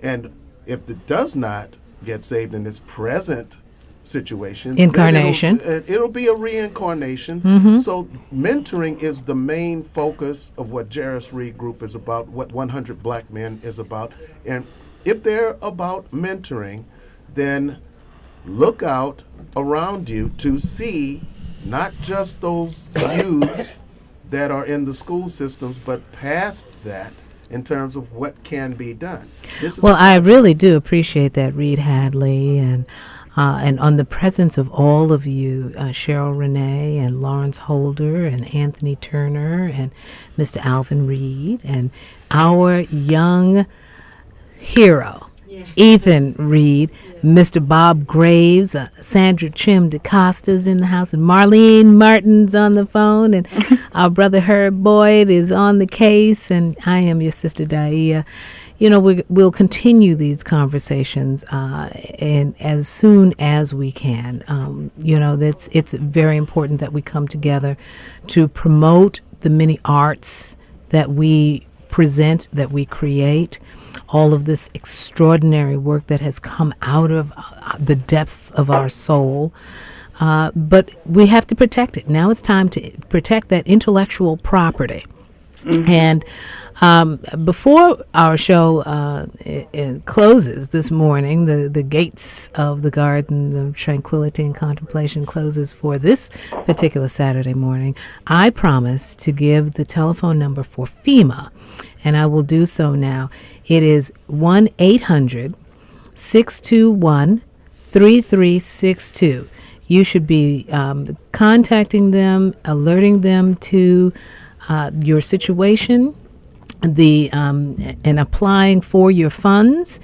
and if it does not get saved in this present situation, Incarnation. It'll be a reincarnation. So mentoring is the main focus of what Jairus Reed Group is about, what 100 Black Men is about. And if they're about mentoring, then look out around you to see not just those youths that are in the school systems, but past that in terms of what can be done. Well, I really do appreciate that, Reed Hadley, and on the presence of all of you, Cheryl Renee and Lawrence Holder and Anthony Turner and Mr. Alvin Reed and our young hero, Ethan Reed, Mr. Bob Graves, Sandra Chim DeCosta's in the house, and Marlene Martin's on the phone, and our brother Herb Boyd is on the case, and I am your sister Diaax. You know, we'll continue these conversations and as soon as we can. You know, it's very important that we come together to promote the many arts that we present, that we create, all of this extraordinary work that has come out of the depths of our soul. But we have to protect it. Now it's time to protect that intellectual property And before our show it closes this morning, the gates of the Garden of Tranquility and Contemplation closes for this particular Saturday morning, I promised to give the telephone number for FEMA, and I will do so now. It is 1-800-621-3362. You should be contacting them, alerting them to your situation, and applying for your funds.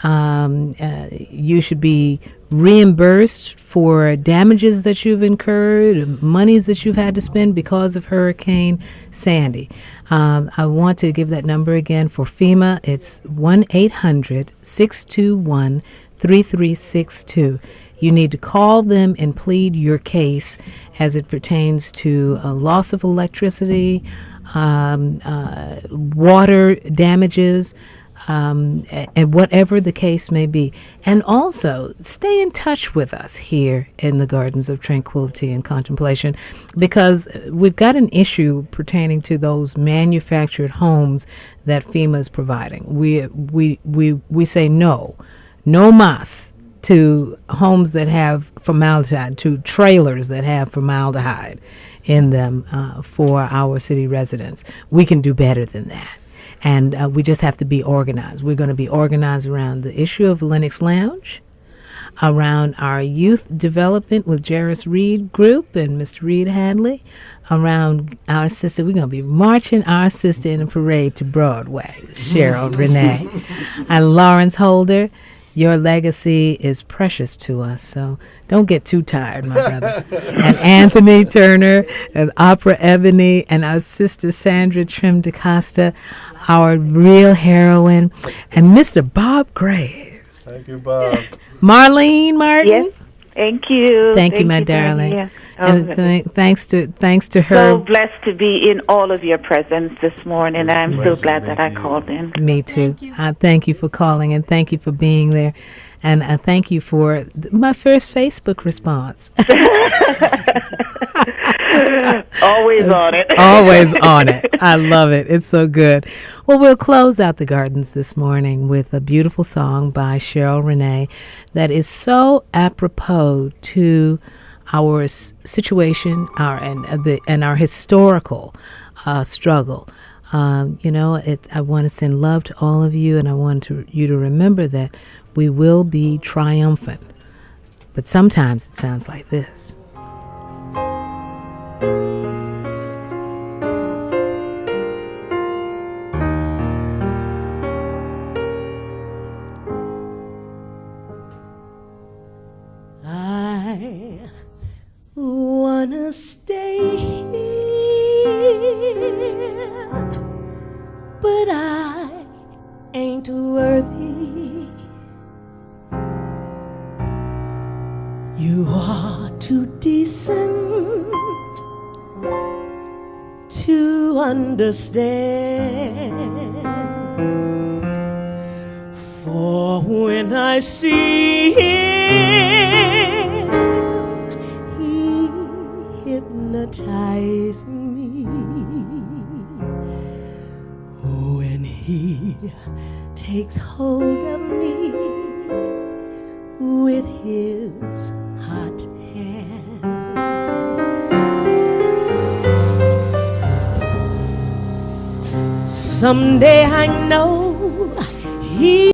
You should be reimbursed for damages that you've incurred, monies that you've had to spend because of Hurricane Sandy. I want to give that number again for FEMA. It's 1-800-621-3362. You need to call them and plead your case as it pertains to loss of electricity, water damages, and whatever the case may be. And also, stay in touch with us here in the Gardens of Tranquility and Contemplation, because we've got an issue pertaining to those manufactured homes that FEMA is providing. We say no mas to homes that have formaldehyde, to trailers that have formaldehyde in them for our city residents. We can do better than that. And we just have to be organized. We're going to be organized around the issue of Lennox Lounge, around our youth development with Jairus Reed Group and Mr. Reed Hadley, around our sister. We're going to be marching our sister in a parade to Broadway, Cheryl Renee. And Lawrence Holder, your legacy is precious to us, so don't get too tired, my brother. And Anthony Turner, and Opera Ebony, and our sister Sandra Trim DaCosta, our real heroine, and Mr. Bob Graves. Thank you, Bob. Marlene Martin. Yes. Thank you. Thank you, my darling. Yeah. And thanks to her. So blessed to be in all of your presence this morning. I'm so glad that I called in. Me too. Thank you for calling, and thank you for being there. And thank you for my first Facebook response. Always on it. Always on it. I love it. It's so good. Well, we'll close out the Gardens this morning with a beautiful song by Cheryl Renee that is so apropos to our situation, and our historical struggle. I want to send love to all of you, and I want you to remember that we will be triumphant. But sometimes it sounds like this. I wanna stay here, but I ain't worthy. You are too decent to understand. For when I see him, he hypnotizes me. When he takes hold of me with his hot hand. Someday I know he